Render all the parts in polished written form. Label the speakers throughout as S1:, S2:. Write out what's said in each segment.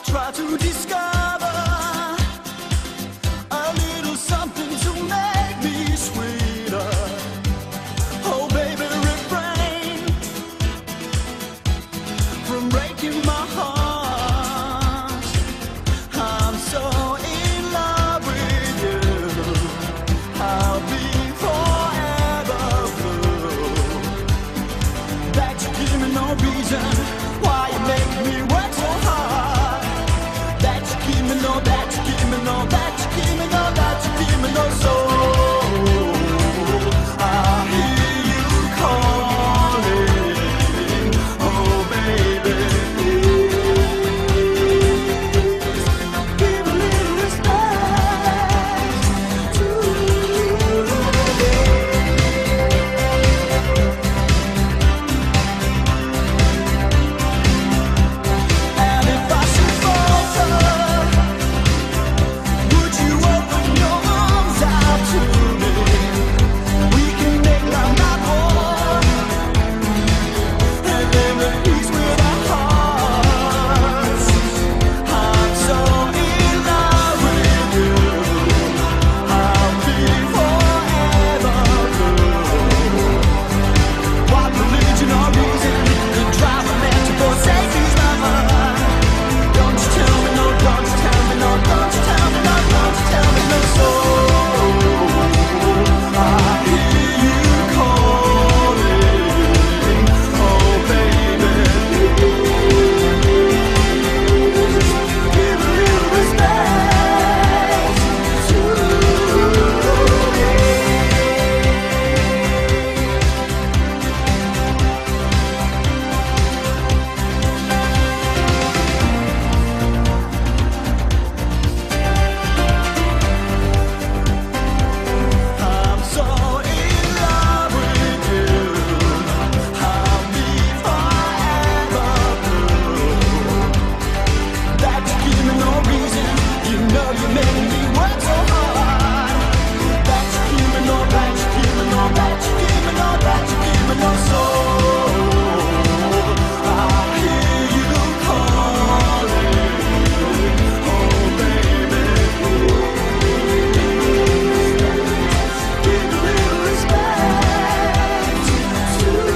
S1: try to discover a little something to make me sweeter. Oh baby, refrain from breaking my heart. I'm so in love with you, I'll be forever blue. That you give me no reason why you make me work so hard. That you give me no, that you give me no, that you give me no, that you give me no soul. I hear you calling, oh baby, please give a little respect to And if I should falter, would you open your arms out to me? We can make love not war, and live at peace with our hearts. I'm so in love with you, I'll be forever blue. What religion or reason could drive a man to forsake his lover? Don't you tell me no, don't you tell me no, don't you tell me no, don't you tell me no soul. I hear you calling, oh baby, give a little respect to me. I'm so in love with you, I'll be forever blue. That you give me no reason, you know you make me work so hard. That you give me no, that you give me no, that you give me no, that you give me no soul. I hear you calling, oh baby, give a little respect to me.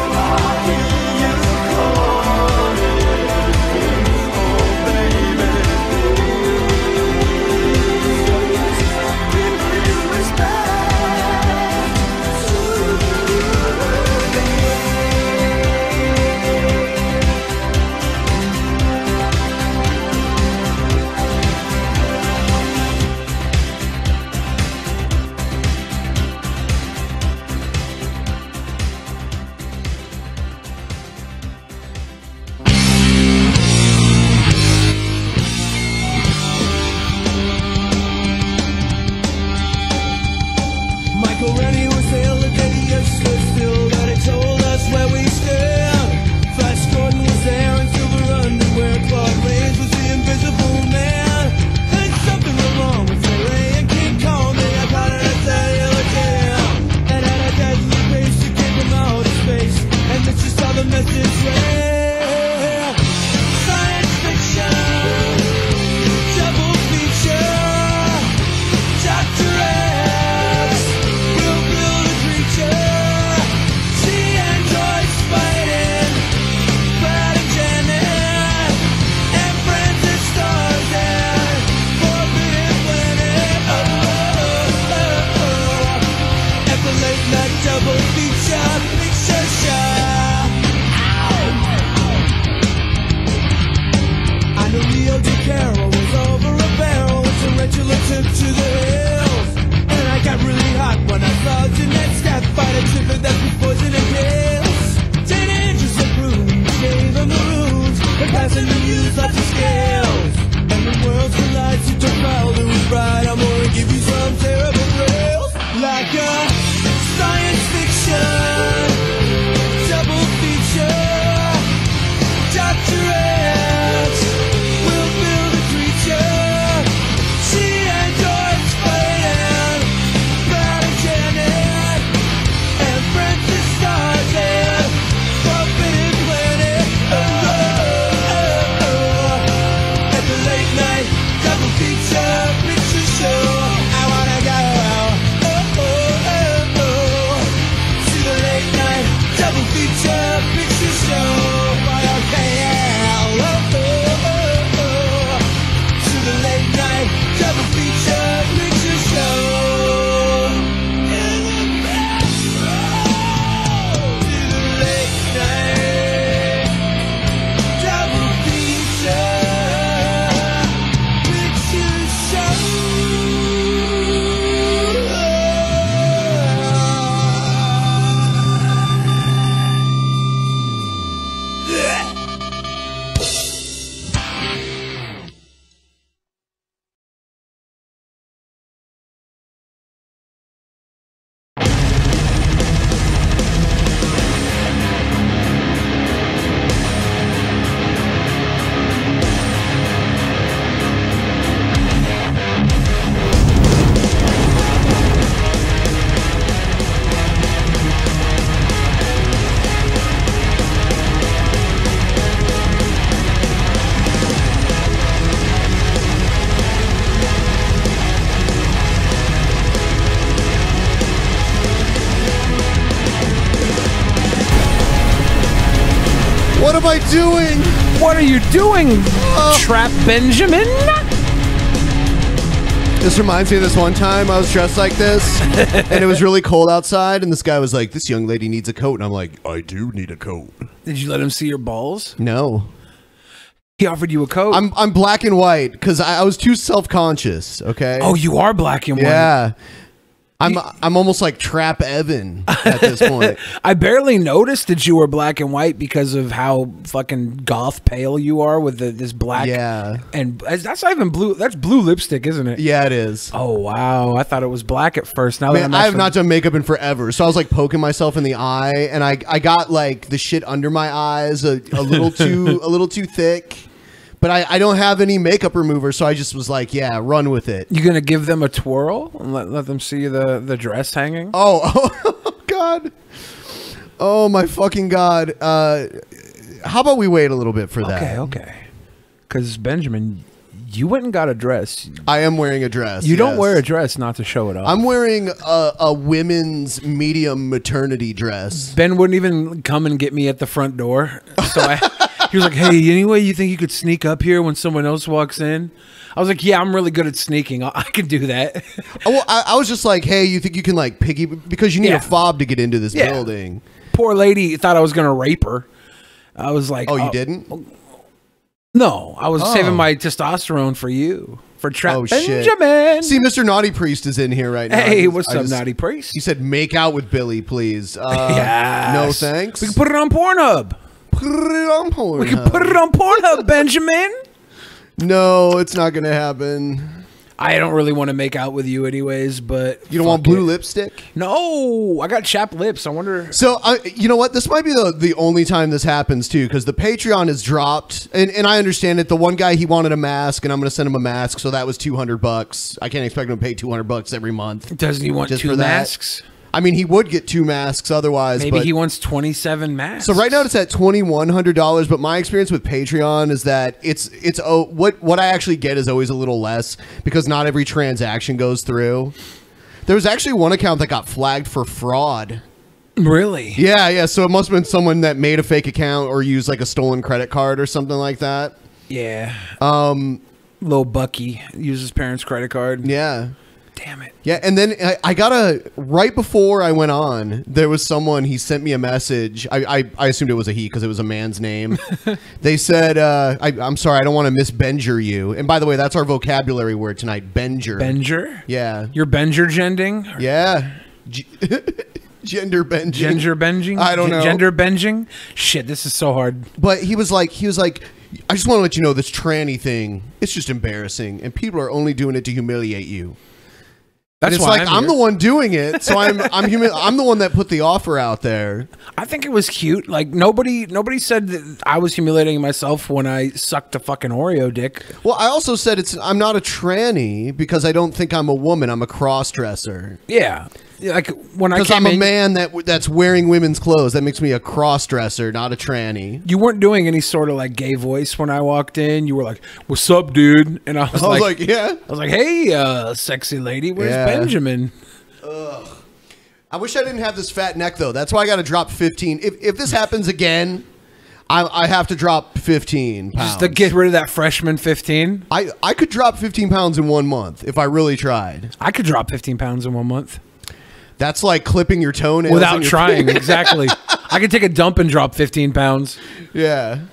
S1: I hear you calling, oh baby, give a little respect to
S2: Michael Rennie was there the day he stood still, that he told us where we stand. Flash Gordon was there in silver underwear, Claude Rains was the invisible man. And something went wrong with Ray and King Kong, they got caught in a cellular jam. And at a deadly pace to keep him out of space, and then she saw the message read. Science fiction, double feature, Dr. X will build a creature. See androids fighting, Brad and Janet, and Francis stars and Forbidden Planet. At the late night double feature picture show. Ow! picture show by our KL. To the late night double feature picture show. In the bedroom. To the late night double feature picture show.
S3: What am I doing?
S4: What are you doing, Trap Benjamin?
S3: This reminds me of this one time I was dressed like this, and it was really cold outside, and this guy was like, "This young lady needs a coat," and I'm like, "I do need a coat."
S4: Did you let him see your balls?
S3: No,
S4: He offered you a coat.
S3: I'm black and white because I was too self-conscious. Okay.
S4: Oh, you are black and white.
S3: yeah. I'm almost like Trap Evan at this point.
S4: I barely noticed that you were black and white because of how fucking goth pale you are with this black.
S3: Yeah.
S4: And that's not even blue. That's blue lipstick, isn't it?
S3: Yeah, it is.
S4: Oh, wow. I thought it was black at first. Now that
S3: Man,
S4: I'm
S3: I have
S4: actually-
S3: not done makeup in forever, so I was like poking myself in the eye, and I got like the shit under my eyes a little too thick. But I don't have any makeup remover, so I just was like, yeah, run with it.
S4: You gonna give them a twirl and let them see the dress hanging?
S3: Oh, God. Oh, my fucking God. How about we wait a little bit for that?
S4: Okay. Because, Benjamin, you went and got a dress.
S3: I am wearing a dress.
S4: You don't
S3: yes.
S4: wear a dress not to show it off.
S3: I'm wearing a women's medium maternity dress.
S4: Ben wouldn't even come and get me at the front door. So he was like, "Hey, anyway, you think you could sneak up here when someone else walks in?" I was like, "Yeah, I'm really good at sneaking. I can do that."
S3: Well, I was just like, hey, you think you can like piggy, because you need
S4: Yeah.
S3: a fob to get into this
S4: Yeah.
S3: building.
S4: Poor lady thought I was gonna rape her. I was like,
S3: Oh, you didn't?
S4: No, I was
S3: Oh.
S4: saving my testosterone for you, for Trap
S3: Oh, shit.
S4: Benjamin.
S3: See, Mr. Naughty Priest is in here right now.
S4: Hey, what's
S3: I
S4: up,
S3: just-
S4: Naughty Priest?
S3: He said, make out with Billy, please.
S4: Yes.
S3: No thanks.
S4: We can put it on Pornhub.
S3: Put it on Pornhub.
S4: We can put it on Pornhub, Benjamin.
S3: No, it's not going to happen.
S4: I don't really want to make out with you anyways, but
S3: You don't want
S4: fuck
S3: blue
S4: it.
S3: lipstick?
S4: No, I got chapped lips. I wonder.
S3: So, you know what? This might be the only time this happens, too, because the Patreon is dropped. And I understand it. The one guy, he wanted a mask, and I'm going to send him a mask, so that was $200. I can't expect him to pay $200 every month.
S4: Doesn't he want
S3: Just
S4: two
S3: for that.
S4: masks?
S3: I mean, he would get 2 masks otherwise.
S4: Maybe
S3: but
S4: he wants 27 masks.
S3: So right now it's at $2,100, but my experience with Patreon is that it's what I actually get is always a little less because not every transaction goes through. There was actually one account that got flagged for fraud.
S4: Really?
S3: Yeah. So it must have been someone that made a fake account or used like a stolen credit card or something like that.
S4: Yeah. Little Bucky used his parents' credit card.
S3: Yeah.
S4: Damn it.
S3: Yeah, and then I got right before I went on, there was someone, he sent me a message. I assumed it was a he because it was a man's name. They said, I'm sorry, I don't want to misbenger you. And by the way, that's our vocabulary word tonight, benger.
S4: Benger?
S3: Yeah.
S4: You're Benger gending?
S3: Yeah. Gender benging.
S4: Ginger benging?
S3: I don't know.
S4: Gender benging? Shit, this is so hard.
S3: But he was like, I just want to let you know this tranny thing, it's just embarrassing. And people are only doing it to humiliate you.
S4: That's
S3: And it's
S4: why
S3: like
S4: I'm
S3: I'm
S4: here.
S3: the one doing it, so I'm the one that put the offer out there.
S4: I think it was cute. Like nobody said that I was humiliating myself when I sucked a fucking Oreo dick.
S3: Well, I also said I'm not a tranny because I don't think I'm a woman. I'm a cross-dresser.
S4: Yeah. Like when I
S3: Because
S4: came
S3: I'm a
S4: in,
S3: man that's wearing women's clothes. That makes me a cross-dresser, not a tranny.
S4: you weren't doing any sort of like gay voice when I walked in. You were like, "What's up, dude?" And I was like,
S3: yeah.
S4: "Hey, sexy lady, where's
S3: Yeah.
S4: Benjamin?"
S3: I wish I didn't have this fat neck though. That's why I got to drop 15. If this happens again, I have to drop 15 pounds.
S4: Just to get rid of that freshman 15.
S3: I could drop 15 pounds in 1 month if I really tried.
S4: I could drop 15 pounds in 1 month.
S3: That's like clipping your toenails
S4: Without
S3: in your
S4: trying, exactly. I could take a dump and drop 15 pounds.
S3: Yeah.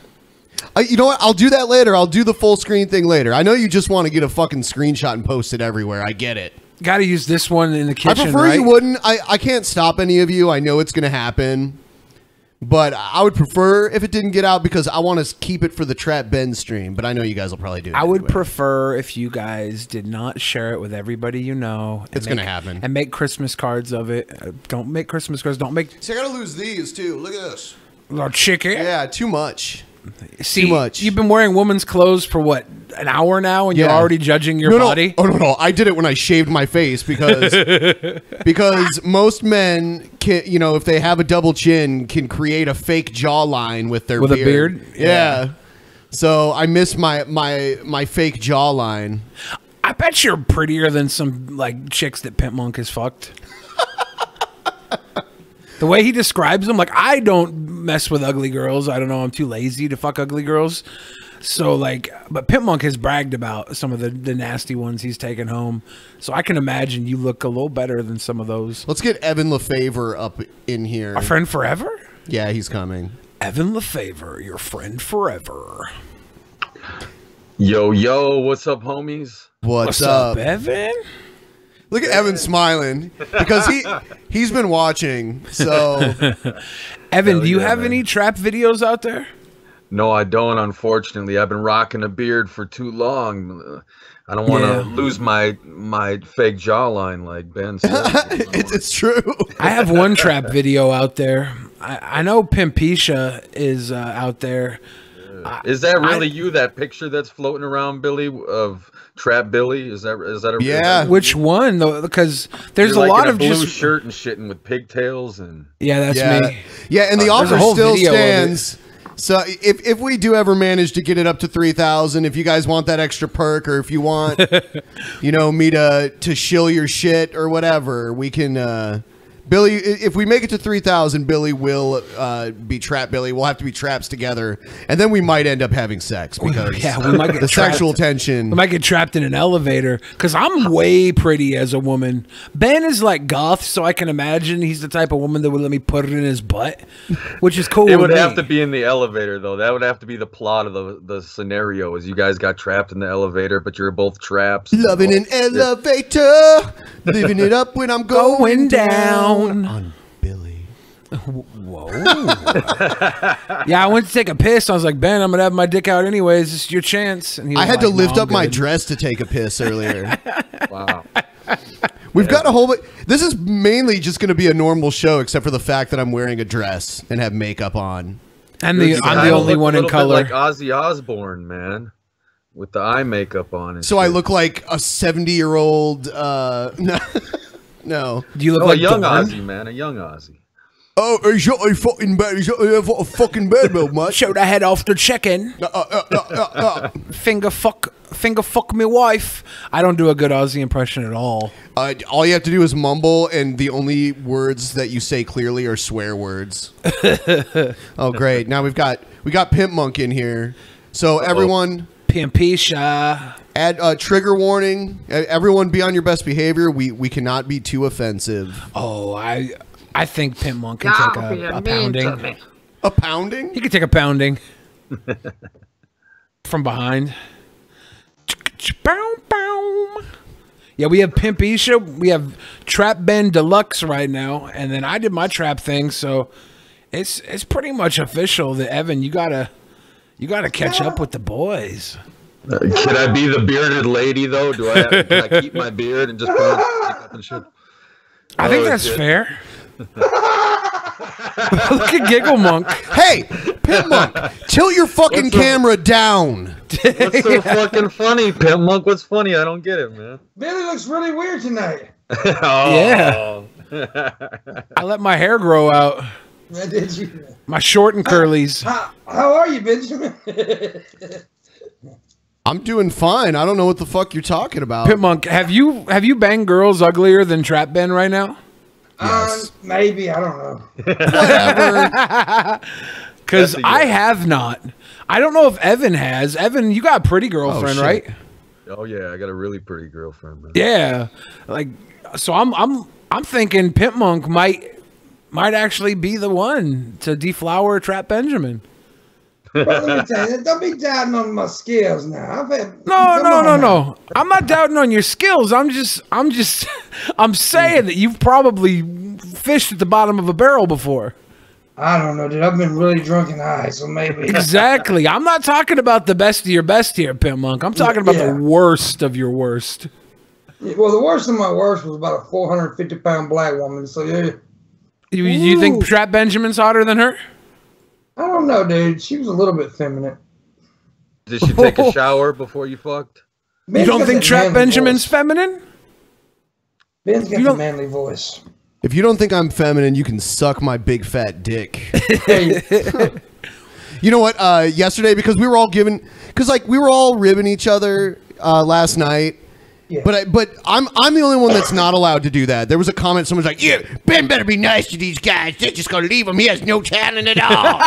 S3: You know what? I'll do that later. I'll do the full screen thing later. I know you just want to get a fucking screenshot and post it everywhere. I get it.
S4: Got to use this one in the kitchen,
S3: I prefer
S4: right?
S3: you wouldn't. I can't stop any of you. I know it's going to happen. But I would prefer if it didn't get out because I want to keep it for the Trap Ben stream. But I know you guys will probably do it.
S4: I would
S3: anyway.
S4: prefer if you guys did not share it with everybody you know.
S3: It's going to happen.
S4: And make Christmas cards of it. Don't make Christmas cards. Don't make
S3: See, I got to lose these too. Look at this.
S4: little chicken.
S3: Yeah, too much.
S4: See,
S3: too much.
S4: You've been wearing women's clothes for what, an hour now, and you're
S3: Yeah.
S4: already judging your body?
S3: Oh no! I did it when I shaved my face because most men can, if they have a double chin, can create a fake jawline with their
S4: With a
S3: beard.
S4: beard?
S3: Yeah. So I miss my fake jawline.
S4: I bet you're prettier than some like chicks that Pimp Monk has fucked. The way he describes them, like, I don't mess with ugly girls. I don't know. I'm too lazy to fuck ugly girls. So, like, but Pimp Monk has bragged about some of the nasty ones he's taken home. So I can imagine you look a little better than some of those.
S3: Let's get Evan LeFavor up in here.
S4: Our friend forever?
S3: Yeah, he's coming.
S4: Evan LeFavor, your friend forever.
S5: Yo, what's up, homies?
S3: What's
S4: up, Evan?
S3: Look at Evan smiling because he's been watching. So,
S4: Evan, do you
S5: yeah,
S4: have
S5: man.
S4: any trap videos out there?
S5: No, I don't, unfortunately. I've been rocking a beard for too long. I don't want to
S4: Yeah.
S5: lose my fake jawline like Ben said.
S3: it's true.
S4: I have one trap video out there. I know Pimpisha is out there.
S5: Is that really you, that picture that's floating around, Billy, of Trap Billy? Is that a
S3: Yeah.
S4: Which one though? Because there's
S5: You're
S4: a
S5: like
S4: lot
S5: in a
S4: of
S5: blue
S4: just
S5: shirt and shitting with pigtails and
S4: yeah, that's
S3: yeah.
S4: me.
S3: Yeah, and the
S4: There's a
S3: offer
S4: whole
S3: still
S4: video of it.
S3: stands. So if we do ever manage to get it up to 3,000, if you guys want that extra perk, or if you want, me to shill your shit or whatever, we can. Billy, if we make it to 3,000, Billy will be Trap Billy. We'll have to be traps together, and then we might end up having sex because
S4: Yeah, we might get
S3: the
S4: trapped.
S3: sexual tension.
S4: I might get trapped in an elevator because I'm way pretty as a woman. Ben is like goth, so I can imagine he's the type of woman that would let me put it in his butt, which is cool.
S5: it
S4: with
S5: would have
S4: me.
S5: to be in the elevator, though. That would have to be the plot of the scenario, is you guys got trapped in the elevator, but you're both traps.
S3: Loving an elevator, living it up when I'm going down. On Billy.
S4: Whoa. Yeah, I went to take a piss. I was like, Ben, I'm going to have my dick out anyways. This is your chance. And he
S3: I
S4: was
S3: had to
S4: like,
S3: lift
S4: "No,
S3: up
S4: I'm
S3: my
S4: good."
S3: dress to take a piss earlier.
S5: Wow.
S3: We've got a whole. This is mainly just going to be a normal show, except for the fact that I'm wearing a dress and have makeup on.
S4: And
S5: You
S4: I'm the
S5: kinda
S4: only
S5: look
S4: one
S5: a
S4: in
S5: little bit
S4: color.
S5: like Ozzy Osbourne, man, with the eye makeup on. And
S3: So I
S5: shit.
S3: look like a 70-year-old. No.
S4: Do you look
S5: Oh,
S4: like
S5: a young
S4: Dorn?
S5: Ozzy, man, a young Ozzy.
S3: Oh, he's got a fucking bed. He's got a fucking bed, Bill, mate.
S4: Show the head off the chicken. Finger fuck me wife. I don't do a good Aussie impression at all.
S3: All you have to do is mumble, and the only words that you say clearly are swear words. Oh, great! Now we got Pimp Monk in here. So everyone,
S4: Pimpisha.
S3: add trigger warning. Everyone, be on your best behavior. We cannot be too offensive.
S4: Oh, I think Pimp Monk can take a pounding.
S3: A pounding?
S4: He could take a pounding from behind. Bow, bow. Yeah, we have Pimpisha. We have Trap Ben Deluxe right now, and then I did my trap thing, so it's pretty much official that Evan, you gotta catch up with the boys.
S5: Can I be the bearded lady though? Can I keep my beard and just put on makeup and shit?
S4: I think
S5: Oh,
S4: that's
S5: shit.
S4: fair. Look at Giggle Monk.
S3: Hey, Pimp Monk, tilt your fucking
S5: What's up?
S3: camera down.
S5: What's so fucking funny, Pimp Monk? What's funny? I don't get it, man.
S6: Billy looks really weird tonight.
S5: Oh.
S4: Yeah. I let my hair grow out.
S6: Did you?
S4: My short and curlies.
S6: How are you, Benjamin?
S3: I'm doing fine. I don't know what the fuck you're talking about.
S4: Pimp Monk, have you banged girls uglier than Trap Ben right now?
S3: Yes.
S6: Maybe, I don't know.
S3: Whatever.
S4: Because
S5: That's a
S4: I
S5: yes.
S4: have not. I don't know if Evan has. Evan, you got a pretty girlfriend,
S3: shit.
S4: right?
S5: Oh yeah, I got a really pretty girlfriend, man.
S4: Yeah. Like, so I'm thinking Pimp Monk might actually be the one to deflower Trap Benjamin.
S6: But let me tell you, don't be doubting on my skills now. I've had
S4: No. I'm not doubting on your skills. I'm saying that you've probably fished at the bottom of a barrel before.
S6: I don't know, dude. I've been really drunk and high, so maybe.
S4: Exactly. I'm not talking about the best of your best here, Pimp Monk. I'm talking about
S6: Yeah.
S4: the worst of your worst.
S6: Well, the worst of my worst was about a 450-pound black woman. So yeah,
S4: You think Trap Benjamin's hotter than her?
S6: I don't know, dude. She was a little bit feminine.
S5: Did she take a shower before you fucked?
S4: You
S6: Ben's
S4: don't
S6: got
S4: think
S6: that
S4: Trap
S6: manly
S4: Benjamin's
S6: voice.
S4: feminine?
S6: Ben's got
S4: you
S6: the
S4: don't-
S6: manly voice.
S3: If you don't think I'm feminine, you can suck my big fat dick.
S6: Hey,
S3: You know what? Yesterday, because we were all we were all ribbing each other last night.
S6: yeah.
S3: But I'm the only one that's not allowed to do that. There was a comment. Someone's like, "Yeah, Ben better be nice to these guys. They're just gonna leave him. He has no talent at all."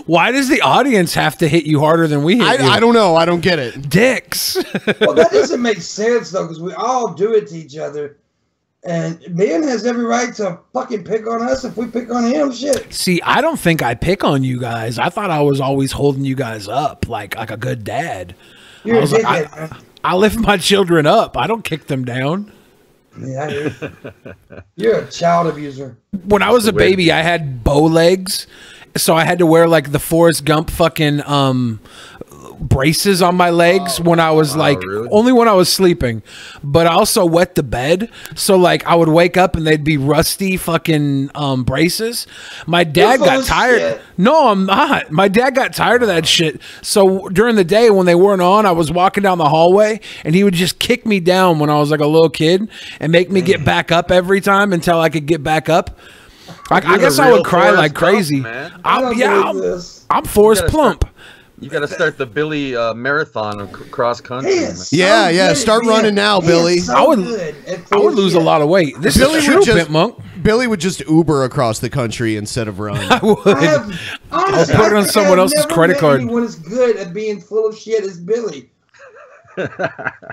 S4: Why does the audience have to hit you harder than we hit you?
S3: I don't know. I don't get it.
S4: Dicks.
S6: Well, that doesn't make sense though, because we all do it to each other, and Ben has every right to fucking pick on us if we pick on him. Shit.
S4: See, I don't think I pick on you guys. I thought I was always holding you guys up like a good dad.
S6: You're
S4: I
S6: a
S4: was like,
S6: dickhead, man.
S4: I lift my children up. I don't kick them down.
S6: Yeah, I hear you. You're a child abuser.
S4: When I was a
S5: the way to
S4: baby, I had bow legs, so I had to wear like the Forrest Gump fucking braces on my legs when I was like
S5: really?
S4: only when I was sleeping, but I also wet the bed, so like I would wake up and they'd be rusty fucking braces. My dad
S6: full
S4: got
S6: of
S4: tired.
S6: shit.
S4: No, I'm not. My dad got tired of that shit. So during the day when they weren't on, I was walking down the hallway and he would just kick me down when I was like a little kid and make me get back up every time until I could get back up. I
S5: You're
S4: guess
S5: the
S4: I would
S5: real
S4: cry
S5: Forrest
S4: like
S5: Gump,
S4: crazy.
S5: man.
S6: I don't believe this.
S4: I'm Forrest
S5: gotta
S4: Plump.
S5: You got to start the Billy marathon cross country.
S6: He
S5: man.
S6: is so
S3: Yeah,
S6: good at
S3: start
S6: being-
S3: running now,
S6: he is
S3: Billy.
S6: so
S4: I would-
S6: good at
S4: I would
S6: full
S4: lose a
S6: shit.
S4: lot of weight. This
S3: Billy
S4: is true,
S3: would just
S4: Pimp Monk.
S3: Billy would just Uber across the country instead of run.
S4: I would.
S6: I have, honestly,
S4: I'll put it
S6: I
S4: on
S6: think
S4: someone
S6: I've
S4: else's
S6: never
S4: credit
S6: met
S4: card.
S6: Anyone as good at being full of shit as Billy.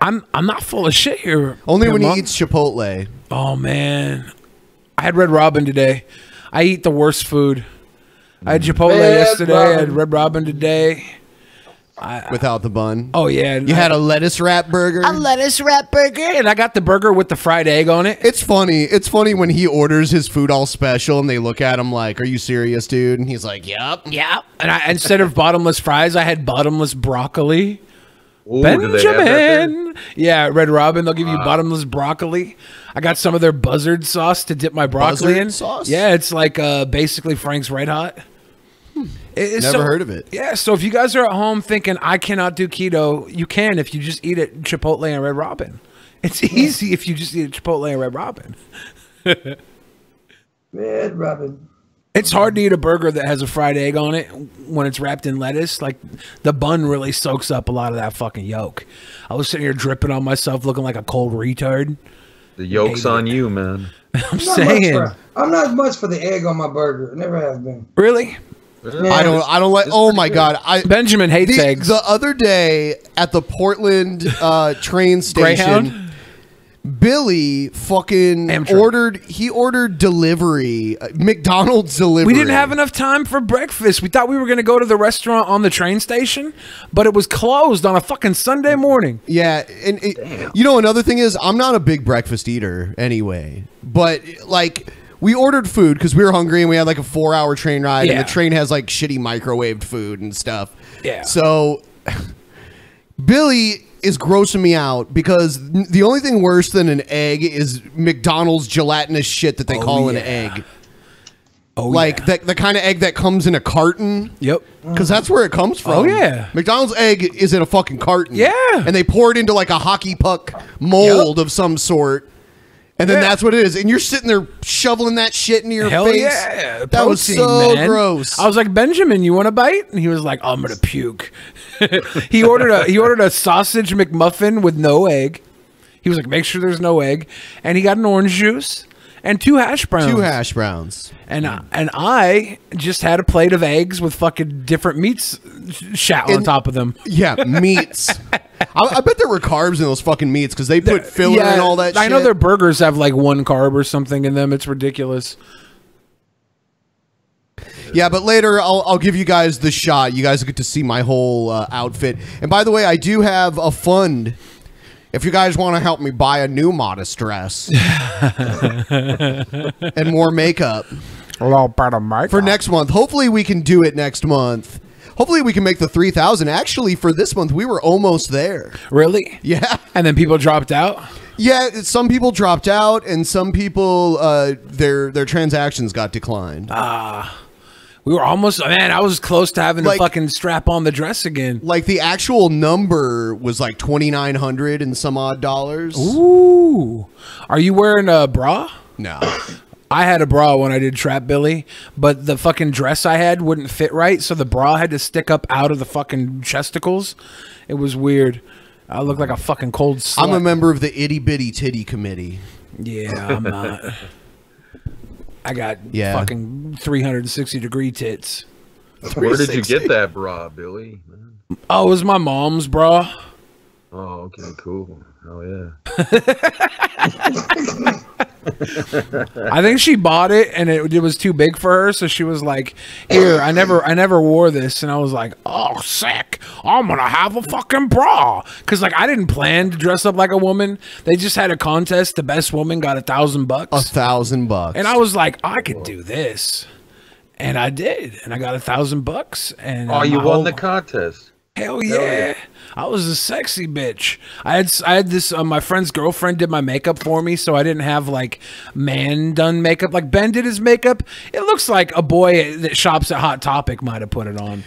S4: I'm not full of shit here.
S3: Only
S4: Pimp
S3: when he
S4: Monk.
S3: eats Chipotle.
S4: Oh man, I had Red Robin today. I eat the worst food. I had Chipotle
S6: Red
S4: yesterday. I had
S6: Robin.
S4: Red Robin today.
S3: Without the bun.
S4: Oh yeah,
S3: You had a lettuce wrap burger.
S4: lettuce wrap burger, and I got the burger with the fried egg on it.
S3: It's funny. It's funny when he orders his food all special and they look at him like, "Are you serious, dude?" And he's like, "Yup."
S4: Yeah, and I instead of bottomless fries, I had bottomless broccoli.
S5: Ooh, do they have that there?
S4: Benjamin. Yeah, Red Robin, they'll give you bottomless broccoli. I got some of their buzzard sauce to dip my broccoli
S3: Buzzard
S4: in.
S3: sauce?
S4: Yeah, it's like basically Frank's Red Hot. It's
S3: Never heard of it.
S4: Yeah, so if you guys are at home thinking I cannot do keto, you can if you just eat at Chipotle and Red Robin. It's easy if you just eat at Chipotle and Red Robin.
S6: Red Robin.
S4: It's hard to eat a burger that has a fried egg on it when it's wrapped in lettuce. Like, the bun really soaks up a lot of that fucking yolk. I was sitting here dripping on myself looking like a cold retard.
S5: The yolk's on you, man.
S4: I'm
S6: Not much
S4: saying.
S6: for- I'm not much for the egg on my burger. Never have been.
S4: Really?
S6: Yeah.
S3: I don't like. Oh my god!
S4: Benjamin hates eggs.
S3: The other day at the Portland train station,
S4: Greyhound?
S3: Billy fucking
S4: Amtrak.
S3: He ordered delivery, McDonald's delivery.
S4: We didn't have enough time for breakfast. We thought we were going to go to the restaurant on the train station, but it was closed on a fucking Sunday morning.
S3: Yeah, and you know another thing is I'm not a big breakfast eater anyway, but like we ordered food because we were hungry and we had like a 4-hour train ride and
S4: Yeah.
S3: the train has like shitty microwaved food and stuff.
S4: Yeah.
S3: So Billy is grossing me out because the only thing worse than an egg is McDonald's gelatinous shit that they call an
S4: yeah.
S3: egg.
S4: Oh,
S3: Like
S4: yeah.
S3: the kind of egg that comes in a carton.
S4: Yep.
S3: Because that's where it comes from.
S4: Oh, yeah.
S3: McDonald's egg is in a fucking carton.
S4: Yeah.
S3: And they pour it into like a hockey puck mold of some sort. And then
S4: Yeah.
S3: that's what it is. And you're sitting there shoveling that shit into your
S4: Hell
S3: face.
S4: yeah.
S3: That was
S4: Protein,
S3: so
S4: man.
S3: gross.
S4: I was like, Benjamin, you want a bite? And he was like, I'm going to puke. He ordered a sausage McMuffin with no egg. He was like, make sure there's no egg. And he got an orange juice and 2 hash browns.
S3: 2 hash browns.
S4: And I just had a plate of eggs with fucking different meats shat on top of them.
S3: Yeah, meats. I bet there were carbs in those fucking meats because they put filler and all that shit.
S4: I know their burgers have like 1 carb or something in them. It's ridiculous.
S3: Yeah, but later I'll give you guys the shot. You guys get to see my whole outfit. And by the way, I do have a fund. If you guys want to help me buy a new modest dress and more makeup for next month. Hopefully we can do it next month. Hopefully we can make the 3,000. Actually, for this month, we were almost there.
S4: Really?
S3: Yeah.
S4: And then people dropped out?
S3: Yeah, some people dropped out, and some people, their transactions got declined.
S4: We were almost, man, I was close to having
S3: Like-
S4: to fucking strap on the dress again.
S3: Like, the actual number was like $2,900 and some odd dollars.
S4: Ooh. Are you wearing a bra?
S3: No.
S4: I had a bra when I did Trap Billy, but the fucking dress I had wouldn't fit right, so the bra had to stick up out of the fucking chesticles. It was weird. I looked like a fucking cold slut.
S3: I'm a member of the Itty Bitty Titty Committee.
S4: Yeah, I'm not. I got
S3: Yeah.
S4: fucking 360-degree tits.
S5: Where did you get that bra, Billy?
S4: Oh, it was my mom's bra.
S5: Oh, okay, cool. Oh yeah.
S4: I think she bought it and it was too big for her, so she was like, "Here, I never wore this," and I was like, "Oh, sick! I'm gonna have a fucking bra," because like I didn't plan to dress up like a woman. They just had a contest. The best woman got $1,000,
S3: $1,000.
S4: and I was like, I could do this, and I did, and I got $1,000. And
S5: Oh, you won the contest.
S4: Hell yeah. I was a sexy bitch. I had this my friend's girlfriend did my makeup for me, so I didn't have like man done makeup. Like Ben did his makeup. It looks like a boy that shops at Hot Topic might have put it on.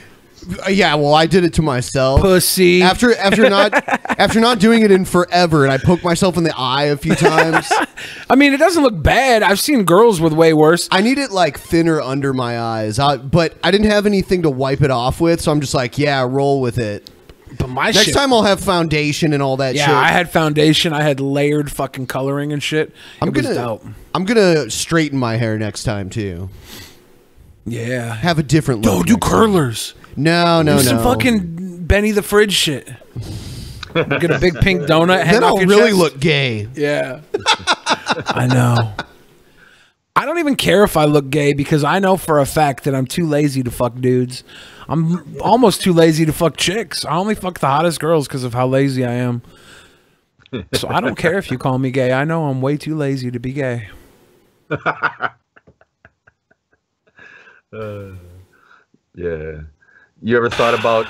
S3: Yeah, well, I did it to myself.
S4: Pussy.
S3: After not doing it in forever, and I poked myself in the eye a few times.
S4: I mean, it doesn't look bad. I've seen girls with way worse.
S3: I need it like thinner under my eyes, but I didn't have anything to wipe it off with, so I'm just like, yeah, roll with it.
S4: But my
S3: Next
S4: shit,
S3: time I'll have foundation and all that
S4: yeah,
S3: shit.
S4: I had foundation. I had layered fucking coloring and shit. It was dope.
S3: I'm gonna straighten my hair next time too.
S4: Yeah.
S3: Have a different look.
S4: No, do
S3: next time.
S4: curlers.
S3: No.
S4: Do some fucking Benny the Fridge shit. Get a big pink donut. Hang
S3: Then
S4: off
S3: I'll
S4: your
S3: really
S4: chest.
S3: look gay.
S4: Yeah. I know. I don't even care if I look gay because I know for a fact that I'm too lazy to fuck dudes. I'm almost too lazy to fuck chicks. I only fuck the hottest girls because of how lazy I am. So I don't care if you call me gay. I know I'm way too lazy to be gay.
S5: Yeah. You ever thought about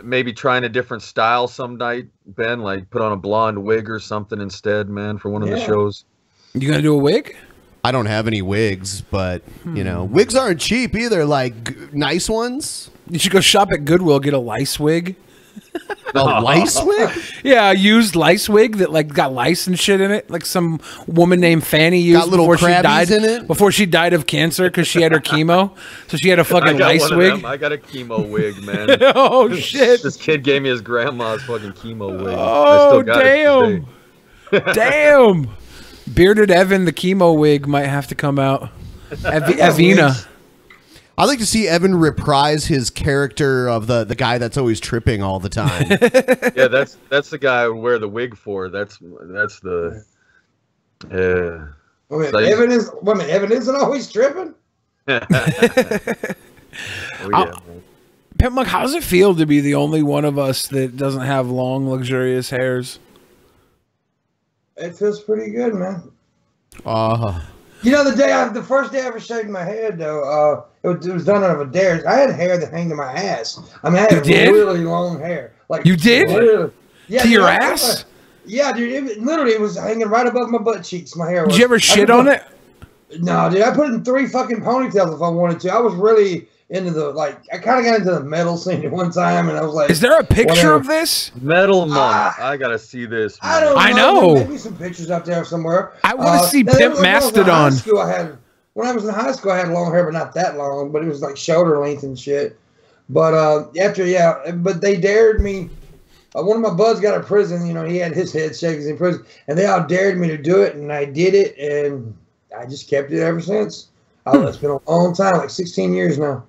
S5: maybe trying a different style some night, Ben? Like put on a blonde wig or something instead, man, for one of the shows?
S4: You gonna do a wig?
S3: I don't have any wigs, but you know, wigs aren't cheap either. Like nice ones.
S4: You should go shop at Goodwill, get a lice wig.
S3: A lice wig?
S4: Yeah, a used lice wig that like got lice and shit in it. Like some woman named Fanny used
S3: Got little
S4: before she
S3: crabbies
S4: died
S3: in it?
S4: before she died of cancer because she had her chemo. So she had a
S5: I
S4: fucking
S5: got
S4: lice
S5: one of
S4: wig.
S5: them. I got a chemo wig, man.
S4: Oh shit!
S5: This kid gave me his grandma's fucking chemo wig. I
S4: Oh
S5: still got it
S4: damn!
S5: today.
S4: Damn! Bearded Evan, the chemo wig might have to come out. Avina.
S3: I'd like to see Evan reprise his character of the guy that's always tripping all the time.
S5: Yeah, that's the guy I would wear the wig for. That's the
S6: Wait,
S5: So-
S6: Evan isn't always tripping?
S5: Oh, yeah, man.
S4: Pimp Monk, how does it feel to be the only one of us that doesn't have long, luxurious hairs?
S6: It feels pretty good, man.
S3: Uh,
S6: You know, the first day I ever shaved my head, though, it was done out of a dare. I had hair that hung to my ass. I mean, I had
S4: You did?
S6: really long hair. Like
S4: You did?
S6: really- Yeah,
S4: To
S6: dude,
S4: your
S6: I-
S4: ass?
S6: Yeah, dude. It was hanging right above my butt cheeks. My hair was.
S4: Did you ever
S6: I
S4: shit
S6: could
S4: on
S6: put-
S4: it?
S6: No, dude. I put in 3 fucking ponytails if I wanted to. I was really into I kind of got into the metal scene at one time, and I was like,
S4: Is there a picture
S6: whatever.
S4: of this?
S5: Metal Monk.
S6: Ah.
S5: I gotta see this.
S6: I
S5: man.
S6: don't
S4: I
S6: know.
S4: know.
S6: Maybe some pictures up there somewhere.
S4: I wanna see
S6: that-
S4: Pimp
S6: when I was in high
S4: Mastodon.
S6: school, when I was in high school, I had long hair, but not that long. But it was like shoulder length and shit. But but they dared me. one of my buds got out of prison. You know, he had his head shaking in prison, and they all dared me to do it, and I did it, and I just kept it ever since. It's been a long time, like 16 years now.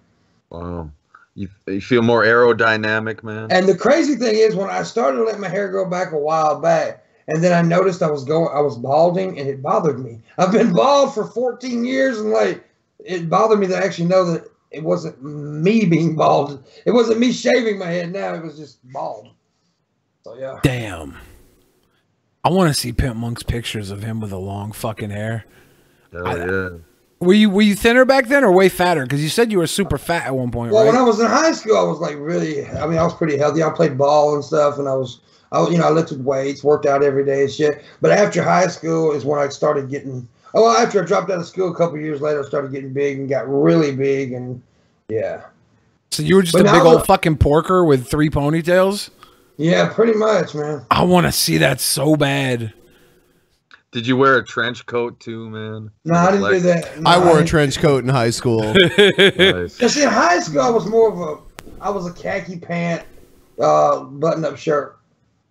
S5: Wow. You feel more aerodynamic, man.
S6: And the crazy thing is, when I started to let my hair grow back a while back, and then I noticed I was balding, and it bothered me. I've been bald for 14 years, and like it bothered me to actually know that it wasn't me being bald. It wasn't me shaving my head. Now it was just bald. So yeah.
S4: Damn. I want to see Pimp Monk's pictures of him with the long fucking hair.
S5: Hell yeah.
S4: Were you thinner back then or way fatter? Because you said you were super fat at one point,
S6: Well,
S4: right?
S6: when I was in high school, I was like really. I mean, I was pretty healthy. I played ball and stuff, and I lifted weights, worked out every day and shit. But after high school is when I started getting. Oh, well, after I dropped out of school a couple of years later, I started getting big and got really big, and yeah.
S4: So you were just
S6: But
S4: a
S6: now
S4: big old fucking porker with 3 ponytails?
S6: Yeah, pretty much, man.
S4: I want to see that so bad.
S5: Did you wear a trench coat too, man?
S6: No, I didn't do that. No,
S3: I wore a
S6: didn't.
S3: trench coat in high school.
S5: Nice.
S6: You see, in high school, I was more of a khaki pant, button-up shirt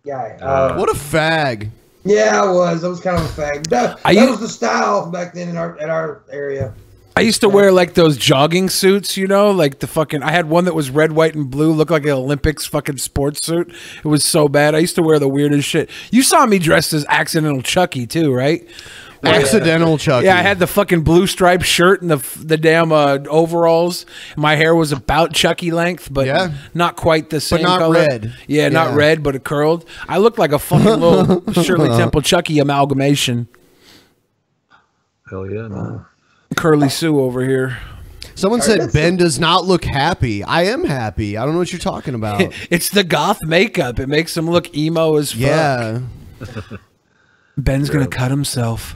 S6: guy.
S3: What a fag.
S6: Yeah, I was kind of a fag. That was the style back then in our area.
S4: I used to wear like those jogging suits, you know, like the fucking. I had one that was red, white, and blue, looked like an Olympics fucking sports suit. It was so bad. I used to wear the weirdest shit. You saw me dressed as Accidental Chucky too, right?
S3: Accidental Chucky.
S4: Yeah, I had the fucking blue striped shirt and the damn overalls. My hair was about Chucky length, but
S3: Yeah.
S4: not quite the same
S3: not
S4: color.
S3: red.
S4: Yeah, not
S3: Yeah.
S4: red, but it curled. I looked like a fucking little Shirley Temple Chucky amalgamation.
S5: Hell yeah, man.
S4: Curly Sue over here.
S3: Someone said Ben does not look happy. I am happy. I don't know what you're talking about.
S4: It's the goth makeup. It makes him look emo as fuck.
S3: Yeah.
S4: Ben's gonna cut himself.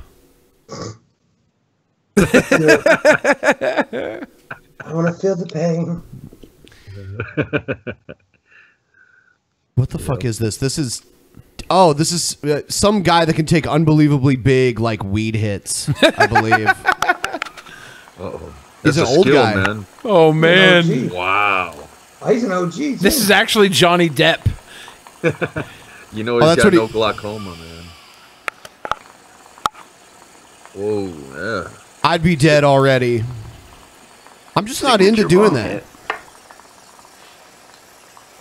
S6: I want to feel the pain.
S3: What the fuck is this? This is some guy that can take unbelievably big like weed hits, I believe.
S5: Uh-oh.
S3: He's
S5: That's
S3: an
S5: a
S3: old
S5: skill,
S3: guy.
S5: man.
S4: Oh man,
S6: He's an OG.
S5: Wow.
S6: Oh, he's an OG. Too.
S4: this is actually Johnny Depp.
S5: You know
S3: that's
S5: he's
S3: what
S5: got
S3: he-
S5: no glaucoma, man. Whoa, yeah.
S3: I'd be dead already. I'm just not into doing that.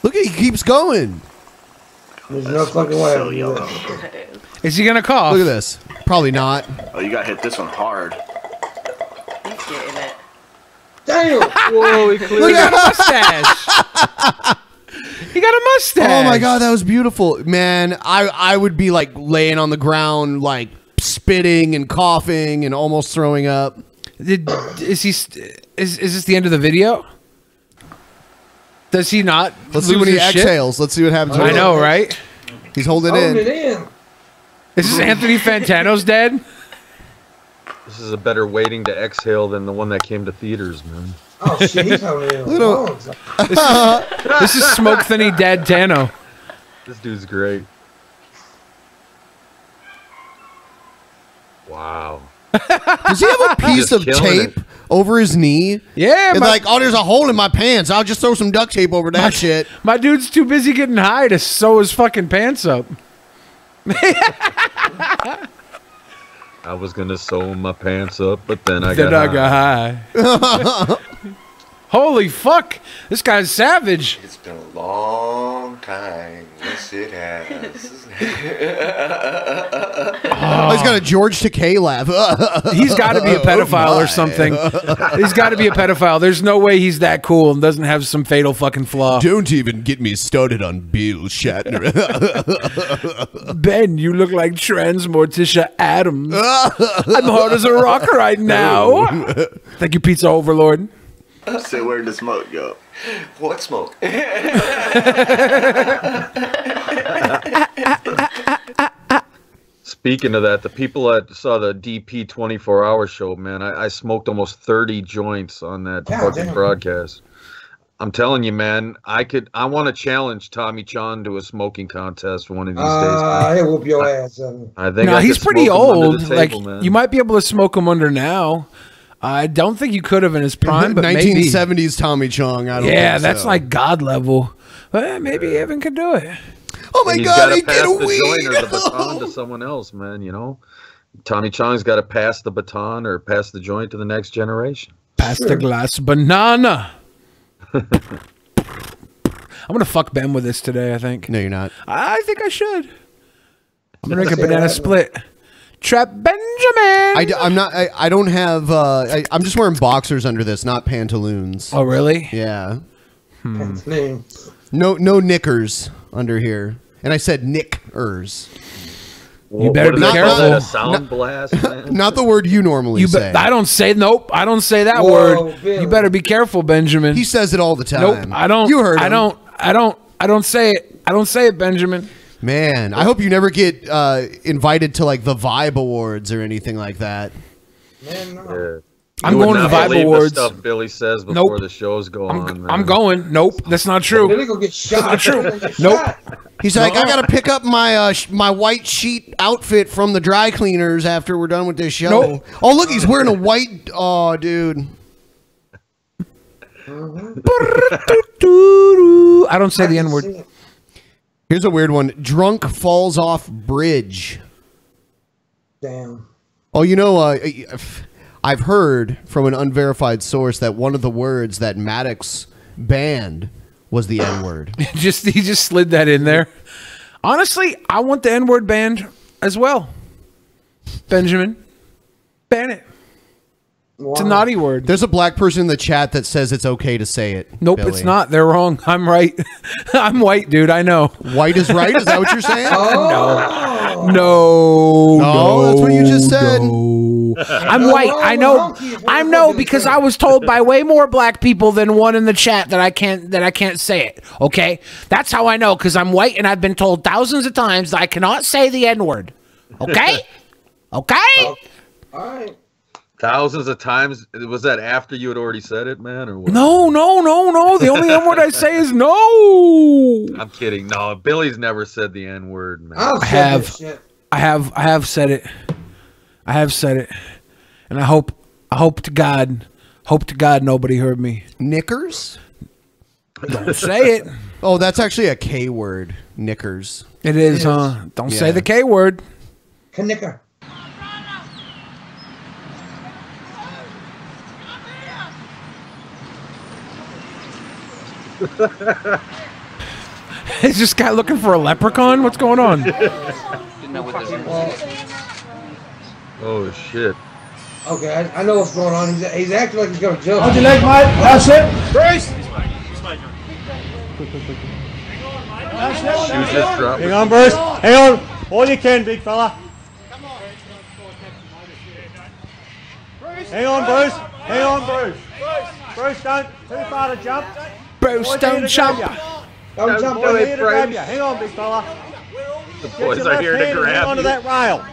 S3: Look at he keeps going.
S6: There's no fucking way. I can do that.
S7: It is.
S4: Is he gonna cough?
S3: Look at this. Probably not.
S8: Oh, you got hit this one hard.
S7: He's getting it.
S6: Damn.
S5: Whoa, he cleared
S4: Look at a mustache. He got a mustache.
S3: Oh my god, that was beautiful, man. I would be like laying on the ground, like spitting and coughing and almost throwing up.
S4: Is this the end of the video? Does he not?
S3: Let's see
S4: lose
S3: when he
S4: his shit?
S3: exhales. Let's see what happens.
S4: I know, right?
S3: He's holding it
S6: Holding
S3: in.
S6: it in.
S4: Is this Anthony Fantano's dead?
S5: This is a better waiting to exhale than the one that came to theaters, man.
S6: Oh shit, he's holding it in.
S3: Little-
S6: Oh,
S4: This is Smoke Thinny Dad Tano.
S5: This dude's great. Wow.
S3: Does he have a piece
S5: Just
S3: of
S5: killing
S3: tape
S5: it.
S3: over his knee?
S4: Yeah,
S3: It's
S4: my,
S3: like, oh, there's a hole in my pants. I'll just throw some duct tape over that shit.
S4: my dude's too busy getting high to sew his fucking pants up.
S5: I was gonna sew my pants up, but then I
S4: Then
S5: got
S4: I
S5: high.
S4: got high. Holy fuck! This guy's savage.
S8: It's been a long time. Yes, it has.
S3: Oh, he's got a George Takei laugh.
S4: He's got to be a pedophile or something. He's got to be a pedophile. There's no way he's that cool and doesn't have some fatal fucking flaw.
S3: Don't even get me started on Bill Shatner.
S4: Ben, you look like trans Morticia Adams. I'm hard as a rock right now. Thank you, Pizza Overlord.
S8: So where'd the smoke go? What smoke?
S5: Speaking of that, the people that saw the DP 24-hour show, man, I smoked almost 30 joints on that
S6: God
S5: fucking
S6: damn.
S5: broadcast. I'm telling you, man, I want to challenge Tommy Chong to a smoking contest one of these days.
S6: he'll whoop your ass.
S5: I think
S4: No,
S5: I
S4: he's
S5: could
S4: pretty
S5: smoke him under
S4: old.
S5: the
S4: Like
S5: table, man.
S4: you might be able to smoke him under now. I don't think you could have in his prime, but maybe.
S3: 1970s Tommy Chong. I don't
S4: Yeah,
S3: think
S4: that's
S3: so.
S4: like God level. But maybe Evan could do it.
S3: Oh my
S5: And he's
S3: God,
S5: gotta
S3: he
S5: pass
S3: did a
S5: the joint
S3: weed.
S5: or the baton to someone else, man. You know, Tommy Chong's got to pass the baton or pass the joint to the next generation.
S4: Pass the glass banana. I'm gonna fuck Ben with this today. I think.
S3: No, you're not.
S4: I think I should. I'm gonna make a
S6: Say
S4: banana
S6: that.
S4: split. Trap Benjamin.
S3: I'm not. I don't have. I'm just wearing boxers under this, not pantaloons.
S4: Oh really?
S3: Yeah.
S6: That's me.
S3: No knickers under here. And I said knickers.
S4: You better be
S5: What is that,
S4: careful.
S5: a sound blast, man?
S3: Not the word you normally say.
S4: I don't say nope. I don't say that
S6: Whoa,
S4: word.
S6: Billy.
S4: You better be careful, Benjamin.
S3: He says it all the time.
S4: Nope. I don't.
S3: You heard him.
S4: I don't say it. I don't say it, Benjamin.
S3: Man, I hope you never get invited to like the Vibe Awards or anything like that.
S6: Man, no.
S5: Yeah.
S4: I'm
S5: You would
S4: going to the
S5: not
S4: Vibe
S5: believe
S4: Awards.
S5: The stuff Billy says before
S4: Nope.
S5: the shows go on. Man.
S4: I'm going. Nope, that's not true.
S6: Billy gonna get shot.
S4: not true.
S6: Billy gonna get
S4: Nope.
S6: shot.
S3: He's like, I gotta pick up my my white sheet outfit from the dry cleaners after we're done with this show.
S4: Nope.
S3: Oh, look, he's wearing a white. Oh, dude.
S4: I don't say the N word.
S3: Here's a weird one. Drunk falls off bridge.
S6: Damn.
S3: Oh, you know, I've heard from an unverified source that one of the words that Maddox banned was the N word.
S4: He just slid that in there. Honestly, I want the N word banned as well. Benjamin, ban it. It's a naughty word.
S3: There's a black person in the chat that says it's okay to say it.
S4: Nope,
S3: Billy.
S4: it's not. They're wrong. I'm right. I'm white, dude. I know.
S3: White is right. Is that what you're saying?
S6: Oh.
S4: No,
S3: that's what you just said.
S4: no. I'm white. I know. I know because I was told by way more black people than one in the chat that I can't say it. Okay, that's how I know because I'm white and I've been told thousands of times that I cannot say the N word. Okay, okay.
S6: All right.
S5: Thousands of times. Was that after you had already said it, man, or what?
S4: No. The only N word I say is no.
S5: I'm kidding. No, Billy's never said the N word, man.
S6: I'll
S4: I
S6: say
S4: have.
S6: this shit.
S4: I have said it. I have said it, and I hope to God nobody heard me.
S3: Knickers?
S4: Don't say it.
S3: Oh, that's actually a K word. Knickers.
S4: It is, huh? Don't say
S3: Yeah.
S4: the K word.
S6: Knicker.
S4: Is this guy looking for a leprechaun? What's going on?
S5: Oh shit.
S6: Okay, I know what's going on. He's acting like he's gonna jump.
S2: Hold your leg, mate. That's it. Brace.
S5: Shoes just dropped.
S2: Hang on, Bruce. Hang on. All you can, big fella. Hang on, Bruce. Hang on, Bruce. Bruce, don't too far to jump.
S4: Bruce,
S2: Boys
S4: don't
S2: here to
S4: jump.
S2: grab ya.
S6: Don't jump
S5: do
S6: on
S5: it,
S2: Here
S6: me.
S2: to grab you. Hang on, big fella.
S5: The
S2: Get
S5: boys
S2: your
S5: are
S2: left
S5: here
S2: hand
S5: to
S2: and hang
S5: grab
S2: onto
S5: you.
S2: that rail.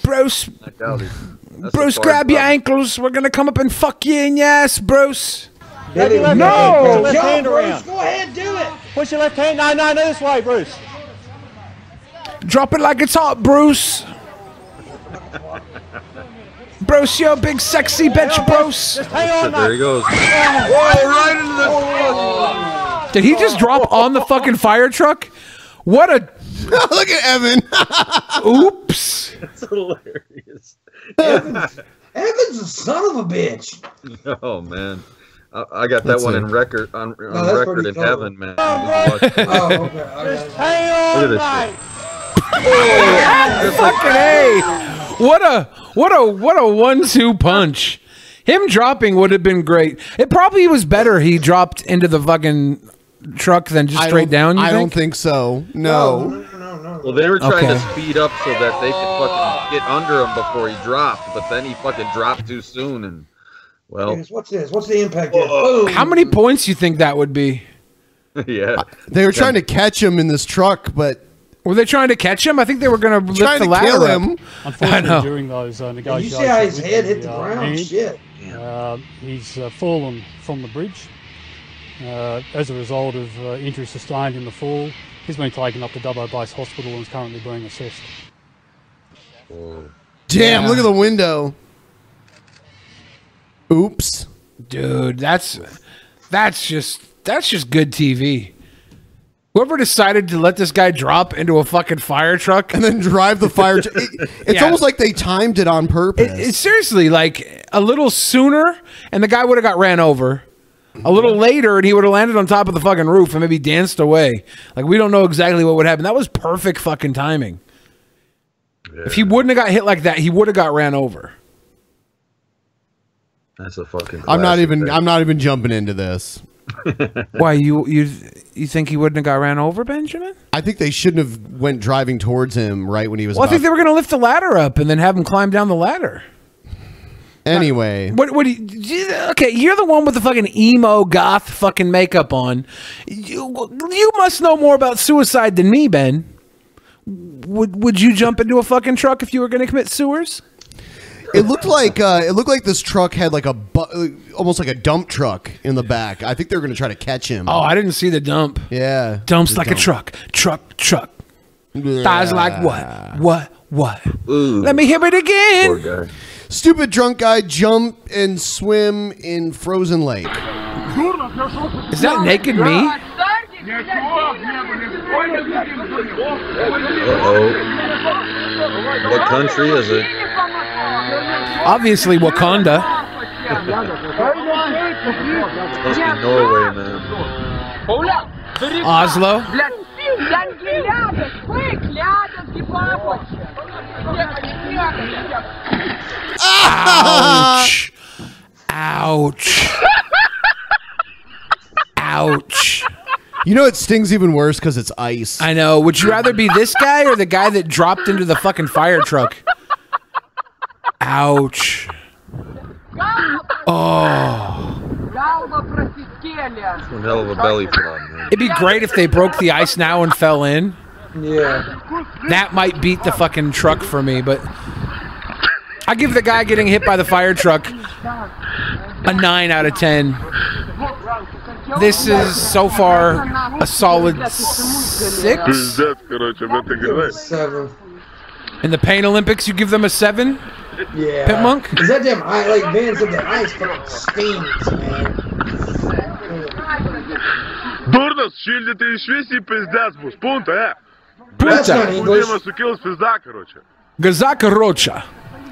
S4: Bruce,
S5: I doubt it. That's
S4: Bruce,
S5: the
S4: grab
S5: part
S4: your
S5: about it.
S4: ankles. We're gonna come up and fuck you in your ass, Bruce.
S2: Grab your left
S6: No!
S2: hand. Push your left
S6: Jump,
S2: hand
S6: Bruce.
S2: around.
S6: Go ahead, do it.
S2: Push your left hand. No, this way, Bruce.
S4: Drop it like it's hot, Bruce. Bruce, you're a big sexy bitch, Bruce.
S2: Just hang on,
S5: There he
S2: mate.
S5: goes. Whoa, right into the.
S4: Did he just drop on the fucking fire truck? What a
S3: Look at Evan.
S4: oops.
S5: That's hilarious.
S6: Evan's a son of a bitch.
S5: Oh man, I got that one in record on
S6: that's
S5: record
S6: pretty
S5: in
S6: cool.
S5: heaven, man.
S6: Oh, okay.
S2: Just hang
S5: Look
S2: on,
S5: at
S2: mate.
S5: this
S4: Fucking A. What a 1-2 punch. Him dropping would have been great. It probably was better he dropped into the fucking truck than just straight down.
S3: I don't think so. No.
S5: Well, they were trying to
S4: Okay.
S5: speed up so that they could fucking get under him before he dropped, but then he fucking dropped too soon, and well,
S6: What's this? What's the impact here? Boom.
S4: How many points you think that would be?
S5: yeah.
S3: They were trying to catch him in this truck, but
S4: Were they trying to catch him? I think they were going to lift
S3: trying
S4: the
S3: to
S4: ladder
S3: kill
S4: up.
S3: him.
S4: I know.
S9: Unfortunately, during those
S6: Did you
S9: negotiations,
S6: see how his
S9: with
S6: head hit the ground?
S9: hand,
S6: Shit.
S9: he's fallen from the bridge. As a result of injury sustained in the fall, he's been taken up to Dubbo Base Hospital and is currently being assessed.
S3: Damn,
S4: Yeah.
S3: look at the window. Oops.
S4: Dude, that's just good TV. Whoever decided to let this guy drop into a fucking fire truck
S3: and then drive the fire truck. It's almost like they timed it on purpose.
S4: It's seriously like a little sooner, and the guy would have got ran over. A little later, and he would have landed on top of the fucking roof and maybe danced away. Like, we don't know exactly what would happen. That was perfect fucking timing. Yeah. If he wouldn't have got hit like that, he would have got ran over.
S5: That's a fucking.
S3: I'm not even jumping into this.
S4: Why you think he wouldn't have got ran over, Benjamin?
S3: I think they shouldn't have went driving towards him right when he was.
S4: Well, I think they were going to lift the ladder up and then have him climb down the ladder.
S3: Anyway,
S4: what do you, okay, you're the one with the fucking emo goth fucking makeup on. You must know more about suicide than me, Ben. Would you jump into a fucking truck if you were going to commit sewers?
S3: It looked like this truck had like almost like a dump truck in the back. I think they were going to try to catch him.
S4: Oh, I didn't see the dump.
S3: Yeah,
S4: dumps like a truck. Thighs like what? Ooh. Let me hear it again.
S5: Poor guy.
S3: Stupid drunk guy jump and swim in frozen lake.
S4: Is that naked me?
S5: Uh-oh. What country is it?
S4: Obviously Wakanda.
S5: It's supposed to be Norway, man.
S4: Oslo. Ouch. Ouch. Ouch.
S3: You know it stings even worse because it's ice.
S4: I know. Would you rather be this guy or the guy that dropped into the fucking fire truck? Ouch. Oh.
S5: One hell of a belly flop, man.
S4: It'd be great if they broke the ice now and fell in.
S6: Yeah.
S4: That might beat the fucking truck for me, but I give the guy getting hit by the fire truck a 9 out of 10. This is so far a solid 6.
S6: 7.
S4: In the Pain Olympics, you give them a 7?
S6: Yeah.
S4: Pit Monk?
S6: Is that damn ice? Like Ben said, the ice fucking stings, man.
S10: Дурно, щильди ты еще си пиздец, бус, пунта,
S6: That's not English.
S10: Сукил пизда, короче.
S4: Gazaka Rocha.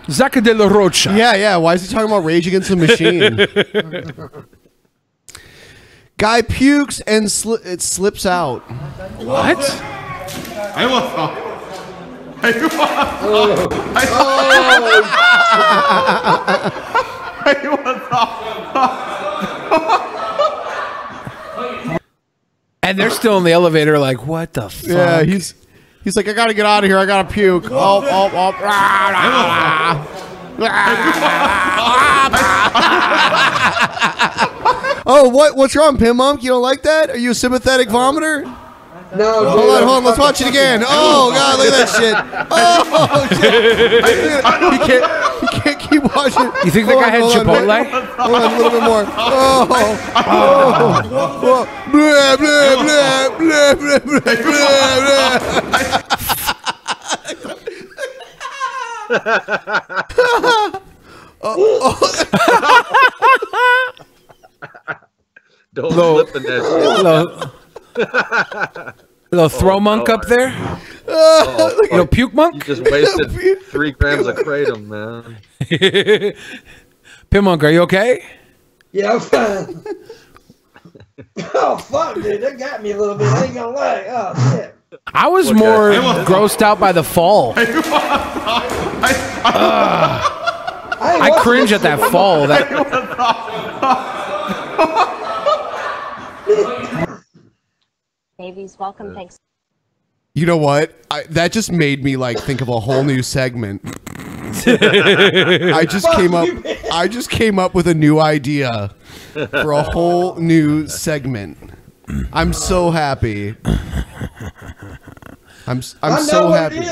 S4: Zaka de la Rocha.
S3: Yeah. Why is he talking about Rage Against the Machine? Guy pukes and it slips out.
S4: What?
S10: I want
S4: And they're still in the elevator like, what the fuck?
S3: Yeah, he's like, I gotta get out of here. I gotta puke. Oh, what's wrong, Pim Monk? You don't like that? Are you a sympathetic vomiter?
S6: No.
S3: Hold on. Let's watch it again. Oh God, look at that shit. Oh shit. He can't keep watching.
S4: You think the guy had Chipotle?
S3: Hold on, a little bit more. Blah, blah, blah, blah, blah,
S5: Don't slip in that shit.
S4: Little throw monk up there. Little puke monk.
S5: You just wasted 3 grams of kratom, man.
S4: Pim Monk, are you okay?
S6: Yeah, I'm fine. Oh fuck, dude, that got me a little bit. I ain't gonna lie. Oh shit.
S4: I was more grossed out by the fall. I cringe at that fall.
S11: Babies, welcome. Thanks.
S3: You know what? That just made me like think of a whole new segment. I just came up with a new idea for a whole new segment. I'm so happy. I'm so happy.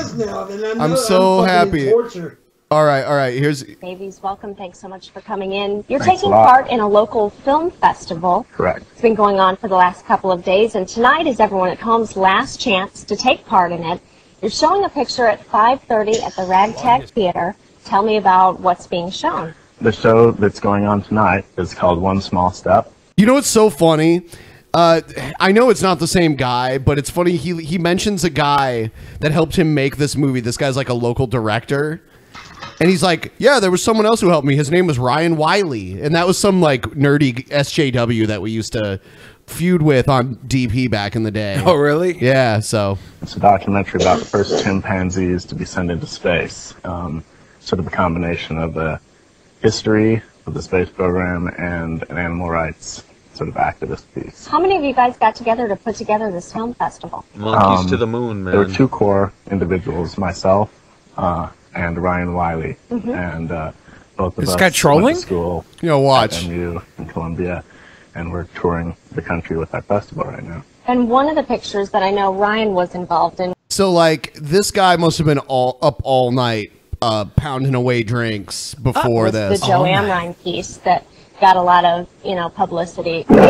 S3: I'm so happy. All right. Here's
S11: Babies, welcome. Thanks so much for coming in. You're taking part in a local film festival.
S12: Correct.
S11: It's been going on for the last couple of days, and tonight is everyone at home's last chance to take part in it. You're showing a picture at 5:30 at the Ragtag Theater. Tell me about what's being shown.
S12: The show that's going on tonight is called One Small Step.
S3: You know what's so funny? I know it's not the same guy, but it's funny. He mentions a guy that helped him make this movie. This guy's like a local director. And he's like, yeah, there was someone else who helped me. His name was Ryan Wiley. And that was some like nerdy SJW that we used to feud with on DP back in the day.
S4: Oh, really?
S3: Yeah, so.
S12: It's a documentary about the first chimpanzees to be sent into space. Sort of a combination of the history of the space program and an animal rights sort of activist piece.
S11: How many of you guys got together to put together this film festival?
S5: Monkeys to the moon, man.
S12: There were two core individuals, myself and Ryan Wiley, and both of
S4: This
S12: us
S4: guy trolling?
S12: went to school
S3: watch.
S12: at MU in Columbia, and we're touring the country with our festival right now.
S11: And one of the pictures that I know Ryan was involved in.
S3: So like this guy must have been up all night pounding away drinks before
S11: was
S3: this.
S11: the Joe Amrine piece that got a lot of, publicity.
S12: I'm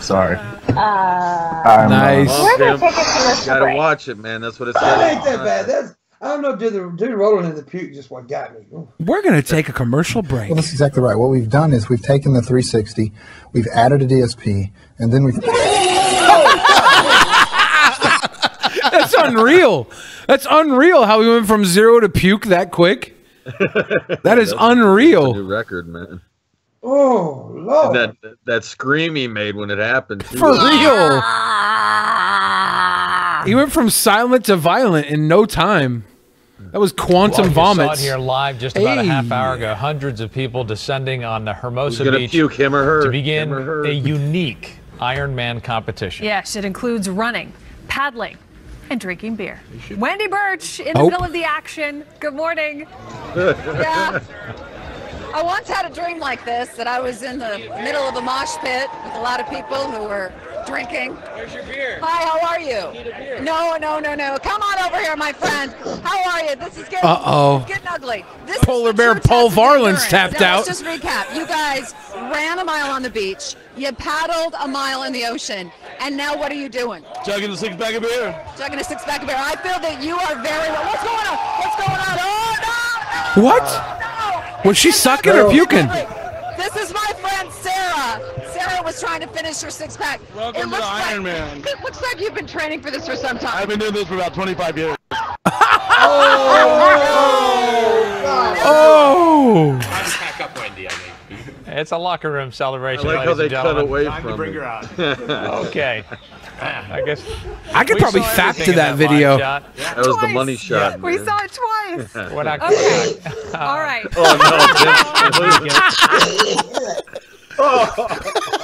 S12: sorry.
S3: Nice.
S11: We're going to take a commercial
S5: Gotta
S11: break.
S5: watch it, man. That's what it
S6: That
S5: says.
S6: ain't that bad. I don't know, dude rolling in the puke just what got me. Ooh.
S4: We're going to take a commercial break.
S13: Well, that's exactly right. What we've done is we've taken the 360, we've added a DSP, and then we've...
S4: That's unreal. That's unreal how we went from 0 to puke that quick. That is unreal.
S5: New record, man.
S6: Oh, Lord.
S5: And that scream he made when it happened. Too.
S4: For real. He went from silent to violent in no time. That was quantum vomit.
S14: Saw it here live just about a half hour ago. Hundreds of people descending on the Hermosa
S5: gonna
S14: Beach
S5: puke, him or her?
S14: to begin
S5: Him or her?
S14: a unique Ironman competition.
S15: Yes, it includes running, paddling, and drinking beer. Wendy Birch in the middle of the action. Good morning.
S16: Yeah. I once had a dream like this, that I was in the middle of a mosh pit with a lot of people who were drinking.
S17: Where's your beer?
S16: Hi, how are you?
S17: Need a beer.
S16: No. Come on over here, my friend. How are you? This is getting,
S4: Uh-oh.
S16: it's getting ugly. This
S4: Polar
S16: is the
S4: bear
S16: true
S4: Paul
S16: test of
S4: Varlin's
S16: endurance.
S4: tapped
S16: Now,
S4: out.
S16: Let's just recap. You guys ran a mile on the beach. You paddled a mile in the ocean. And now what are you doing?
S17: Chugging a 6-pack of beer.
S16: Chugging a 6-pack of beer. I feel that you are very well. What's going on? What's going on? Oh, no!
S4: What? Was she sucking or puking?
S16: This is my friend Sarah. Sarah was trying to finish her 6-pack.
S17: Welcome to the Ironman.
S16: It looks like you've been training for this for some time.
S17: I've been doing this for about 25 years.
S4: Oh!
S14: Time to pack up, Wendy, I think. It's a locker room celebration.
S5: I like how
S14: ladies
S5: they
S14: and
S5: cut
S14: gentlemen.
S5: away
S14: Time
S5: from
S14: to bring
S5: it.
S14: her out. Okay. I guess
S4: I could
S14: we
S4: probably
S14: saw
S4: fap
S14: everything
S4: to
S14: in
S4: that
S14: live
S4: video.
S14: shot.
S5: That was the money shot.
S15: We
S5: man.
S15: saw it twice.
S14: We're not
S15: Okay. All right.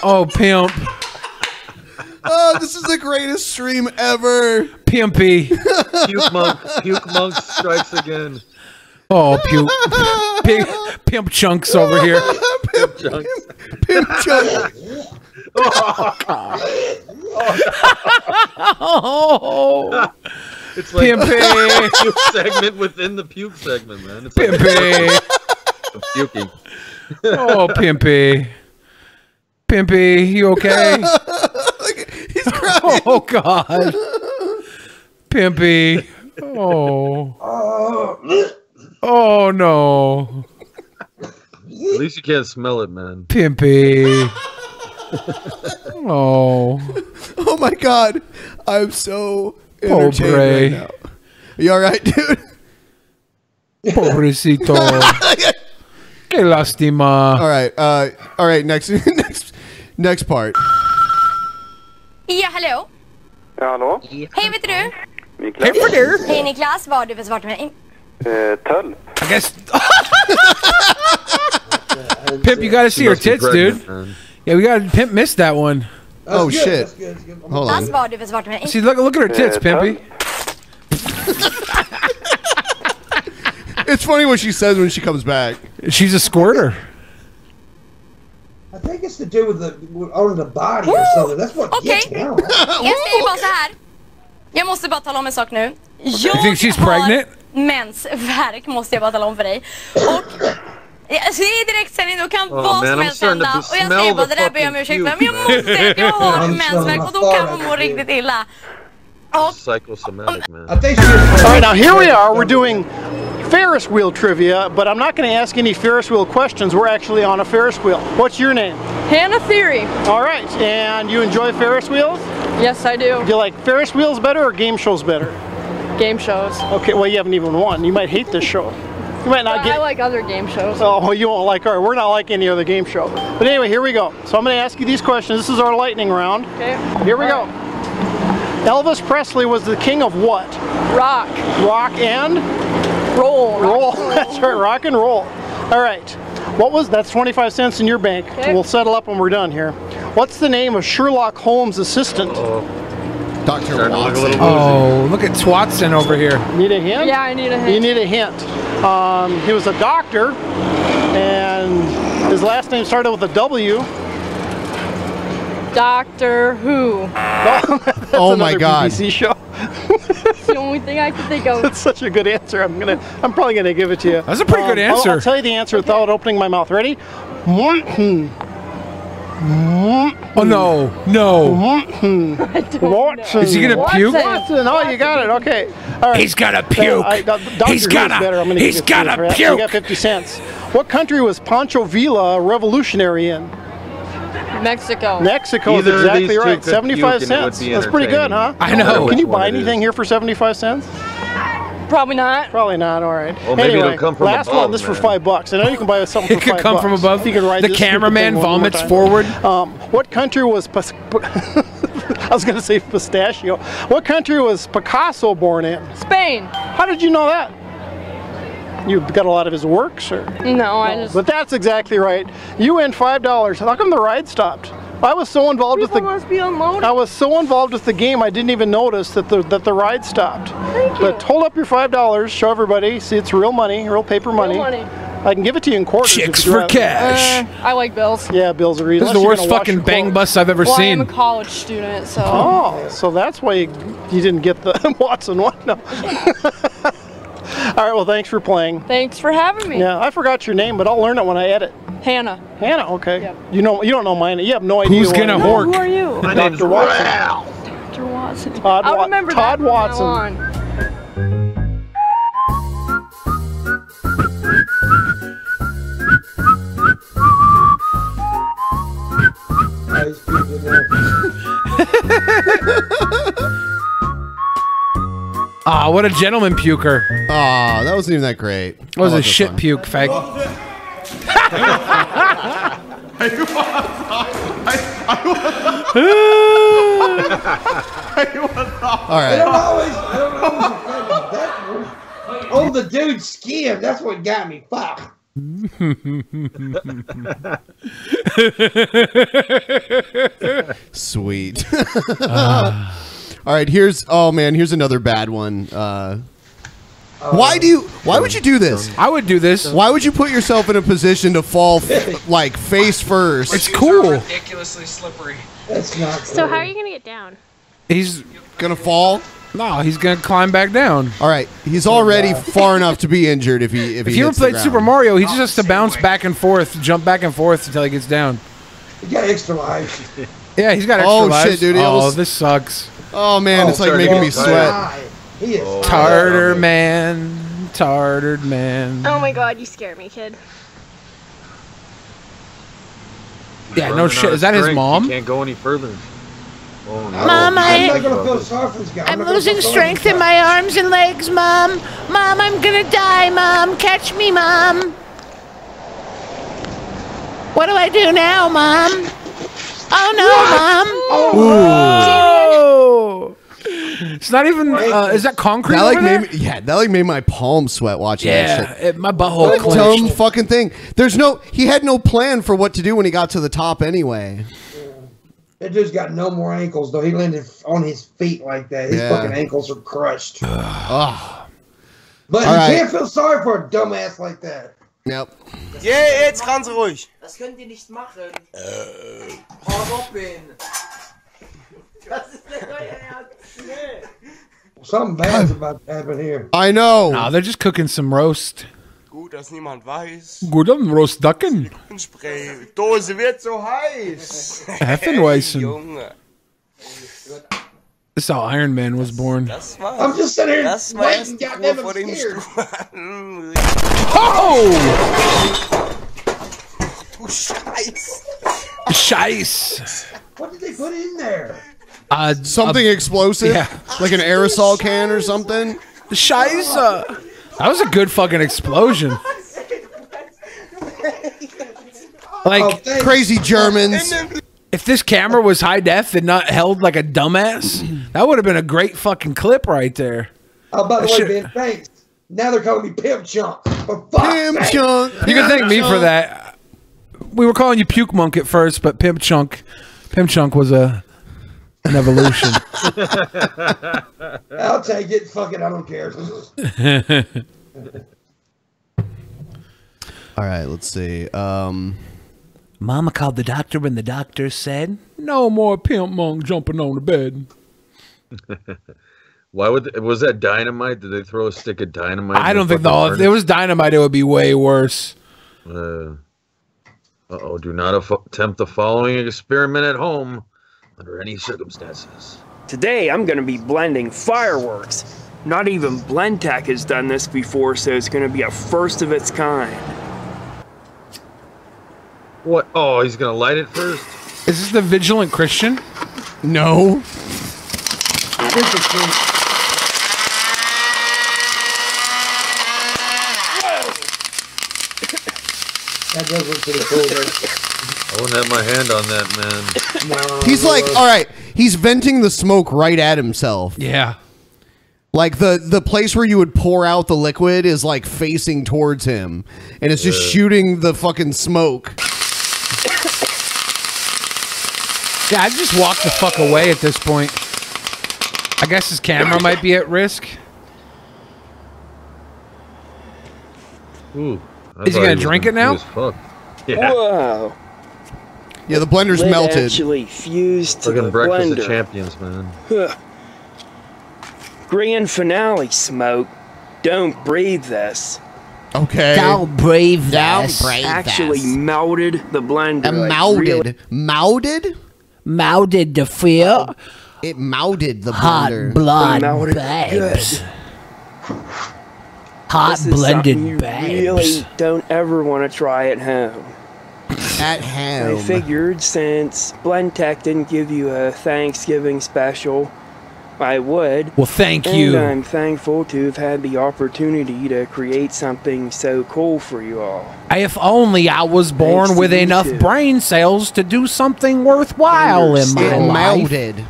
S4: Oh, pimp.
S3: Oh, this is the greatest stream ever.
S4: Pimpy.
S5: Puke monk strikes again.
S4: Oh, puke. Pimp chunks over here.
S5: Pimp chunks.
S3: Pimp chunk.
S5: Oh, God.
S4: Oh.
S5: It's like
S4: Pimpy.
S5: a puke segment within the puke segment, man. It's like
S4: Pimpy.
S5: puking.
S4: Oh, Pimpy. Pimpy, you okay?
S3: He's crying.
S4: Oh, God. Pimpy. Oh. Oh, no.
S5: At least you can't smell it, man.
S4: Pimpy. Oh.
S3: Oh my God. I'm so entertained
S4: Pobre.
S3: right now. You all right, dude?
S4: Pobrecito. Que lástima.
S3: All right. Next part.
S18: Ja, hallå?
S10: Ja, hallå?
S18: Hej, vet du?
S10: Niklas?
S18: Hej Niklas, vad har du för svart med dig?
S10: Tull.
S4: I guess. Pimp, you gotta see her tits, dude. Yeah, we got Pimp missed that one.
S3: Oh shit! Hold
S18: Alltså,
S3: on.
S18: vad har du för svart med dig?
S4: See, look at her tits, Pimpy.
S3: It's funny what she says when she comes back.
S4: She's a squirter.
S6: I think it's to do with on the body or something. That's what gets me.
S18: Jag säger bara så här. Jag måste bara tala om en sak nu.
S4: You think she's pregnant?
S18: Mensvärk måste jag bara tala om för dig. Och alltså, i direktsändning då kan vad som helst hända. Och jag säger bara, det där ber jag om ursäkt för. Men jag måste, jag har mensvärk och då kan man må riktigt illa.
S5: Psychosomatic, man.
S19: All right, now here we are. We're doing Ferris wheel trivia, but I'm not going to ask any Ferris wheel questions. We're actually on a Ferris wheel. What's your name?
S20: Hannah Theory.
S19: All right, and you enjoy Ferris wheels?
S20: Yes, I do.
S19: Do you like Ferris wheels better or game shows better?
S20: Game shows.
S19: Okay, well, you haven't even won. You might hate this show. You might not
S20: But
S19: get.
S20: I like other game shows.
S19: Oh, you won't like our. We're not like any other game show. But anyway, here we go. So I'm going to ask you these questions. This is our lightning round.
S20: Okay.
S19: Here we go. Elvis Presley was the king of what?
S20: Rock.
S19: Rock and?
S20: Roll.
S19: Roll. That's right, rock and roll. All right. That's 25 cents in your bank.
S20: Okay.
S19: We'll settle up when we're done here. What's the name of Sherlock Holmes' assistant?
S3: Dr. Watson.
S4: Oh, look at Twatson over here.
S19: Need a hint?
S20: Yeah, I need a hint.
S19: You need a hint. He was a doctor, and his last name started with a W.
S20: Doctor Who.
S19: That's
S3: Oh my
S19: another
S3: God.
S19: BBC show.
S20: It's the only thing I can think of.
S19: That's such a good answer. I'm probably gonna give it to you.
S4: That's a pretty good answer.
S19: I'll tell you the answer without opening my mouth. Ready?
S4: Oh no, no.
S19: Watson.
S4: Is he gonna puke?
S19: Watson. Oh, you got it. Okay. All right.
S4: He's gonna puke. He's gonna
S19: You got 50 cents. What country was Pancho Villa revolutionary in?
S20: Mexico.
S19: Mexico is
S5: Either of
S19: exactly
S5: these two
S19: right.
S5: could
S19: 75
S5: puke and it would
S19: cents.
S5: be
S19: That's pretty good, huh?
S4: I know.
S19: Can you
S5: Which one
S19: buy
S5: it
S19: anything
S5: is.
S19: here for 75 cents?
S20: Probably not.
S19: Probably not. All right.
S5: Well, maybe
S19: anyway,
S5: it'll come from
S19: last
S5: above,
S19: one. This for
S5: man.
S19: $5. I know you can buy something
S4: It
S19: for $5.
S4: could come from above.
S19: If you can ride
S4: The
S19: this stupid
S4: cameraman
S19: thing one more
S4: vomits
S19: time.
S4: forward.
S19: What country was I was going to say pistachio. What country was Picasso born in?
S20: Spain.
S19: How did you know that? You got a lot of his works, or?
S20: No, I just.
S19: But that's exactly right. You win $5. How come the ride stopped? I was so involved with the.
S20: must be unloaded.
S19: I was so involved with the game, I didn't even notice that the ride stopped.
S20: Thank you.
S19: But hold up your $5. Show everybody. See, it's real money, real paper money.
S20: Real money.
S19: I can give it to you in quarters.
S4: Chicks
S19: if you'd
S4: for
S19: rather.
S4: cash.
S20: I like bills.
S19: Yeah, bills are easy.
S4: This is the worst fucking bang bus I've ever
S20: Well, I
S4: seen.
S20: am a college student, so.
S19: Oh, so that's why you didn't get the Watson one. No. All right. Well, thanks for playing.
S20: Thanks for having me.
S19: Yeah, I forgot your name, but I'll learn it when I edit.
S20: Hannah.
S19: Hannah. Okay.
S20: Yep.
S19: You don't know mine. You have no idea.
S4: Who's
S19: who
S4: gonna
S19: I am.
S4: hork?
S20: Who are you?
S5: My name's
S19: Dr. Watson.
S20: Dr. Watson.
S19: Todd
S20: I'll
S19: Wa-
S20: remember
S19: Todd
S20: that from
S19: Watson.
S20: now on.
S6: Ice cube in there.
S4: Ah, what a gentleman puker.
S3: Aw, that wasn't even that great.
S4: That was
S3: I
S4: a
S3: love this
S4: shit
S3: one.
S4: puke, fag.
S3: All
S6: I
S3: right.
S6: don't always that. Oh, the dude's skin. That's what got me. Fuck.
S3: Sweet. All right, here's another bad one. Why would you do this?
S4: I would do this.
S3: Why would you put yourself in a position to fall like face first?
S4: It's cool.
S21: Ridiculously slippery.
S6: That's not.
S22: So how are you gonna get down?
S4: He's
S3: gonna fall.
S4: No, he's gonna climb back down.
S3: All right, he's already far enough to be injured if he
S4: If you ever
S3: hits the
S4: played
S3: ground.
S4: Super Mario, he just has to bounce back and forth, jump back and forth until he gets down.
S6: You got extra life.
S4: Yeah, he's got extra
S3: Oh,
S4: lives.
S3: shit, dude, he
S4: Oh,
S3: almost-
S4: this sucks.
S3: Oh man, it's like making me sweat.
S6: He is.
S4: Tartar man, tartared man.
S22: Oh my god, you scare me, kid.
S4: Yeah, no
S5: Running
S4: shit.
S5: out of
S4: Is that his
S5: strength,
S4: mom?
S5: You can't go any further. Oh, no.
S22: Mom,
S6: I'm not gonna feel sorry for this guy.
S22: I'm
S6: not gonna
S22: losing
S6: feel sorry
S22: strength
S6: for
S22: in
S6: this
S22: my arms and legs, Mom. Mom, I'm gonna die, Mom. Catch me, Mom. What do I do now, Mom? Oh no, Mom.
S4: Oh! It's not even. Is that concrete?
S3: That like
S4: over there?
S3: made me, yeah, that like made my palms sweat watching
S4: Yeah,
S3: that shit.
S4: my butthole
S3: What a
S4: clenched.
S3: dumb fucking thing. He had no plan for what to do when he got to the top anyway.
S6: That dude's got no more ankles, though. He landed on his feet like that. His
S3: Yeah.
S6: fucking ankles are crushed.
S3: Ugh.
S6: But
S3: All
S6: you
S3: right.
S6: can't feel sorry for a dumbass like that.
S3: Yep.
S21: Yeah, jetzt ganz ruhig.
S23: Das könnt ihr nicht machen. Oh, Robin. Das ist der neue Ernst.
S6: Something bad's about to happen here.
S3: I know.
S4: Nah, they're just cooking some roast.
S21: Gut, dass niemand weiß.
S4: Good on roast ducken.
S21: Spray. Dose wird so heiß.
S4: Heffenweißen.
S21: Junge.
S4: This is how Iron Man was born.
S6: I'm just sitting here waiting. Goddamn, I'm scared.
S4: Oh!
S21: Scheiß.
S4: Scheiß.
S6: What did they put in there?
S3: Something explosive?
S4: Yeah.
S3: Like an aerosol can or something?
S4: Scheiße. That was a good fucking explosion. Like
S3: crazy Germans.
S4: If this camera was high def and not held like a dumbass, that would have been a great fucking clip right there.
S6: Oh, by the way, Ben, thanks. Now they're calling me Pimp Chunk. Pimp
S3: Chunk.
S4: You can thank me for that. We were calling you Puke Monk at first, but Pimp Chunk was an evolution.
S6: I'll take it. Fuck it. I don't care.
S3: All right, let's see.
S4: Mama called the doctor and the doctor said, "No more Pimp Monk jumping on the bed."
S5: Why was that dynamite? Did they throw a stick of dynamite?
S4: I don't think if it was dynamite, it would be way worse.
S5: Do not attempt the following experiment at home under any circumstances.
S1: Today, I'm going to be blending fireworks. Not even Blendtec has done this before, so it's going to be a first of its kind.
S5: What? Oh, he's going to light it first?
S4: Is this the Vigilant Christian?
S3: No.
S6: That does look pretty cool, though.
S5: I wouldn't have my hand on that, man.
S6: No,
S3: He's like, all right, he's venting the smoke right at himself.
S4: Yeah.
S3: Like the place where you would pour out the liquid is like facing towards him, and it's just shooting the fucking smoke.
S4: Yeah, I'd just walk the fuck away at this point. I guess his camera might be at risk.
S5: Ooh.
S4: Is he gonna drink it now?
S5: Yeah.
S1: Whoa.
S3: Yeah, the blender's
S1: Lid
S3: melted.
S1: actually fused to
S5: Fucking
S1: the
S5: Breakfast
S1: blender.
S5: of Champions, man.
S1: Huh. Grand finale smoke. Don't breathe this.
S3: Okay.
S22: Don't breathe this.
S1: Actually melted the blender. like,
S3: Mouded.
S1: really-
S3: Mouded?
S22: Mouded the fear.
S3: It mouded the
S22: Hot
S3: blender.
S22: blood
S1: Mouded
S22: babes.
S1: good.
S22: Hot
S1: This is something
S22: blended
S1: you
S22: babes.
S1: really don't ever want to try at home.
S3: At
S1: I
S3: home.
S1: figured since Blendtec didn't give you a Thanksgiving special, I would.
S4: Well, thank
S1: and
S4: you.
S1: I'm thankful to have had the opportunity to create something so cool for you all.
S4: If only I was born
S1: Thanks to
S4: with
S1: you
S4: enough
S1: too.
S4: brain cells to do something worthwhile in my
S3: It
S4: life.
S3: mouded.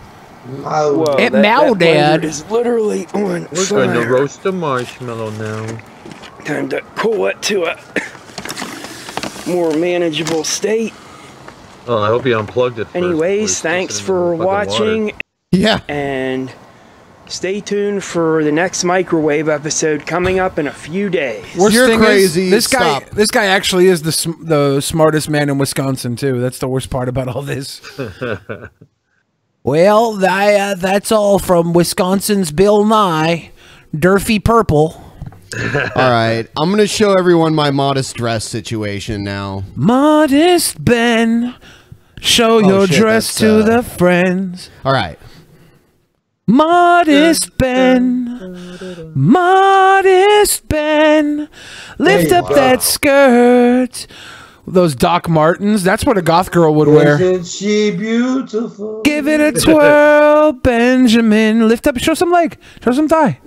S1: Whoa,
S4: It
S1: that
S4: melted.
S1: blender is literally on
S5: We're
S1: fire.
S5: going to roast a marshmallow now.
S1: Time to cool it to a more manageable state.
S5: Oh, I hope he unplugged it first.
S1: Anyways, thanks for watching.
S3: Yeah.
S1: And stay tuned for the next microwave episode coming up in a few days.
S4: Worst
S3: You're
S4: thing
S3: crazy.
S4: Is, this guy.
S3: Stop.
S4: This guy actually is the smartest man in Wisconsin too. That's the worst part about all this. Well, that's all from Wisconsin's Bill Nye, Durfee Purple.
S3: All right, I'm gonna show everyone my modest dress situation now.
S4: Modest Ben, show your
S3: shit,
S4: dress
S3: that's,
S4: to the friends.
S3: All right.
S4: Modest Ben, modest Ben, lift up that skirt. Those Doc Martens, that's what a goth girl would wear.
S6: Isn't she beautiful?
S4: Give it a twirl, Benjamin. Lift up, show some leg, show some thigh.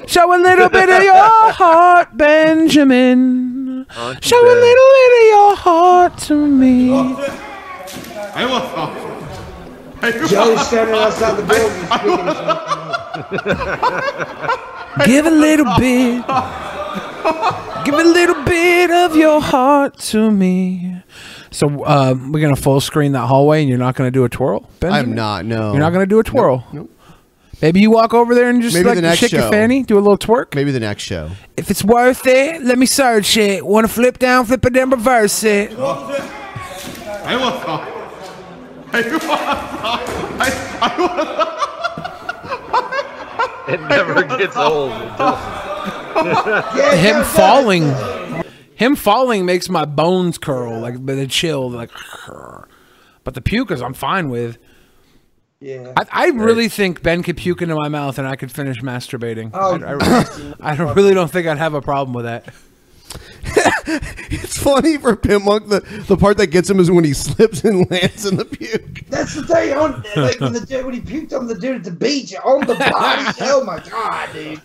S4: Show a little bit of your heart, Benjamin. Show a little bit of your heart to me.
S6: Joe's standing outside the building speaking.
S4: Give a little bit. Give a little bit of your heart to me. So we're gonna full screen that hallway, and you're not gonna do a twirl, Benjamin?
S3: I'm not. No.
S4: You're not gonna do a twirl.
S3: Nope.
S4: Maybe you walk over there and just
S3: Maybe
S4: like
S3: the next
S4: shake your
S3: show.
S4: fanny, do a little twerk.
S3: Maybe the next show.
S4: If it's worth it, let me search it. Want to flip down, flip it, then reverse it.
S5: It never gets old. It doesn't.
S4: Him falling makes my bones curl, like the chill, like. But the pukers, I'm fine with.
S6: Yeah.
S4: I really think Ben could puke into my mouth and I could finish masturbating.
S6: Oh,
S4: I really don't think I'd have a problem with that.
S3: It's funny for Pimp Monk. The part that gets him is when he slips and lands in the puke.
S6: That's the thing. Like when he puked on the dude at the beach on the body. Oh my god, dude.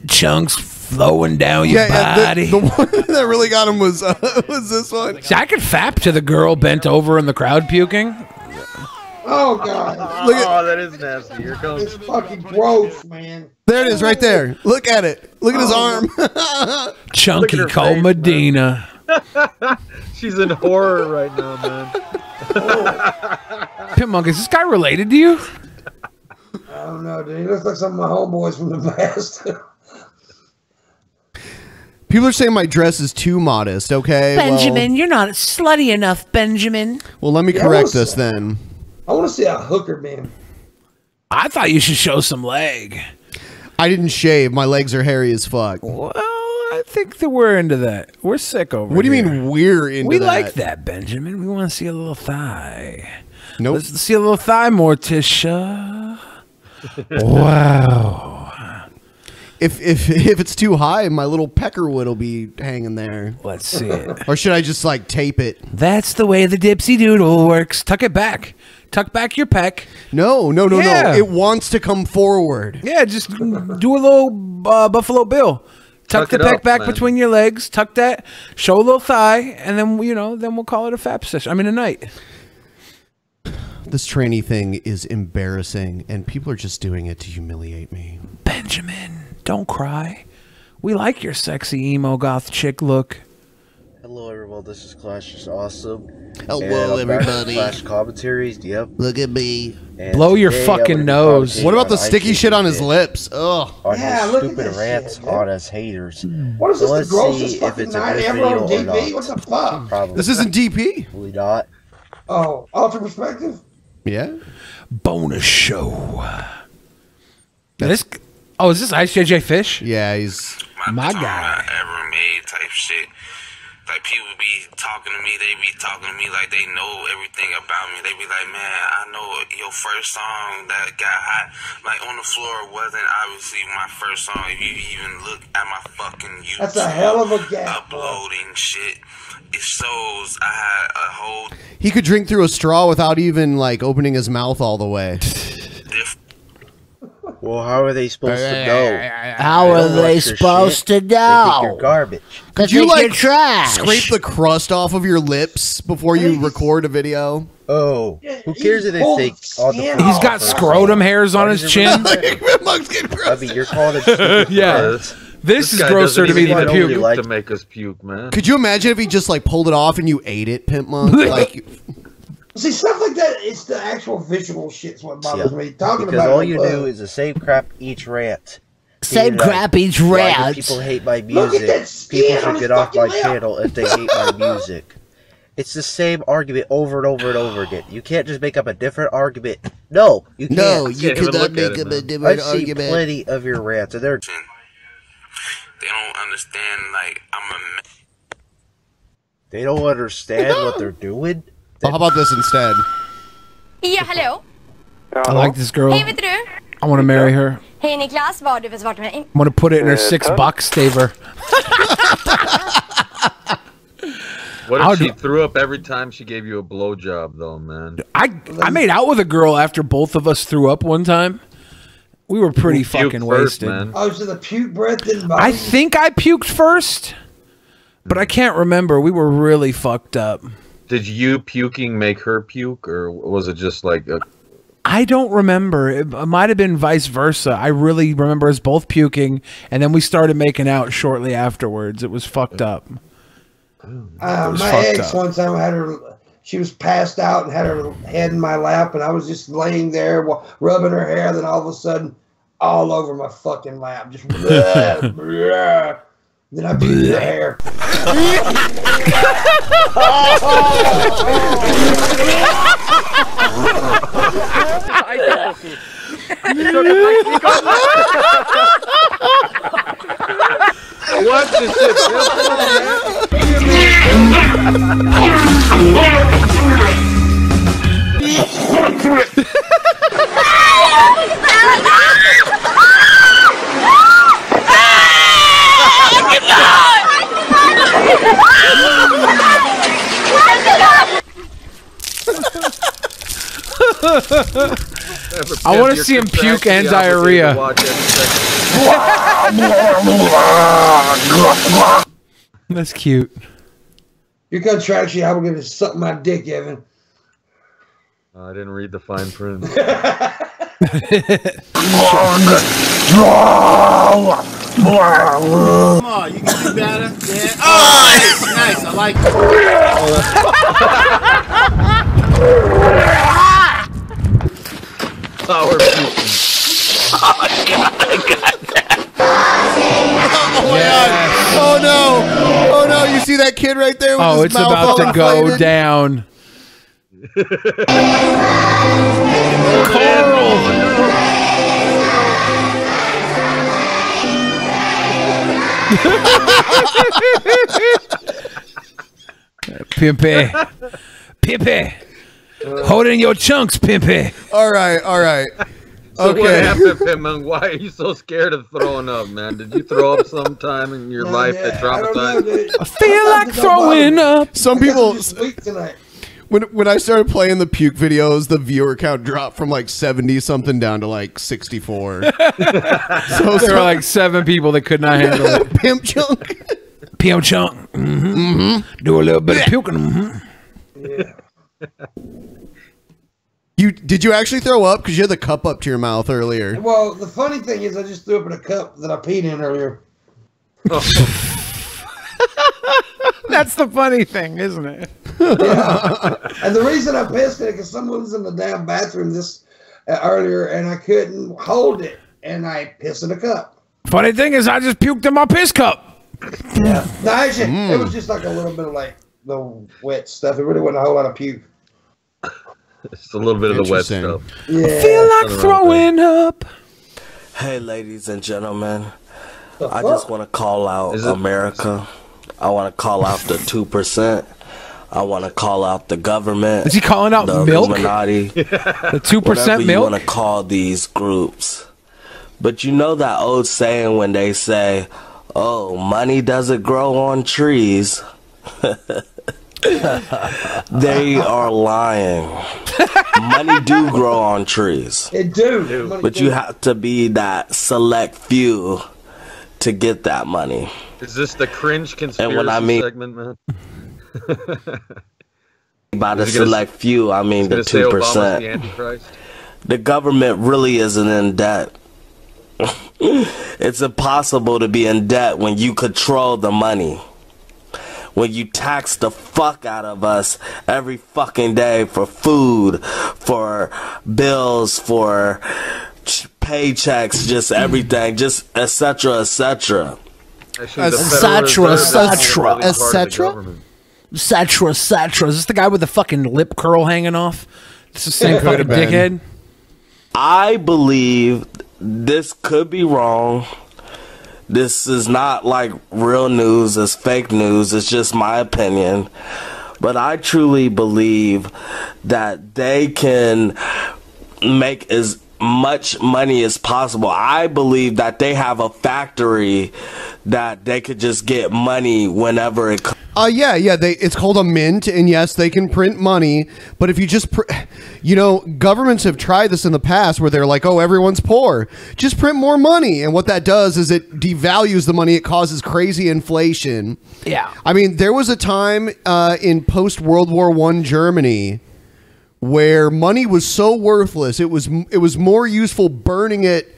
S4: Chunks flowing down your body.
S3: The one that really got him was this one.
S4: See, I could fap to the girl bent over in the crowd puking.
S6: Oh god.
S3: Look at,
S5: that is nasty. Here comes.
S6: It's fucking gross, man.
S3: there it is, right there. Look at it. Look at his arm.
S4: Chunky
S5: her
S4: Cole
S5: face,
S4: Medina.
S5: She's in horror right now, man.
S4: Pimp Monk, is this guy related to you?
S6: I don't know, dude. He looks like some of my homeboys from the past.
S3: People are saying my dress is too modest. Okay,
S22: Benjamin, you're not slutty enough, Benjamin.
S3: Well, let me correct this then.
S6: I want to see a hooker, man.
S4: I thought you should show some leg.
S3: I didn't shave. My legs are hairy as fuck.
S4: Well, I think that we're into that. We're sick over
S3: What do you
S4: here.
S3: mean we're into
S4: We
S3: that?
S4: like that, Benjamin. We want to see a little thigh.
S3: Nope.
S4: Let's see a little thigh, Morticia. Wow.
S3: If it's too high, my little peckerwood will be hanging there.
S4: Let's see it.
S3: Or should I just like tape it?
S4: That's the way the dipsy doodle works. Tuck it back. Tuck back your peck.
S3: No.
S4: Yeah.
S3: It wants to come forward.
S4: Yeah, just do a little Buffalo Bill. Tuck the
S5: it
S4: peck
S5: up,
S4: back
S5: man.
S4: between your legs. Tuck that. Show a little thigh, and then then we'll call it a fap session. I mean, a night.
S3: This tranny thing is embarrassing, and people are just doing it to humiliate me.
S4: Benjamin, don't cry. We like your sexy emo goth chick look.
S2: Hello everyone, this is Clash is Awesome.
S3: Hello,
S2: And I'm back with
S3: everybody.
S2: Clash commentaries, yep.
S3: Look at me.
S2: And
S4: Blow your
S2: today
S4: fucking
S2: I'm gonna be
S4: nose.
S2: commentating
S3: What about the
S2: on
S3: sticky
S2: ICP
S3: shit on his
S2: bit,
S3: lips? Ugh.
S2: On
S6: Yeah,
S2: his
S6: look at
S2: stupid
S6: that
S2: rants
S6: shit,
S2: on us haters.
S6: What is
S2: So
S6: this, the
S2: let's
S6: grossest
S2: see if
S6: fucking
S2: it's a
S6: night
S2: good
S6: ever on
S2: video or
S6: DP?
S2: not.
S6: What the fuck?
S2: Probably
S3: This isn't DP.
S2: Probably not.
S6: Oh, Ultra Perspective?
S3: Yeah.
S4: Bonus show. Now this. Oh, is this ICJ Fish?
S3: Yeah, he's
S4: my guy.
S7: Ever made type shit. Like people be talking to me, they be talking to me like they know everything about me. They be like, man, I know your first song that got hot. Like On the Floor wasn't obviously my first song. If you even look at my fucking YouTube,
S6: That's a hell of a gap.
S7: uploading shit, it shows I had a whole
S3: He could drink through a straw without even like opening his mouth all the way.
S2: Well, how are they supposed to know?
S22: How are they supposed to
S2: They think
S22: know?
S2: you're garbage.
S3: Could you like
S22: trash?
S3: scrape the crust off of your lips before you record a video?
S2: Oh, who cares if they think all the
S4: He's got scrotum hairs on his chin.
S2: I mean, you're calling it stupid.
S4: Yeah. This is
S5: guy
S4: grosser to
S5: doesn't
S4: me
S5: even
S4: than
S5: need
S4: puke.
S5: puke to make us puke, man.
S3: Could you imagine if he just like pulled it off and you ate it, Pimp Monk? Like,
S6: See, stuff like that, it's the actual visual shit's what bothers me. Talking
S2: Because
S6: about
S2: all
S6: it,
S2: you do is the same crap each rant.
S22: Same
S2: Being like,
S22: crap each
S2: why do
S22: rant.
S2: people hate my
S6: Look at
S2: music.
S6: that skin
S2: People
S6: on
S2: should
S6: his
S2: get off
S6: fucking
S2: my
S6: lip.
S2: channel if they hate my music. It's the same argument over and over and over again. You can't just make up a different argument. No, you can't.
S3: no, you
S5: Can't even
S3: could not
S5: look at
S3: make
S5: it,
S3: up a
S5: man.
S3: different
S2: I've seen
S3: argument.
S2: plenty of your rants, and they're
S7: they don't understand like I'm a
S2: they don't understand what they're doing.
S3: Oh, how about this instead?
S18: Ja, hallå?
S4: I like this girl.
S18: Hej, vet du?
S4: I want to marry her.
S18: Hej Niklas, vad har du för svart med dig?
S4: I want to put it in her $6 staver.
S5: What
S4: I'll
S5: if she
S4: do-
S5: threw up every time she gave you a blowjob, though, man?
S4: I made out with a girl after both of us threw up one time. We were pretty
S5: Who puked
S4: fucking
S5: first,
S4: wasted.
S5: man?
S6: Oh, so the puke breath didn't bother
S4: I
S6: you?
S4: think I puked first, but I can't remember. We were really fucked up.
S5: Did you puking make her puke, or was it just like a...
S4: I don't remember. It might have been vice versa. I really remember us both puking, and then we started making out shortly afterwards. It was fucked up.
S6: My
S4: was fucked
S6: ex
S4: up.
S6: one time had her. She was passed out and had her head in my lap, and I was just laying there rubbing her hair. Then all of a sudden, all over my fucking lap, just blah, blah. Then I beat her hair.
S5: What the shit?
S4: I want to see him puke and diarrhea. That's cute.
S6: You're contractually obligated to suck my dick, Evan.
S5: I didn't read the fine print.
S22: Come on, you can do better. Yeah. Oh, nice. I like it.
S5: Power puking.
S22: Oh my god, I got that.
S3: Oh my god. Oh no. Oh no, you see that kid right there with his
S4: it's
S3: mouth
S4: about
S3: all
S4: to go
S3: inflated?
S4: down. Pimpy. Pimpy. Hold it in your chunks, Pimpy.
S3: All right, all right.
S5: So
S3: Okay.
S5: what happened, Pimpman? Why are you so scared of throwing up, man? Did you throw up sometime in your life that traumatized?
S4: I feel like throwing up.
S3: Some people,
S6: Weak tonight.
S3: when I started playing the puke videos, the viewer count dropped from like 70 something down to like 64.
S4: So there were like 7 people that could not handle it.
S3: Pimp chunk.
S4: Pimp chunk. Do a little bit of puking.
S3: Did you actually throw up? Because you had the cup up to your mouth earlier.
S6: Well, the funny thing is, I just threw up in a cup that I peed in earlier.
S4: That's the funny thing, isn't it?
S6: Yeah. And the reason I pissed it because someone was in the damn bathroom this earlier, and I couldn't hold it, and I pissed in a cup.
S4: Funny thing is, I just puked in my piss cup.
S6: Yeah. No, actually, it was just like a little bit of like the wet stuff. It really wasn't a whole lot of puke.
S5: It's a little bit of the wet stuff.
S6: Yeah.
S4: I feel like throwing up.
S8: Hey, ladies and gentlemen, I just want to call out America. I want to call out the 2%. I want to call out the government.
S4: Is he calling out
S8: the
S4: milk?
S8: Illuminati,
S4: The 2%
S8: whatever you
S4: milk?
S8: want to call these groups. But you know that old saying when they say, "Oh, money doesn't grow on trees." They are lying. Money do grow on trees.
S6: It do.
S8: But you have to be that select few to get that money.
S5: Is this the cringe conspiracy
S8: And when I mean
S5: segment, man?
S8: by the
S5: Is he gonna-
S8: select few, I mean the
S5: Gonna say Obama's the
S8: 2%.
S5: Antichrist?
S8: The government really isn't in debt. It's impossible to be in debt when you control the money. When you tax the fuck out of us every fucking day for food, for bills, for paychecks, just everything, just etc. etc.
S5: Actually, the Federal Reserve is really part of the government.
S4: Etc. Is this the guy with the fucking lip curl hanging off? This is the same fucking dickhead.
S8: I believe this could be wrong. This is not like real news, it's fake news, it's just my opinion. But I truly believe that they can make as much money as possible. I believe that they have a factory that they could just get money whenever it comes.
S3: Yeah. It's called a mint, and yes, they can print money. But if you just, governments have tried this in the past where they're like, "Oh, everyone's poor, just print more money," and what that does is it devalues the money. It causes crazy inflation.
S4: Yeah.
S3: I mean, there was a time in post World War I Germany where money was so worthless. It was more useful burning it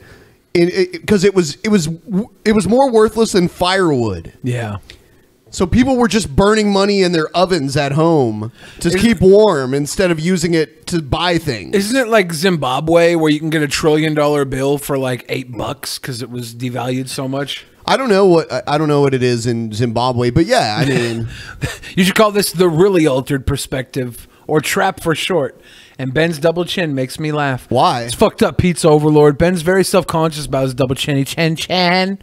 S3: because it was more worthless than firewood.
S4: Yeah.
S3: So people were just burning money in their ovens at home to keep warm instead of using it to buy things.
S4: Isn't it like Zimbabwe where you can get $1 trillion bill for like $8 because it was devalued so much?
S3: I don't know what it is in Zimbabwe, but yeah, I mean,
S4: you should call this the really altered perspective, or TRAP for short. And Ben's double chin makes me laugh.
S3: Why?
S4: It's fucked up pizza overlord. Ben's very self-conscious about his double chinny chin.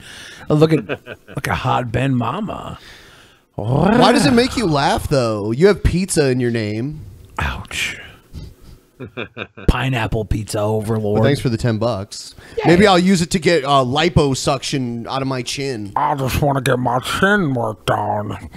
S4: Look at hot Ben Mama.
S3: Why does it make you laugh though? You have pizza in your name.
S4: Ouch. Pineapple pizza overlord.
S3: Well, thanks for the $10. Yeah. Maybe I'll use it to get liposuction out of my chin.
S4: I just want to get my chin worked on.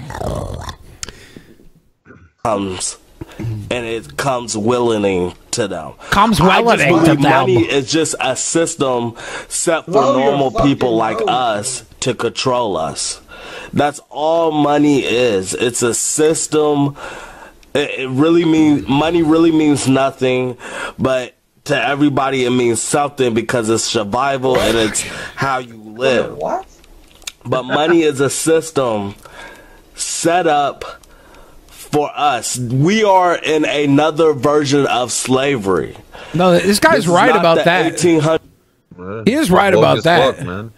S8: And it comes willing to them.
S4: Comes well
S8: I
S4: at
S8: just
S4: 8
S8: believe
S4: to them.
S8: money is just a system set for
S6: Blow your
S8: normal
S6: fucking
S8: people like
S6: nose.
S8: us to control us. That's all money is. It's a system. It really means money really means nothing, but to everybody it means something because it's survival and it's how you live.
S6: What?
S8: But money is a system set up for us. We are in another version of slavery.
S4: No, this guy's
S8: This is
S4: right
S8: not
S4: about
S8: the
S4: that.
S8: 1800s.
S4: He is right about
S5: Bogus
S4: that.
S5: fuck, man.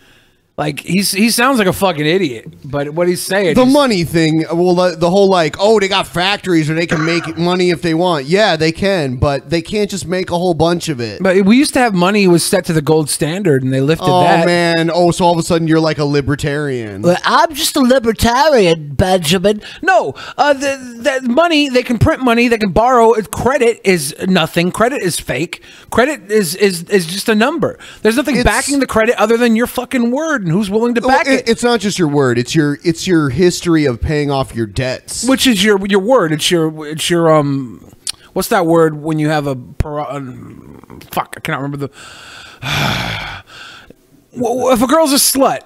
S4: Like he sounds like a fucking idiot, but what he's saying,
S3: The money thing, well, the whole like, oh, they got factories or they can make money if they want. Yeah, they can, but they can't just make a whole bunch of it.
S4: But we used to have money was set to the gold standard, and they lifted
S3: Oh
S4: that.
S3: man! Oh, so all of a sudden you're like a libertarian.
S22: Well, I'm just a libertarian, Benjamin.
S4: No, the money, they can print money, they can borrow. Credit is nothing. Credit is fake. Credit is just a number. There's nothing backing the credit other than your fucking word and who's willing to back it.
S3: It's not just your word; it's your history of paying off your debts.
S4: Which is your word? It's your what's that word when you have a fuck? I cannot remember the. If a girl's a slut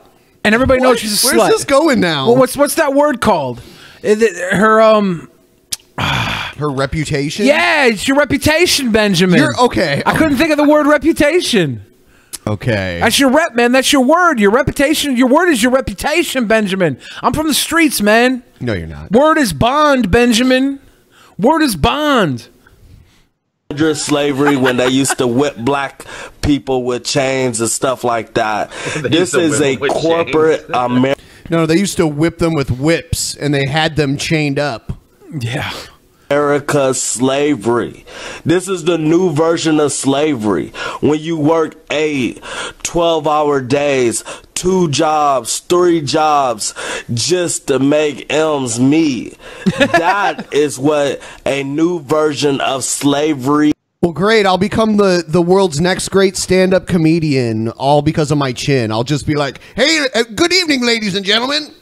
S4: and everybody knows she's a slut,
S3: Where's this going now?
S4: Well, what's that word called?
S3: Her reputation.
S4: Yeah, it's your reputation, Benjamin.
S3: You're okay.
S4: I couldn't think of the word reputation.
S3: Okay.
S4: That's your rep, man. That's your word. Your reputation. Your word is your reputation, Benjamin. I'm from the streets, man.
S3: No, you're not.
S4: Word is bond, Benjamin. Word is bond.
S8: Slavery when they used to whip black people with chains and stuff like that. This is a corporate American.
S3: No, they used to whip them with whips, and they had them chained up.
S4: Yeah.
S8: America's slavery. This is the new version of slavery. When you work 8, 12-hour days, 2 jobs, 3 jobs, just to make ends meet. That is what a new version of slavery.
S3: Well, great. I'll become the world's next great stand-up comedian, all because of my chin. I'll just be like, hey, good evening, ladies and gentlemen.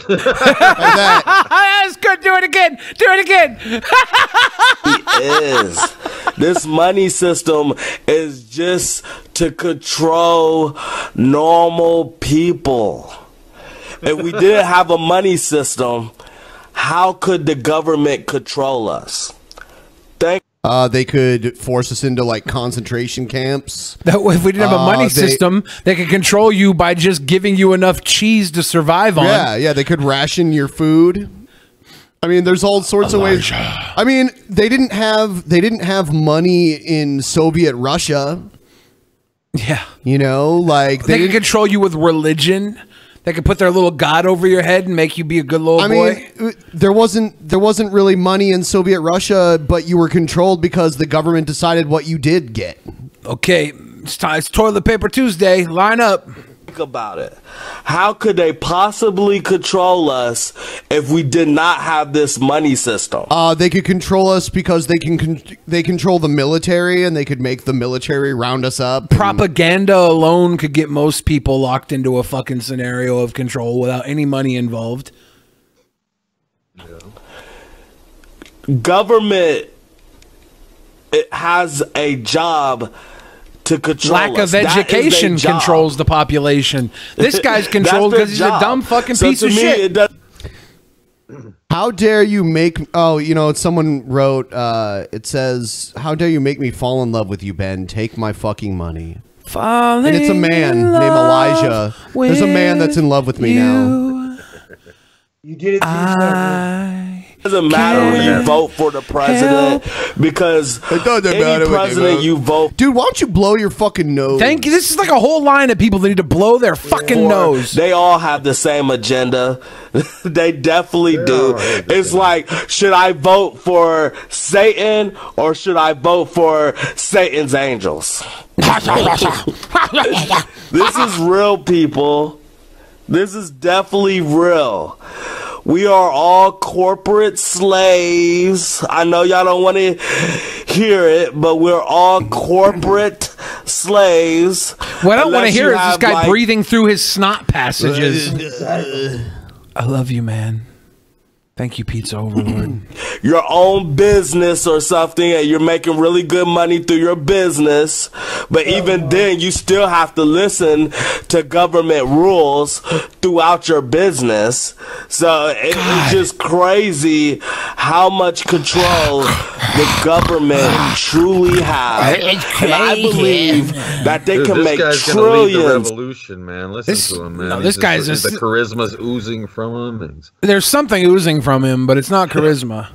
S4: That's good. Do it again. Do it again.
S8: Is this money system is just to control normal people. If we didn't have a money system, how could the government control us?
S3: They could force us into like concentration camps.
S4: That if we didn't have a money system, they could control you by just giving you enough cheese to survive on.
S3: Yeah, they could ration your food. I mean, there's all sorts of ways. I mean, they didn't have money in Soviet Russia.
S4: Yeah,
S3: you know, like
S4: they could control you with religion. They could put their little god over your head and make you be a good little boy.
S3: I mean, there wasn't really money in Soviet Russia, but you were controlled because the government decided what you did get.
S4: Okay, it's Toilet Paper Tuesday. Line up.
S8: Think about it. How could they possibly control us if we did not have this money system?
S3: They could control us because they control the military, and they could make the military round us up.
S4: Propaganda alone could get most people locked into a fucking scenario of control without any money involved.
S8: Government, it has a job to control
S4: Lack
S8: us.
S4: of education controls the population. This guy's controlled because he's a dumb fucking piece of shit.
S3: How dare you make... Oh, you know, someone wrote... it says, how dare you make me fall in love with you, Ben? Take my fucking money. And it's a man named Elijah. There's a man that's in love with me now.
S6: You did it to yourself.
S8: It doesn't matter when you vote for the president because any president you vote.
S3: Dude, why don't you blow your fucking nose?
S4: Thank you. This is like a whole line of people that need to blow their fucking nose.
S8: They all have the same agenda. They definitely do. It's like, should I vote for Satan or should I vote for Satan's angels? This is real, people. This is definitely real. We are all corporate slaves. I know y'all don't want to hear it, but we're all corporate slaves.
S4: What I don't want to hear is this guy breathing through his snot passages. I love you, man. Thank you, Pizza Overlord.
S8: Your own business or something, and you're making really good money through your business, but even then you still have to listen to government rules throughout your business. So it's just crazy how much control the government truly has. And I believe that they can make
S5: this guy's gonna lead the
S8: trillions.
S5: revolution, man. Listen to him, man.
S4: no,
S5: He's
S4: this guy's
S5: just,
S4: just-
S5: the charisma's oozing from him. And
S4: There's something oozing from him, but it's not charisma.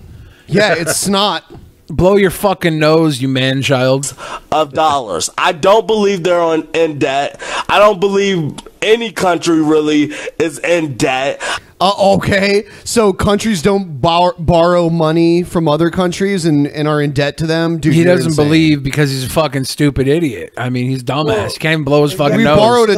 S3: Yeah, it's not.
S4: Blow your fucking nose, you man-child.
S8: Of dollars. I don't believe they're in debt. I don't believe any country really is in debt.
S3: Okay, so countries don't borrow money from other countries and are in debt to them? Dude,
S4: He
S3: you're
S4: doesn't
S3: insane.
S4: believe because he's a fucking stupid idiot. I mean, he's dumbass. He can't even blow his fucking
S3: We
S4: nose.
S3: borrowed a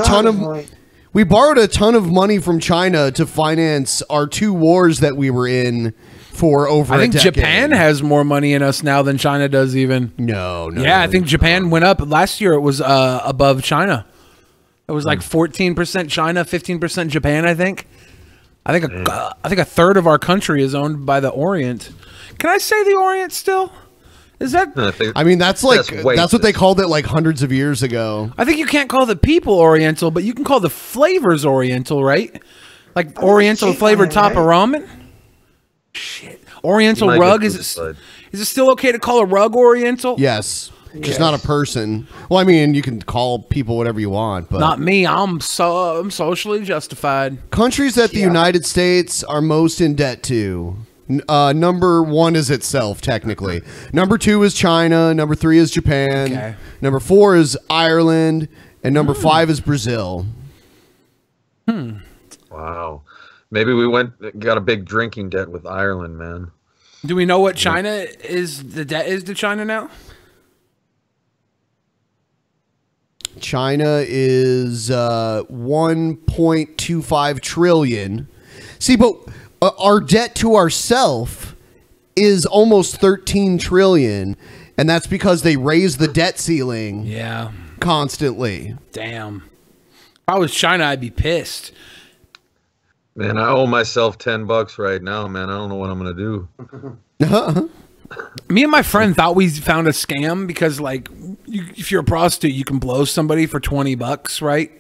S3: ton of money from China to finance our 2 wars that we were in for over
S4: I think
S3: a decade.
S4: Japan has more money in us now than China does even.
S3: No.
S4: Yeah, I think Japan went up. Last year it was above China. It was like 14% China, 15% Japan, I think. I think a third of our country is owned by the Orient. Can I say the Orient still? Is that
S3: I mean, that's like
S5: way
S3: that's what they called it like hundreds of years ago.
S4: I think you can't call the people Oriental, but you can call the flavors Oriental, right? Like Oriental flavored top of ramen? Shit. Oriental
S3: You might
S4: rug,
S3: get
S4: is it still okay to call a rug Oriental?
S3: Yes. Just not a person. Well, I mean, you can call people whatever you want, but
S4: Not me. I'm socially justified.
S3: countries that the United States are most in debt to. Number 1 is itself, technically. Number 2 is China. Number 3 is Japan.
S4: Okay.
S3: Number 4 is Ireland, and number 5 is Brazil.
S5: wow, maybe we got a big drinking debt with Ireland, man.
S4: Do we know what China is? The debt is to China now?
S3: China is 1.25 trillion. See, but our debt to ourself is almost 13 trillion, and that's because they raise the debt ceiling.
S4: Yeah.
S3: Constantly.
S4: Damn. If I was China, I'd be pissed.
S5: Man, I owe myself $10 right now, man. I don't know what I'm gonna do.
S4: Me and my friend thought we found a scam because, like, if you're a prostitute, you can blow somebody for $20, right?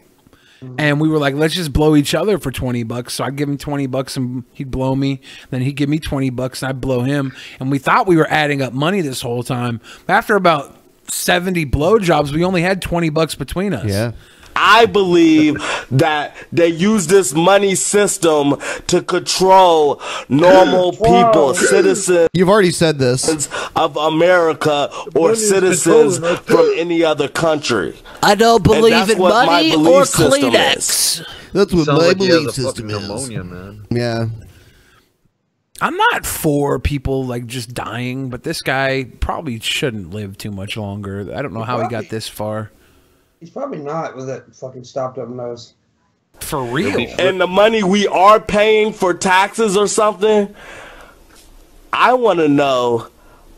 S4: And we were like, let's just blow each other for $20. So I'd give him $20 and he'd blow me. Then he'd give me $20 and I'd blow him. And we thought we were adding up money this whole time. But after about 70 blowjobs, we only had $20 between us.
S3: Yeah.
S8: I believe that they use this money system to control normal people, citizens.
S3: You've already said this.
S8: Of America or citizens from any other country.
S22: I don't
S8: And
S22: believe
S8: that's
S22: in
S8: what my
S22: money
S8: belief
S22: or
S8: system
S22: Kleenex.
S8: is.
S3: That's what
S5: Sounds
S3: my
S5: like he has
S3: belief
S5: a
S3: system
S5: fucking
S3: is.
S5: pneumonia, man.
S3: Yeah.
S4: I'm not for people like just dying, but this guy probably shouldn't live too much longer. I don't know how he got this far.
S6: He's probably not with that fucking stopped up nose.
S4: For real.
S8: And the money we are paying for taxes or something, I want to know,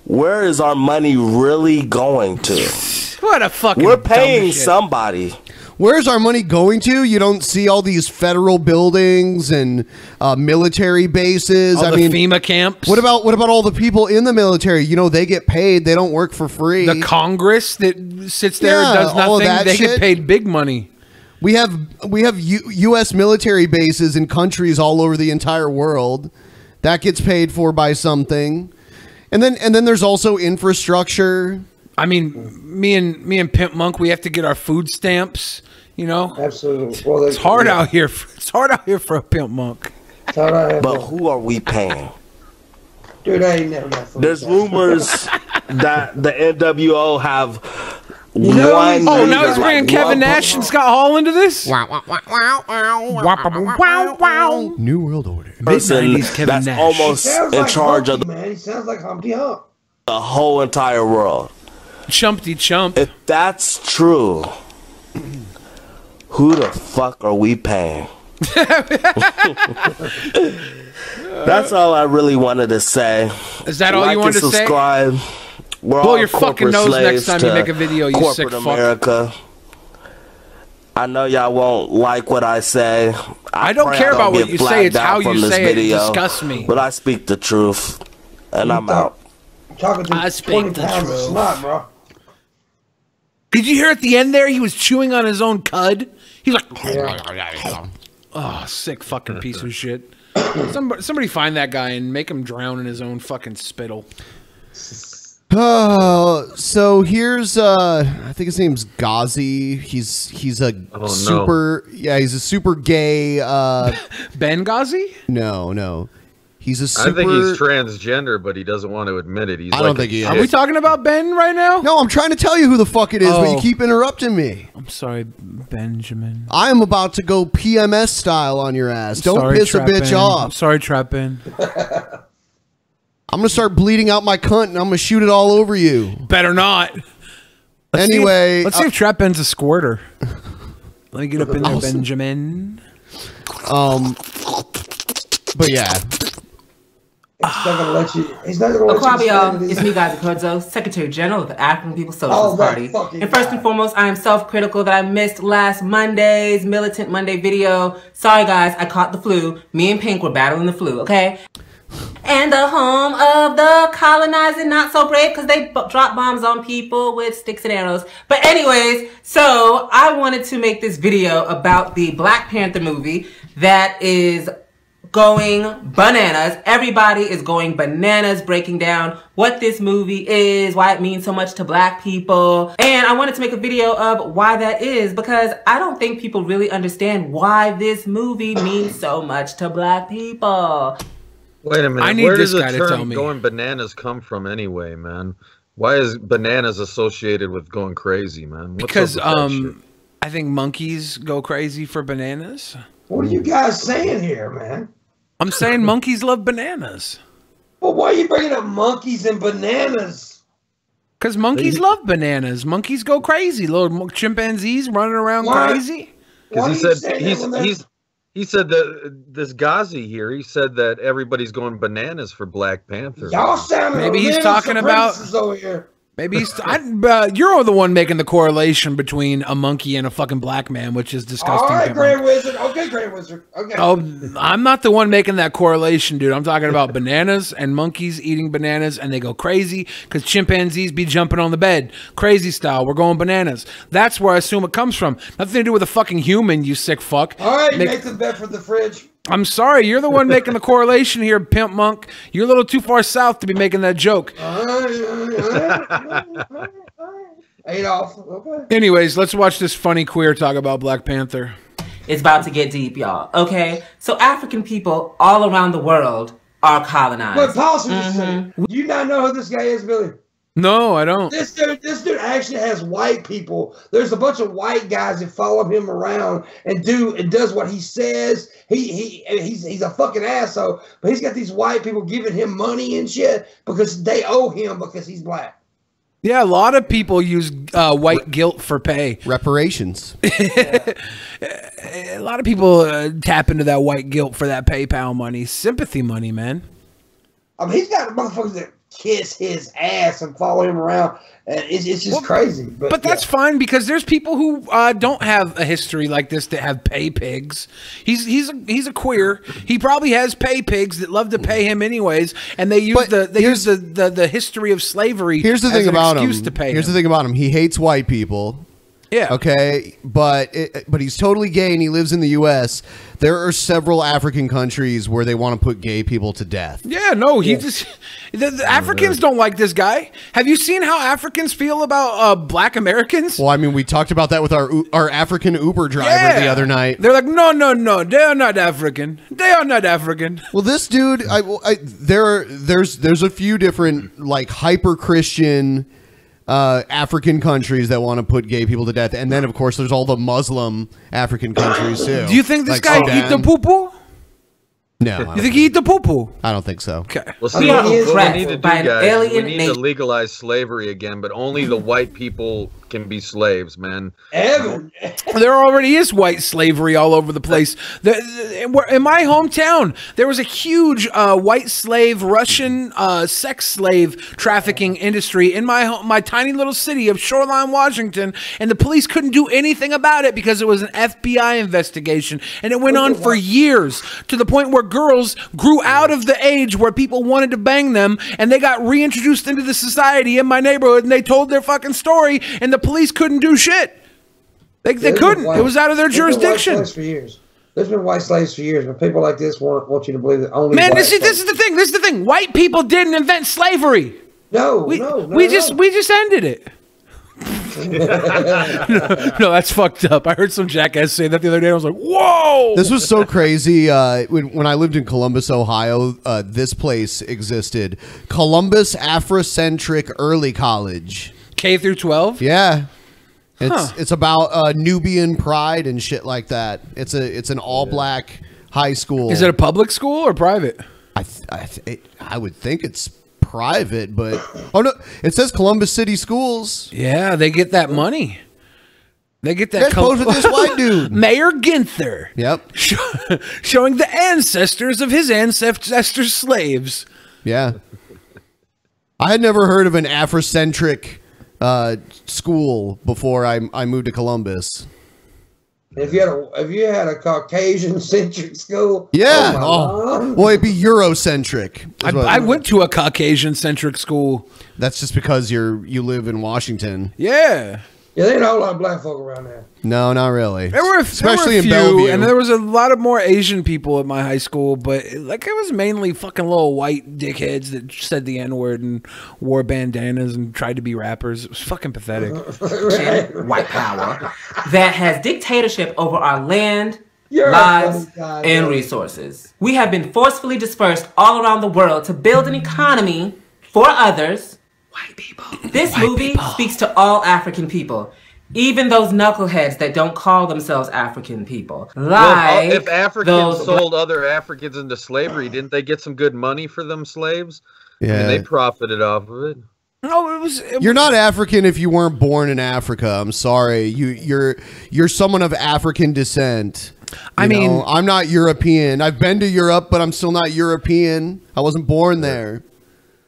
S8: where is our money really going to?
S4: What a fucking
S8: We're
S4: dumb
S8: paying
S4: shit.
S8: somebody.
S3: Where's our money going to? You don't see all these federal buildings and military bases.
S4: All
S3: I
S4: the
S3: mean,
S4: FEMA camps.
S3: What about all the people in the military? You know, they get paid. They don't work for free.
S4: The Congress that sits there and does
S3: all of
S4: nothing,
S3: that
S4: they
S3: shit.
S4: get paid big money.
S3: We have U.S. military bases in countries all over the entire world. That gets paid for by something, and then there's also infrastructure.
S4: I mean, me and Pimp Monk, we have to get our food stamps. You know,
S6: absolutely. Well,
S4: it's hard out here. It's hard out here for a Pimp Monk.
S8: But who are we paying?
S6: Dude, I ain't never got food.
S8: There's rumors that the NWO have one.
S4: Oh, now he's bringing Kevin Nash and Scott Hall into this.
S3: New World Order.
S8: Person
S4: Mid-90s Kevin
S8: that's
S4: Nash.
S8: almost
S6: He sounds
S8: in
S6: like
S8: charge
S6: Humpty,
S8: of
S6: man. He sounds like Humpty Hump.
S8: the whole entire world.
S4: Chumpty chump.
S8: If that's true, who the fuck are we paying? That's all I really wanted to say.
S4: Is that all you wanted to say?
S8: Subscribe. We're
S4: Blow
S8: all
S4: your fucking
S8: corporate
S4: nose next
S8: slaves
S4: time you
S8: to
S4: make a video, you
S8: corporate
S4: sick fuck.
S8: America. I know y'all won't like what I say.
S4: I don't
S8: pray
S4: care
S8: don't
S4: about what
S8: get
S4: you say,
S8: flagged
S4: it's
S8: out
S4: how you
S8: from this
S4: say it
S8: video,
S4: disgusts me.
S8: But I speak the truth, and I'm out.
S6: Talking to
S4: I
S6: 20
S4: speak the
S6: pounds of
S4: truth.
S6: snot, bro.
S4: Did you hear at the end there? He was chewing on his own cud. He's like, oh, sick fucking piece of shit. Somebody find that guy and make him drown in his own fucking spittle.
S3: So here's I think his name's Ghazi. He's a super he's a super gay
S4: Ben Ghazi?
S3: No. He's a super
S5: I think he's transgender, but he doesn't want to admit it. He's
S3: I don't think he is.
S4: Are we talking about Ben right now?
S3: No, I'm trying to tell you who the fuck it is, but you
S4: Oh.
S3: keep interrupting me.
S4: I'm sorry, Benjamin.
S3: I am about to go PMS style on your ass. Don't
S4: Sorry,
S3: piss
S4: Trap
S3: a bitch
S4: Ben.
S3: off.
S4: I'm sorry, Trap Ben.
S3: I'm gonna start bleeding out my cunt and I'm gonna shoot it all over you.
S4: Better not.
S3: Anyway,
S4: let's see if Trap Ben's a squirter. Let me get up in there, Benjamin.
S3: But yeah.
S6: He's not gonna let you. He's not gonna let
S9: Akwaba,
S6: you.
S9: y'all.
S6: stand it.
S9: It's me, Gazi Kurdzo, Secretary General of the African People's
S6: Oh,
S9: Socialist
S6: that
S9: Party.
S6: fucking
S9: And first and foremost, I am self-critical that I missed last Monday's Militant Monday video. Sorry, guys, I caught the flu. Me and Pink were battling the flu, okay? And the home of the colonizing, not so brave because they drop bombs on people with sticks and arrows. But anyways, so I wanted to make this video about the Black Panther movie that is going bananas. Everybody is going bananas, breaking down what this movie is, why it means so much to Black people. And I wanted to make a video of why that is, because I don't think people really understand why this movie means so much to Black people.
S5: Wait a minute.
S4: I need
S5: Where
S4: this
S5: does the
S4: guy to
S5: term
S4: tell me.
S5: going bananas come from anyway, man? Why is bananas associated with going crazy, man? What's
S4: Because
S5: up with that shit?
S4: I think monkeys go crazy for bananas.
S6: What are you guys saying here, man?
S4: I'm saying monkeys love bananas.
S6: Well, why are you bringing up monkeys and bananas?
S4: Because monkeys love bananas. Monkeys go crazy. Little chimpanzees running around crazy.
S5: Because he said that this Ghazi here, he said that everybody's going bananas for Black Panther.
S6: Y'all sound
S4: Maybe he's talking about.
S6: over here.
S4: Maybe he's. You're the one making the correlation between a monkey and a fucking black man, which is disgusting.
S6: All right,
S4: Pimp.
S6: Grand Wizard. Okay, Grand Wizard. Okay.
S4: Oh, I'm not the one making that correlation, dude. I'm talking about bananas and monkeys eating bananas, and they go crazy because chimpanzees be jumping on the bed, crazy style. We're going bananas. That's where I assume it comes from. Nothing to do with a fucking human, you sick fuck.
S6: All right, Nathan Bedford the fridge.
S4: I'm sorry, you're the one making the correlation here, Pimp Monk. You're a little too far south to be making that joke.
S6: Adolf. Okay.
S4: Anyways, let's watch this funny queer talk about Black Panther.
S9: It's about to get deep, y'all. Okay? So African people all around the world are colonized.
S6: But pause for just a second. Do you not know who this guy is, Billy?
S4: No, I don't.
S6: This dude actually has white people. There's a bunch of white guys that follow him around and does what he says. He's a fucking asshole, but he's got these white people giving him money and shit because they owe him because he's black.
S4: Yeah, a lot of people use white guilt for pay.
S3: Reparations.
S4: A lot of people tap into that white guilt for that PayPal money. Sympathy money, man.
S6: I mean, he's got motherfuckers that kiss his ass and follow him around. And it's just crazy.
S4: But that's fine because there's people who don't have a history like this that have pay pigs. He's a queer. He probably has pay pigs that love to pay him anyways, and they use the history of slavery.
S3: Here's the
S4: as
S3: thing
S4: an
S3: about
S4: excuse
S3: him.
S4: to pay
S3: Here's
S4: him.
S3: the thing about him. He hates white people.
S4: Yeah.
S3: Okay, but he's totally gay and he lives in the U.S. There are several African countries where they want to put gay people to death.
S4: Yeah, no, the Africans don't like this guy. Have you seen how Africans feel about black Americans?
S3: Well, I mean, we talked about that with our African Uber driver the other night.
S4: They're like, no, they are not African. They are not African.
S3: Well, this dude, there's a few different like hyper Christian African countries that want to put gay people to death, and then of course there's all the Muslim African countries too.
S4: Do you think this
S3: Like
S4: guy
S3: Sudan.
S4: eat the poo poo?
S3: No,
S4: You think he eat the poo poo?
S3: I don't think so.
S4: Okay.
S5: Well, see,
S9: are
S5: what we
S9: oppressed
S5: need to do,
S9: by an
S5: guys,
S9: alien
S5: we need
S9: nation.
S5: to legalize slavery again, but only the white people can be slaves, man.
S6: Evan.
S4: There already is white slavery all over the place. In my hometown, there was a huge white slave, Russian sex slave trafficking industry in my tiny little city of Shoreline, Washington, and the police couldn't do anything about it because it was an FBI investigation, and it went on for years, to the point where girls grew out of the age where people wanted to bang them, and they got reintroduced into the society in my neighborhood, and they told their fucking story, and the police couldn't do shit. They couldn't. It was out of their jurisdiction.
S6: There's been white slaves for years, but people like this want you to believe that only.
S4: Man, this is the thing. This is the thing. White people didn't invent slavery. We just ended it. No, that's fucked up. I heard some jackass say that the other day. I was like, whoa!
S3: This was so crazy. When I lived in Columbus, Ohio, this place existed. Columbus Afrocentric Early College.
S4: K through 12?
S3: Yeah. It's about Nubian pride and shit like that. It's an all black high school.
S4: Is it a public school or private?
S3: I would think it's private, but oh no, it says Columbus City Schools.
S4: Yeah, they get that money. They get that.
S3: Let's pose with this white dude,
S4: Mayor Ginther.
S3: Yep,
S4: showing the ancestors of his ancestors' slaves.
S3: Yeah, I had never heard of an Afrocentric school before I moved to Columbus.
S6: If you had a Caucasian centric school,
S3: yeah, well, it'd be Eurocentric.
S4: I went to a Caucasian centric school.
S3: That's just because you live in Washington.
S4: Yeah.
S6: Yeah, there ain't a whole lot of black folk around there.
S3: No, not really.
S4: Especially in Bellevue, and there was a lot of more Asian people at my high school, but it was mainly fucking little white dickheads that said the N-word and wore bandanas and tried to be rappers. It was fucking pathetic.
S9: White power that has dictatorship over our land, lives, and resources. We have been forcefully dispersed all around the world to build an economy for others. White people. This movie speaks to all African people, even those knuckleheads that don't call themselves African people.
S5: Well, if Africans sold other Africans into slavery, didn't they get some good money for them slaves?
S3: Yeah,
S5: and they profited off of it.
S4: No,
S3: you're not African if you weren't born in Africa. I'm sorry. You're someone of African descent. I mean, I'm not European. I've been to Europe, but I'm still not European. I wasn't born there.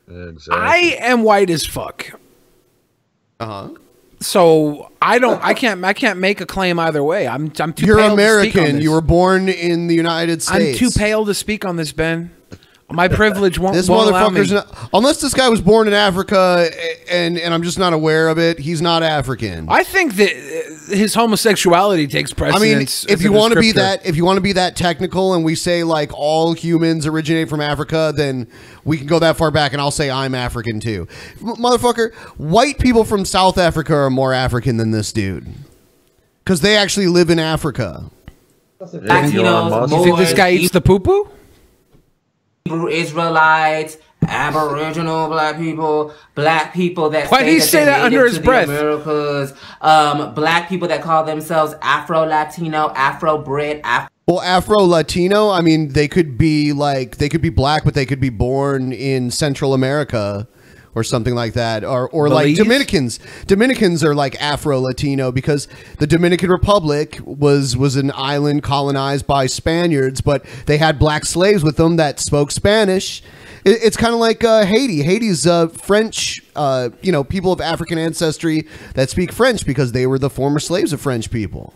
S5: Exactly.
S4: I am white as fuck. So I can't make a claim either way. I'm too
S3: You're
S4: pale
S3: American.
S4: To speak on this.
S3: You were born in the United States.
S4: I'm too pale to speak on this, Ben. My privilege won't.
S3: This
S4: won't allow me.
S3: motherfucker's not, unless this guy was born in Africa and I'm just not aware of it. He's not African.
S4: I think that his homosexuality takes precedence.
S3: I mean, if you want to be that technical, and we say like all humans originate from Africa, then we can go that far back, and I'll say I'm African too. Motherfucker, white people from South Africa are more African than this dude because they actually live in Africa.
S9: Latinos,
S4: you think this guy eats the poo-poo?
S9: Hebrew Israelites, Aboriginal black people that
S4: Why did he say that under his breath?
S9: Americas, black people that call themselves Afro-Latino, Afro-Brit,
S3: Well, Afro-Latino, I mean, they could be black, but they could be born in Central America or something like that. Or like Dominicans. Dominicans are like Afro-Latino because the Dominican Republic was an island colonized by Spaniards, but they had black slaves with them that spoke Spanish. It's kind of like Haiti. Haiti's French, people of African ancestry that speak French because they were the former slaves of French people.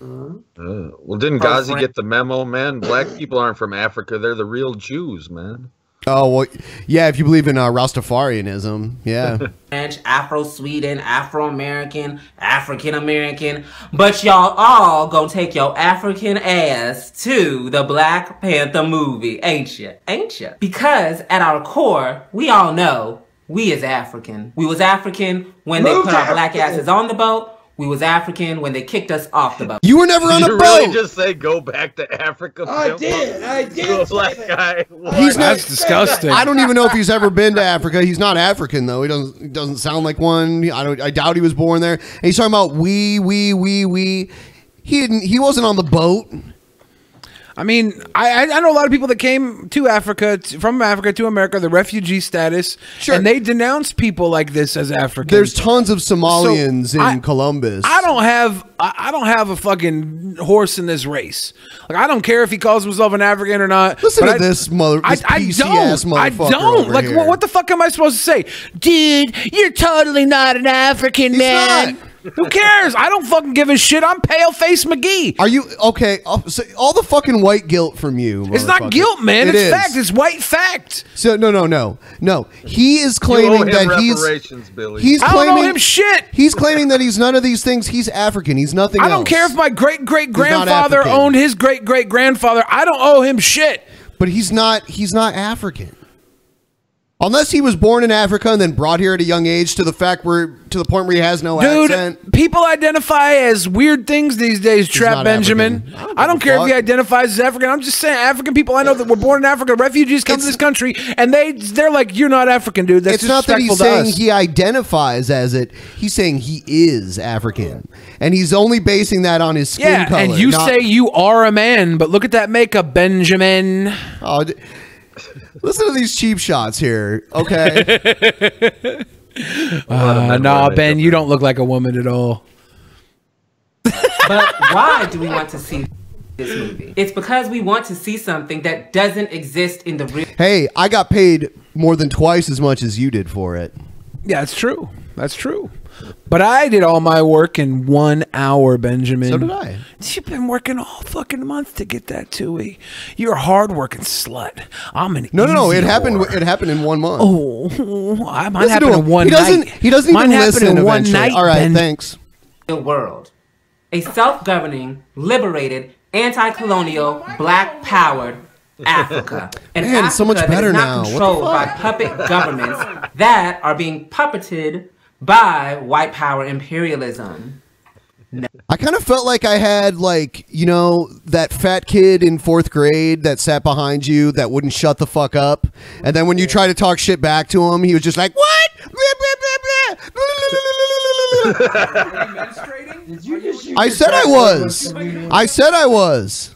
S5: Well, didn't Ghazi get the memo, man? Black people aren't from Africa. They're the real Jews, man.
S3: Oh, well, yeah, if you believe in Rastafarianism, yeah.
S9: French, Afro-Sweden, Afro-American, African-American. But y'all all gonna take your African ass to the Black Panther movie, ain't ya? Ain't ya? Because at our core, we all know we is African. We was African when they put our black asses on the boat. We was African when they kicked us off the boat.
S3: You were never on the boat.
S5: Really just say go back to Africa?
S6: I did.
S5: To a black guy.
S4: That's disgusting.
S3: I don't even know if he's ever been to Africa. He's not African though. He doesn't sound like one. I doubt he was born there. And he's talking about we. He wasn't on the boat.
S4: I mean, I know a lot of people that came to Africa, from Africa to America, the refugee status, and they denounce people like this as Africans.
S3: There's tons of Somalians in Columbus.
S4: I don't have a fucking horse in this race. Like, I don't care if he calls himself an African or not.
S3: Listen to this PC-ass motherfucker
S4: I don't.
S3: over
S4: Like,
S3: here.
S4: what the fuck am I supposed to say? Dude, you're totally not an African, man. Who cares? I don't fucking give a shit. I'm Paleface McGee.
S3: Are you okay? So all the fucking white guilt from you.
S4: It's not
S3: motherfucker.
S4: guilt, man.
S3: It
S4: It's
S3: is.
S4: fact. It's white fact.
S3: So no. He is
S5: You
S3: claiming
S5: owe him
S3: that
S5: reparations, Billy.
S3: he's
S4: I
S3: claiming
S4: don't owe him shit.
S3: He's claiming that he's none of these things. He's African. He's nothing.
S4: I don't care if my great great grandfather
S3: African.
S4: owned his great great grandfather. I don't owe him shit.
S3: But he's not African. Unless he was born in Africa and then brought here at a young age to the point where he has no
S4: Dude,
S3: accent.
S4: people identify as weird things these days, Trap
S3: not
S4: Benjamin.
S3: African.
S4: I don't care if
S3: fuck.
S4: he identifies as African. I'm just saying African people I know that were born in Africa, refugees come to this country, and they're like, you're not African, dude. That's
S3: It's not that he's
S4: disrespectful to
S3: saying
S4: us.
S3: he identifies as it. He's saying he is African. And he's only basing that on his skin
S4: Yeah,
S3: color.
S4: and you
S3: not-
S4: say you are a man, but look at that makeup, Benjamin.
S3: Oh, listen to these cheap shots here, okay?
S4: Nah, Ben, you don't look like a woman at all.
S9: But why do we want to see this movie? It's because we want to see something that doesn't exist in the real.
S3: Hey, I got paid more than twice as much as you did for it.
S4: Yeah, that's true. That's true. But I did all my work in 1 hour, Benjamin.
S3: So did I.
S4: You've been working all fucking month to get that Tui. You're a hard-working slut. I'm an
S3: No.
S4: easy
S3: It happened.
S4: whore.
S3: It happened in 1 month.
S4: Oh, mine
S3: Listen
S4: happened
S3: to
S4: in
S3: him.
S4: one
S3: He doesn't.
S4: night.
S3: He doesn't
S4: Mine
S3: even
S4: happened
S3: listen.
S4: in one
S3: Eventually.
S4: night,
S3: All right.
S4: Ben.
S3: Thanks.
S9: The world. A self-governing, liberated, anti-colonial, black-powered Africa. An
S3: Man, it's so much
S9: Africa that
S3: better
S9: is
S3: now.
S9: not
S3: What the
S9: controlled by
S3: fuck?
S9: puppet governments that are being puppeted by white power imperialism.
S3: I kind of felt like I had, like, you know, that fat kid in 4th grade that sat behind you that wouldn't shut the fuck up. And then when you try to talk shit back to him, he was just like, what? I said I was. I said I was.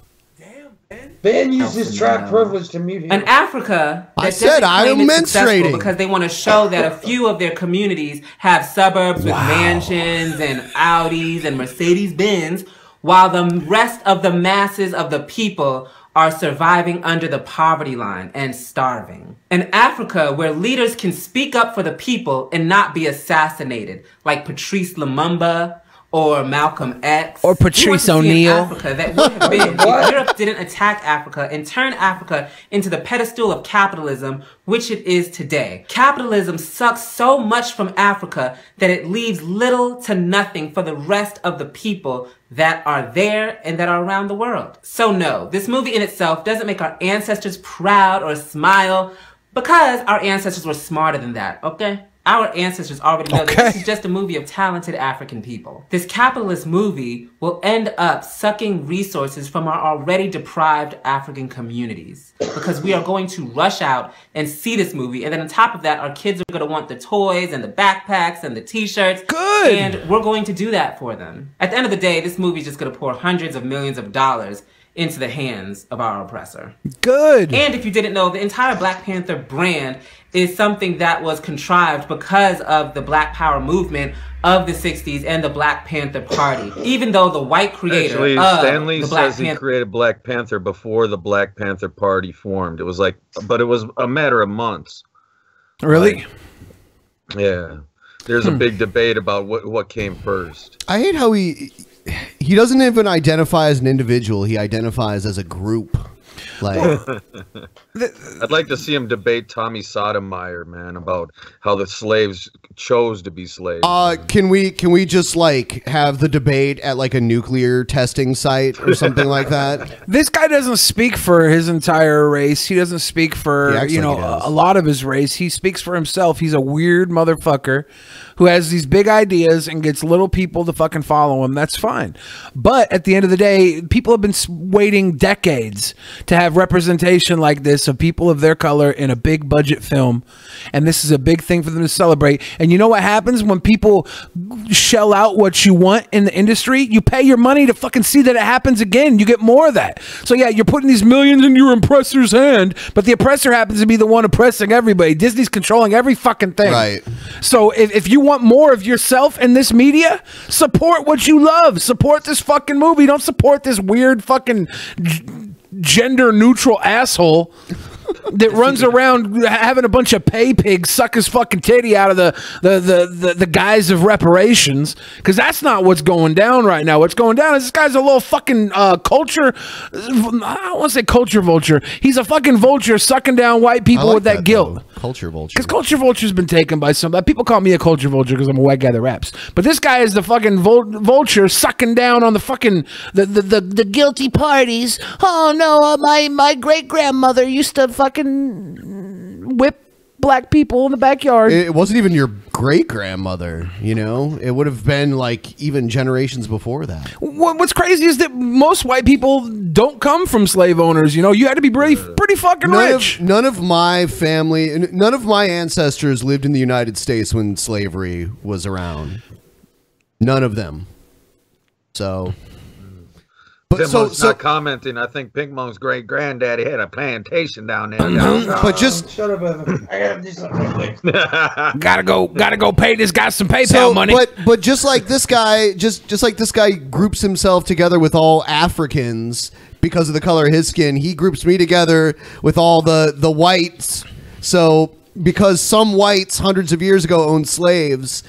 S6: Ben used his trap privilege to mute him.
S9: An Africa that
S3: I
S9: doesn't
S3: said I
S9: claim
S3: am
S9: it's successful
S3: menstruating.
S9: because they want to show that a few of their communities have suburbs with mansions and Audis and Mercedes Benz, while the rest of the masses of the people are surviving under the poverty line and starving. An Africa where leaders can speak up for the people and not be assassinated, like Patrice Lumumba or Malcolm X.
S4: Or
S9: We want
S4: Patrice
S9: to see an
S4: O'Neal.
S9: Africa that would have been if Europe didn't attack Africa and turn Africa into the pedestal of capitalism, which it is today. Capitalism sucks so much from Africa that it leaves little to nothing for the rest of the people that are there and that are around the world. So no, this movie in itself doesn't make our ancestors proud or smile because our ancestors were smarter than that, okay? Our ancestors already know that this is just a movie of talented African people. This capitalist movie will end up sucking resources from our already deprived African communities because we are going to rush out and see this movie, and then on top of that, our kids are going to want the toys and the backpacks and the t-shirts.
S4: Good!
S9: And we're going to do that for them. At the end of the day, this movie is just going to pour hundreds of millions of dollars into the hands of our oppressor.
S4: Good.
S9: And if you didn't know, the entire Black Panther brand is something that was contrived because of the Black Power movement of the 60s and the Black Panther Party. Even though the white creator
S5: Actually,
S9: of
S5: Stanley
S9: the Black
S5: says he
S9: Panther...
S5: created Black Panther before the Black Panther Party formed. It was like, but it was a matter of months.
S4: Really?
S5: Yeah. There's a big debate about what came first.
S3: I hate how he doesn't even identify as an individual. He identifies as a group. Like,
S5: I'd like to see him debate Tommy Sotomayor, man, about how the slaves chose to be slaves.
S3: can we just like have the debate at like a nuclear testing site or something like that?
S4: This guy doesn't speak for his entire race. He doesn't speak
S3: He
S4: for,
S3: acts
S4: you know,
S3: like he does.
S4: a lot of his race. He speaks for himself. He's a weird motherfucker who has these big ideas and gets little people to fucking follow him. That's fine. But at the end of the day, people have been waiting decades to have representation like this of people of their color in a big budget film, and this is a big thing for them to celebrate. And you know what happens when people shell out what you want in the industry? You pay your money to fucking see that it happens again. You get more of that. So yeah, you're putting these millions in your oppressor's hand, but the oppressor happens to be the one oppressing everybody. Disney's controlling every fucking thing.
S3: Right.
S4: So if you want more of yourself in this media, support what you love. Support this fucking movie. Don't support this weird fucking gender neutral asshole that runs around having a bunch of pay pigs suck his fucking titty out of the guise of reparations, because that's not what's going down right now. What's going down is this guy's a little fucking culture, I don't want to say culture vulture. He's a fucking vulture sucking down white people with that guilt.
S3: Though. Culture vulture.
S4: Because culture vulture's been taken by some. People call me a culture vulture because I'm a white guy that raps. But this guy is the fucking vulture sucking down on the fucking the guilty parties. Oh no, my great grandmother used to fucking whip black people in the backyard.
S3: It wasn't even your great grandmother, you know. It would have been like even generations before that.
S4: What's crazy is that most white people don't come from slave owners. You know, you had to be pretty fucking rich.
S3: None of my family, none of my ancestors lived in the United States when slavery was around. None of them. So.
S5: But so not commenting. I think Pink Monk's great granddaddy had a plantation down there.
S3: But just
S6: shut up, Evan. I gotta do something real quick.
S4: gotta go pay this guy some PayPal money.
S3: But just like this guy, just like this guy groups himself together with all Africans because of the color of his skin, he groups me together with all the whites. So because some whites hundreds of years ago owned slaves,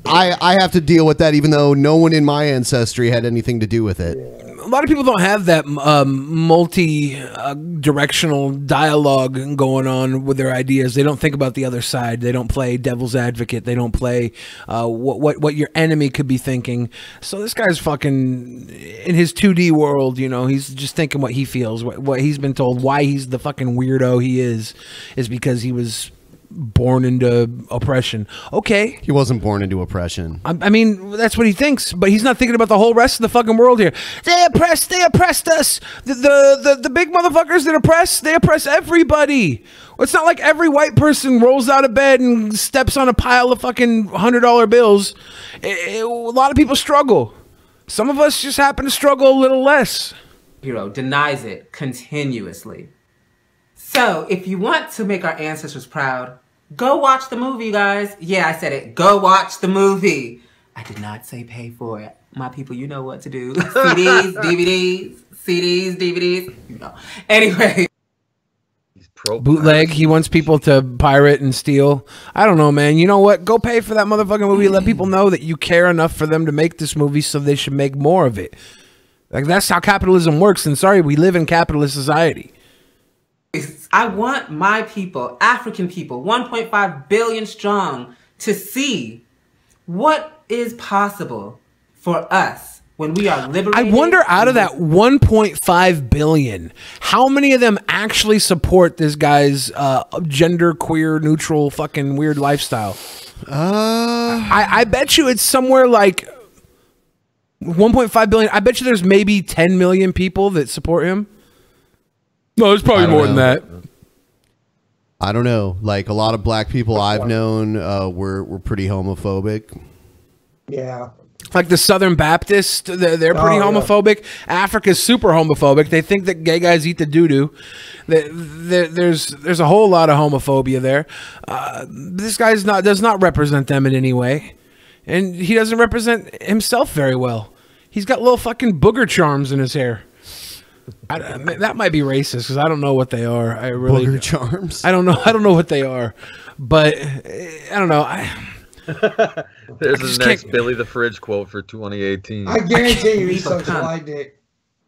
S3: I have to deal with that, even though no one in my ancestry had anything to do with it.
S4: A lot of people don't have that multi-directional dialogue going on with their ideas. They don't think about the other side. They don't play devil's advocate. They don't play what your enemy could be thinking. So this guy's fucking in his 2D world. You know, he's just thinking what he feels, what he's been told. Why he's the fucking weirdo he is because he was born into oppression. Okay,
S3: he wasn't born into oppression.
S4: I mean, that's what he thinks, but he's not thinking about the whole rest of the fucking world here. They oppressed us. The big motherfuckers that they oppress everybody. It's not like every white person rolls out of bed and steps on a pile of fucking $100 bills. A lot of people struggle. Some of us just happen to struggle a little less.
S9: Hero denies it continuously. So, if you want to make our ancestors proud, go watch the movie, guys. Yeah, I said it. Go watch the movie. I did not say pay for it. My people, you know what to do. CDs, DVDs, you know. Anyway.
S4: Bootleg, he wants people to pirate and steal. I don't know, man. You know what? Go pay for that motherfucking movie. Let people know that you care enough for them to make this movie, so they should make more of it. Like, that's how capitalism works. And sorry, we live in capitalist society.
S9: I want my people, African people, 1.5 billion strong, to see what is possible for us when we are liberated.
S4: I wonder, out of that 1.5 billion, how many of them actually support this guy's gender queer neutral fucking weird lifestyle? I bet you it's somewhere like 1.5 billion. I bet you there's maybe 10 million people that support him. No, it's probably more than that.
S3: I don't know. Like, a lot of black people I've known were pretty homophobic.
S6: Yeah.
S4: Like the Southern Baptists, they're pretty homophobic. Africa's super homophobic. They think that gay guys eat the doo-doo. There's a whole lot of homophobia there. This guy does not represent them in any way. And he doesn't represent himself very well. He's got little fucking booger charms in his hair. That might be racist because I don't know what they are. I really
S3: booger charms.
S4: I don't know what they are, but I don't know.
S5: There's the next Billy the Fridge quote for 2018.
S6: I guarantee you, he's such a light dick.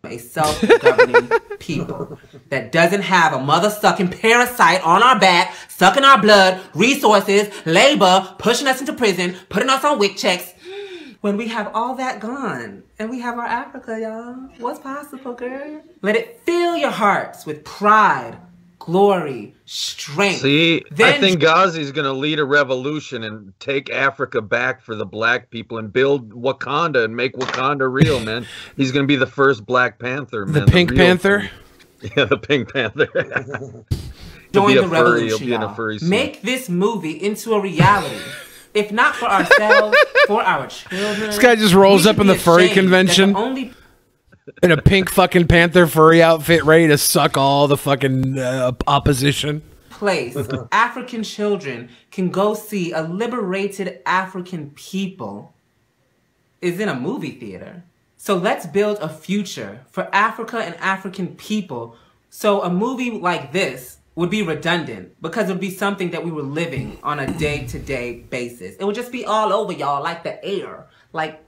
S9: A self-governing people that doesn't have a mother-sucking parasite on our back, sucking our blood, resources, labor, pushing us into prison, putting us on WIC checks. When we have all that gone, and we have our Africa, y'all. What's possible, girl? Let it fill your hearts with pride, glory, strength.
S5: See, I think Ghazi's going to lead a revolution and take Africa back for the black people and build Wakanda and make Wakanda real, man. He's going to be the first Black Panther, man.
S4: The Pink Panther?
S5: Yeah, the Pink Panther.
S9: Join the
S5: He'll
S9: revolution,
S5: be in a
S9: y'all.
S5: furry suit.
S9: Make this movie into a reality. If not for ourselves, for our children.
S4: This guy just rolls up in the furry convention in a pink fucking panther furry outfit, ready to suck all the fucking opposition.
S9: Place African children can go see a liberated African people is in a movie theater. So let's build a future for Africa and African people. So a movie like this would be redundant because it would be something that we were living on a day-to-day basis. It would just be all over, y'all, like the air. Like,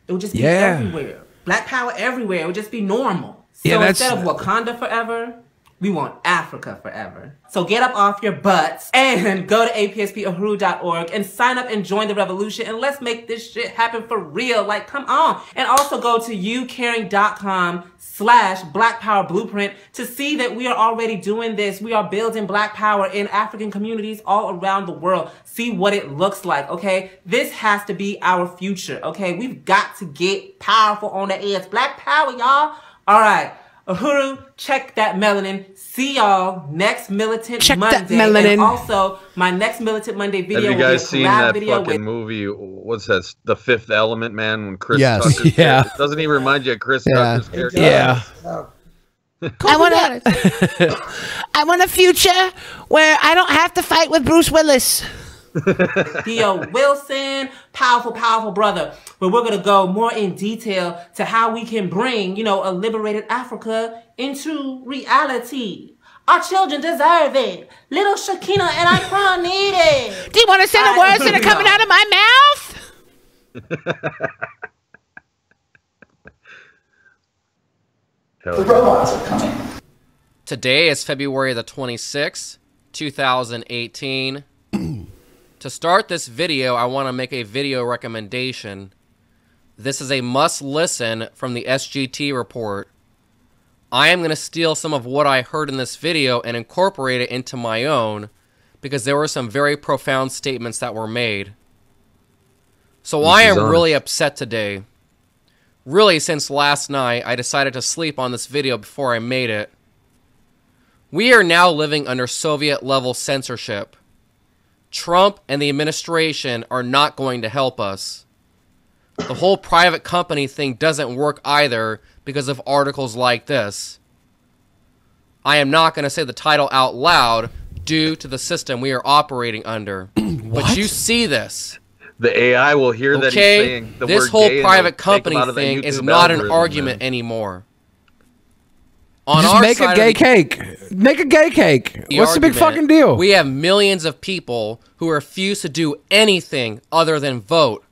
S9: it would just be everywhere. Black power everywhere. It would just be normal. So instead of Wakanda forever, we want Africa forever. So get up off your butts and go to apspuhuru.org and sign up and join the revolution, and let's make this shit happen for real. Like, come on. And also go to youcaring.com/Black Power Blueprint to see that we are already doing this. We are building Black Power in African communities all around the world. See what it looks like, okay? This has to be our future, okay? We've got to get powerful on the edge. Black Power, y'all. All right. Uhuru, check that melanin. See y'all next Militant Monday. That melanin. And also, my next Militant Monday video.
S5: Have you guys seen that fucking movie? What's that? The Fifth Element, man. When Chris Tucker's character, doesn't he remind you of Chris Tucker's character?
S22: Yeah. I want a future where I don't have to fight with Bruce Willis.
S9: Theo Wilson, powerful, powerful brother. But we're going to go more in detail to how we can bring, a liberated Africa into reality. Our children deserve it. Little Shakina and Ikron need it.
S22: Do you want to say the words that are coming out of my mouth?
S11: The robots are coming. Today is February the 26th, 2018. To start this video, I want to make a video recommendation. This is a must-listen from the SGT report. I am going to steal some of what I heard in this video and incorporate it into my own, because there were some very profound statements that were made. So I am really upset today. Really, since last night, I decided to sleep on this video before I made it. We are now living under Soviet-level censorship. Trump and the administration are not going to help us. The whole private company thing doesn't work either because of articles like this. I am not going to say the title out loud due to the system we are operating under. But you see this.
S5: The AI will hear that he's saying the word gay.
S11: This whole private company thing is not an argument anymore.
S4: Just make a gay cake. Make a gay cake. What's the big fucking deal?
S11: We have millions of people who refuse to do anything other than vote.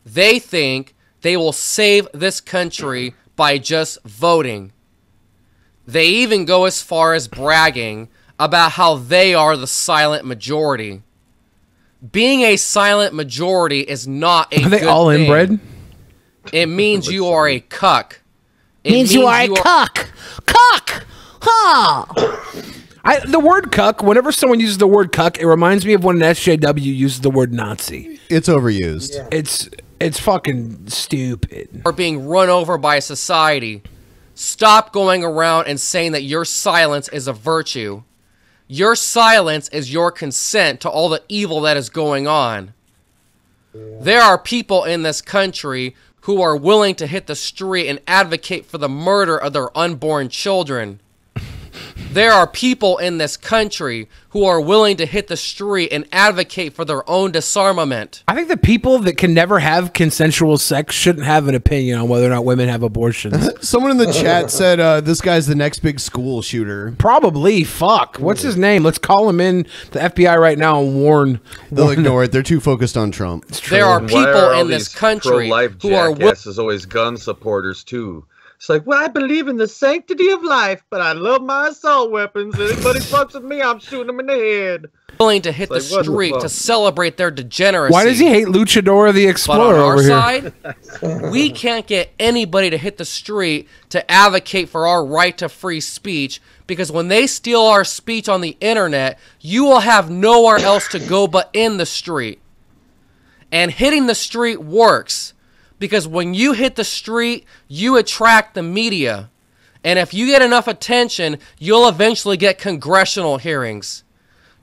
S11: They think they will save this country by just voting. They even go as far as bragging about how they are the silent majority. Being a silent majority is not a good thing.
S4: Are they all inbred?
S11: It means you are a cuck.
S22: It means you are a cuck. Cuck! Huh!
S4: The word cuck, whenever someone uses the word cuck, it reminds me of when an SJW uses the word Nazi.
S3: It's overused.
S4: Yeah. It's fucking stupid.
S11: Are being run over by society. Stop going around and saying that your silence is a virtue. Your silence is your consent to all the evil that is going on. There are people in this country who are willing to hit the street and advocate for the murder of their unborn children. There are people in this country who are willing to hit the street and advocate for their own disarmament.
S4: I think the people that can never have consensual sex shouldn't have an opinion on whether or not women have abortions.
S3: Someone in the chat said this guy's the next big school shooter.
S4: Probably. Fuck. What's his name? Let's call him in the FBI right now and warn.
S3: They'll ignore it. They're too focused on Trump.
S11: There are people in this country
S5: who are always gun supporters too. It's like, well, I believe in the sanctity of life, but I love my assault weapons. Anybody fucks with me, I'm shooting them in the head.
S11: Willing to hit the street to celebrate their degeneracy.
S4: Why does he hate Luchador the Explorer over here?
S11: But on our side, we can't get anybody to hit the street to advocate for our right to free speech, because when they steal our speech on the internet, you will have nowhere else to go but in the street. And hitting the street works. Because when you hit the street, you attract the media. And if you get enough attention, you'll eventually get congressional hearings.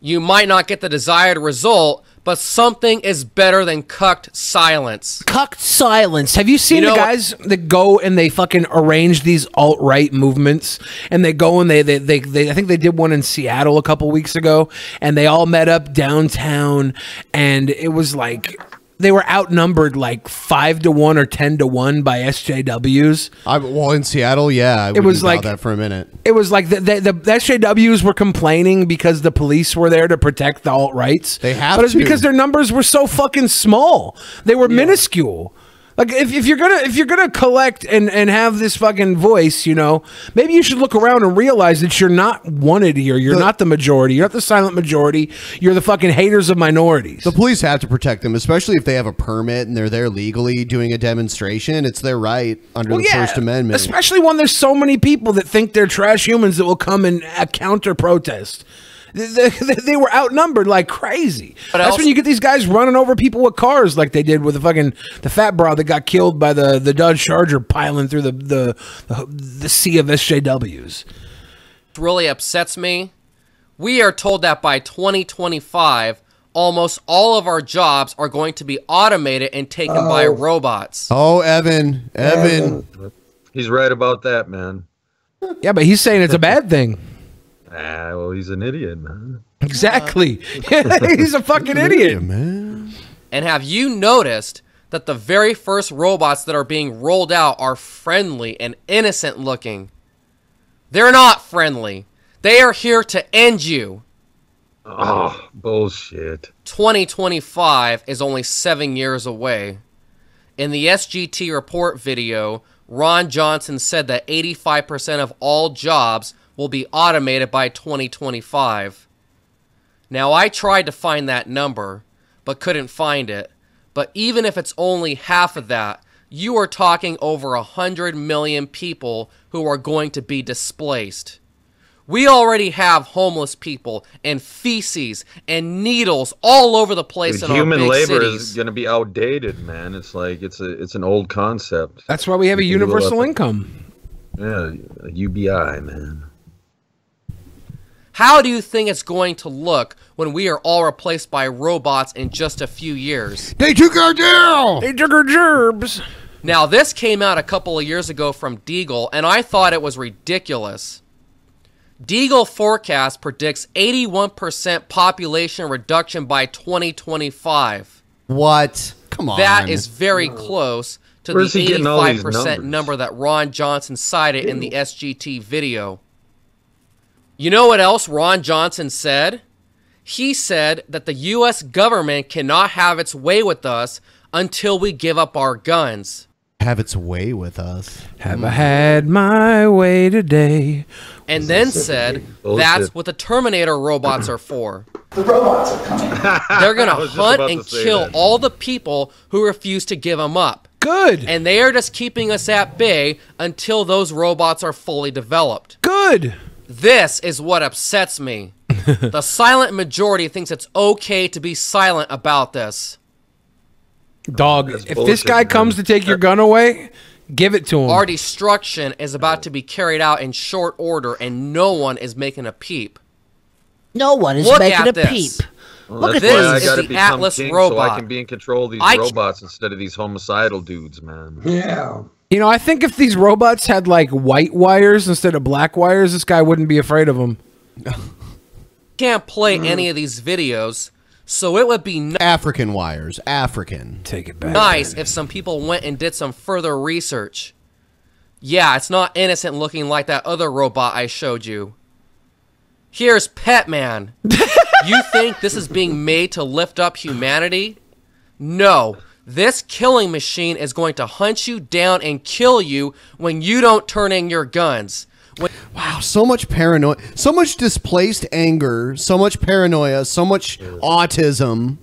S11: You might not get the desired result, but something is better than cucked silence.
S4: Cucked silence. Have you seen the guys that go and they fucking arrange these alt-right movements? And they go and they I think they did one in Seattle a couple weeks ago, and they all met up downtown, and it was like they were outnumbered like 5 to 1 or 10 to 1 by SJWs.
S3: Well, in Seattle, yeah,
S4: it was like
S3: that for a minute.
S4: It was like the SJWs were complaining because the police were there to protect the alt-rights.
S3: They have
S4: but it's
S3: to.
S4: because their numbers were so fucking small. They were minuscule. Like if you're gonna collect and have this fucking voice, you know, maybe you should look around and realize that you're not wanted here. You're not the majority. You're not the silent majority. You're the fucking haters of minorities.
S3: The police have to protect them, especially if they have a permit and they're there legally doing a demonstration. It's their right under the First Amendment.
S4: Especially when there's so many people that think they're trash humans that will come and counter protest. They were outnumbered like crazy. That's when you get these guys running over people with cars like they did with the fat broad that got killed by the Dodge Charger piling through the sea of SJWs.
S11: What really upsets me, we are told that by 2025, almost all of our jobs are going to be automated and taken by robots.
S3: Oh, Evan.
S5: He's right about that, man.
S4: Yeah, but he's saying it's a bad thing.
S5: Well, he's an idiot, man.
S4: Exactly. He's a fucking idiot,
S3: man.
S11: And have you noticed that the very first robots that are being rolled out are friendly and innocent looking? They're not friendly. They are here to end you.
S5: Oh, bullshit.
S11: 2025 is only 7 years away. In the SGT report video, Ron Johnson said that 85% of all jobs will be automated by 2025. Now, I tried to find that number, but couldn't find it. But even if it's only half of that, you are talking over 100 million people who are going to be displaced. We already have homeless people and feces and needles all over the place in our big cities.
S5: Human labor is going to be outdated, man. It's like it's an old concept.
S4: That's why we have a universal income.
S5: Yeah, a UBI, man.
S11: How do you think it's going to look when we are all replaced by robots in just a few years?
S3: They took our deal!
S4: They took our gerbs!
S11: Now, this came out a couple of years ago from Deagle, and I thought it was ridiculous. Deagle Forecast predicts 81% population reduction by 2025
S3: What? Come on.
S11: That is very close to the 85% number that Ron Johnson cited in the SGT video. You know what else Ron Johnson said? He said that the U.S. government cannot have its way with us until we give up our guns.
S3: Have its way with us.
S4: Have I had my way today?
S11: And then said, that's what the Terminator robots are for.
S12: The robots are coming.
S11: They're going to hunt and kill all the people who refuse to give them up.
S4: Good.
S11: And they are just keeping us at bay until those robots are fully developed.
S4: Good.
S11: This is what upsets me. The silent majority thinks it's okay to be silent about this.
S4: Dog, if this guy comes to take your gun away, give it to him.
S11: Our destruction is about to be carried out in short order, and no one is making a peep.
S22: No one is
S11: Look
S22: making
S11: at
S22: a
S11: this.
S22: peep.
S5: Well,
S22: Look at
S5: that's why I
S22: this.
S5: gotta
S11: the
S5: become
S11: Atlas
S5: king
S11: robot.
S5: so I can be in control of these robots instead of these homicidal dudes, man.
S6: Yeah.
S4: You know, I think if these robots had like white wires instead of black wires, this guy wouldn't be afraid of them.
S11: Can't play any of these videos, so it would be
S3: African wires. African.
S4: Take it back.
S11: nice if some people went and did some further research. Yeah, it's not innocent looking like that other robot I showed you. Here's Petman. You think this is being made to lift up humanity? No. This killing machine is going to hunt you down and kill you when you don't turn in your guns.
S3: Wow, so much paranoia, so much displaced anger, so much paranoia, so much autism.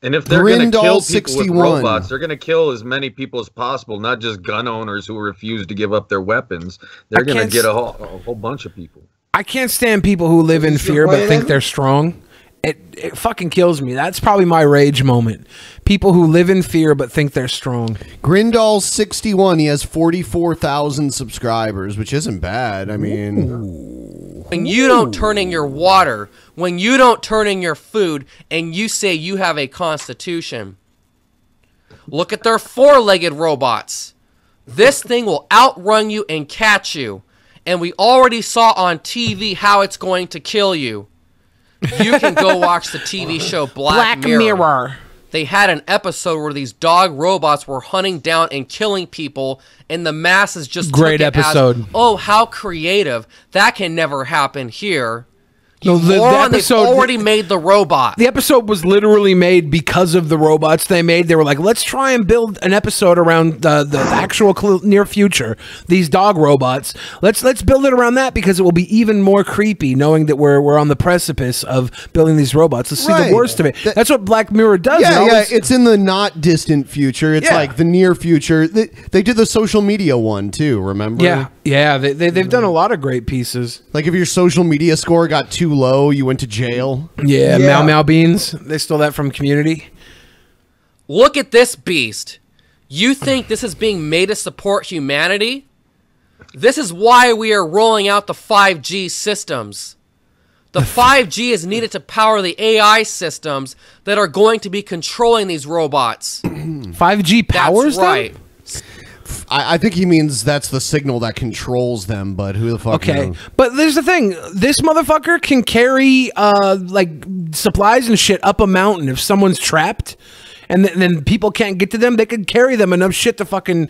S5: And if they're going to kill people
S3: 61.
S5: with robots, they're going to kill as many people as possible, not just gun owners who refuse to give up their weapons. They're going to get a whole bunch of people.
S4: I can't stand people who live in fear but think they're strong. It fucking kills me. That's probably my rage moment. People who live in fear but think they're strong.
S3: Grindall61, he has 44,000 subscribers, which isn't bad. I mean,
S11: when you don't turn in your water, when you don't turn in your food, and you say you have a constitution, look at their four-legged robots. This thing will outrun you and catch you. And we already saw on TV how it's going to kill you. You can go watch the TV show Black Mirror. They had an episode where these dog robots were hunting down and killing people, and the masses just
S4: Great
S11: took it
S4: episode.
S11: as, oh, how creative. That can never happen here.
S4: No, the
S11: Moron,
S4: episode
S11: they've already made the robot.
S4: The episode was literally made because of the robots they made. They were like, let's try and build an episode around the actual near future. These dog robots. Let's build it around that because it will be even more creepy knowing that we're on the precipice of building these robots. Let's see the worst of it. That's what Black Mirror does.
S3: yeah, it's in the not distant future. It's like the near future. They did the social media one too, remember?
S4: Yeah, they've done a lot of great pieces.
S3: Like if your social media score got too low, you went to jail.
S4: Yeah, Mau Mau Beans. They stole that from Community.
S11: Look at this beast. You think this is being made to support humanity? This is why we are rolling out the 5G systems. The 5G is needed to power the AI systems that are going to be controlling these robots.
S4: 5G powers
S11: That's right.
S4: them?
S3: I think he means that's the signal that controls them, but who the fuck knows?
S4: But there's the thing. This motherfucker can carry like supplies and shit up a mountain if someone's trapped. And then people can't get to them. They could carry them enough shit to fucking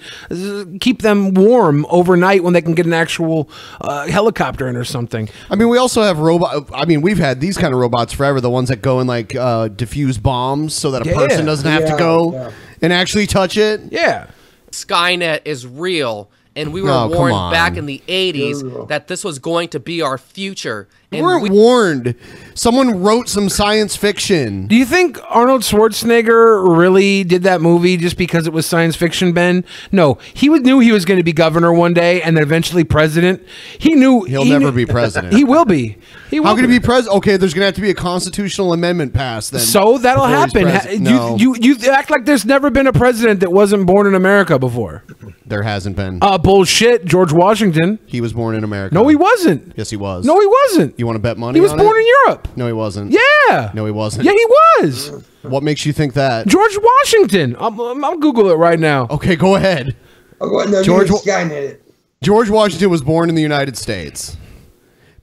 S4: keep them warm overnight when they can get an actual helicopter in or something.
S3: I mean, we also have we've had these kind of robots forever. The ones that go and like defuse bombs so that a person doesn't have to go and actually touch it.
S4: Yeah.
S11: Skynet is real, and we were
S3: Oh, come
S11: warned
S3: on.
S11: back in the 80s that this was going to be our future.
S3: We weren't warned. Someone wrote some science fiction.
S4: Do you think Arnold Schwarzenegger really did that movie just because it was science fiction, Ben? No, he knew he was going to be governor one day and then eventually president. He knew
S3: He'll never be president.
S4: He will be.
S3: How can he be president? Okay, there's going to have to be a constitutional amendment passed then.
S4: So that'll
S3: before he's
S4: happen.
S3: president. No.
S4: You act like there's never been a president that wasn't born in America before.
S3: There hasn't been.
S4: Bullshit. George Washington.
S3: He was born in America.
S4: No, he wasn't.
S3: Yes, he was.
S4: No, he wasn't.
S3: You want to bet money?
S4: He was
S3: on
S4: born
S3: it?
S4: in Europe.
S3: No, he wasn't.
S4: Yeah.
S3: No, he wasn't.
S4: Yeah, he was.
S3: What makes you think that?
S4: George Washington. I'll Google it right now.
S3: Okay, go ahead.
S6: No,
S3: George
S6: Skynet it.
S3: George Washington was born in the United States.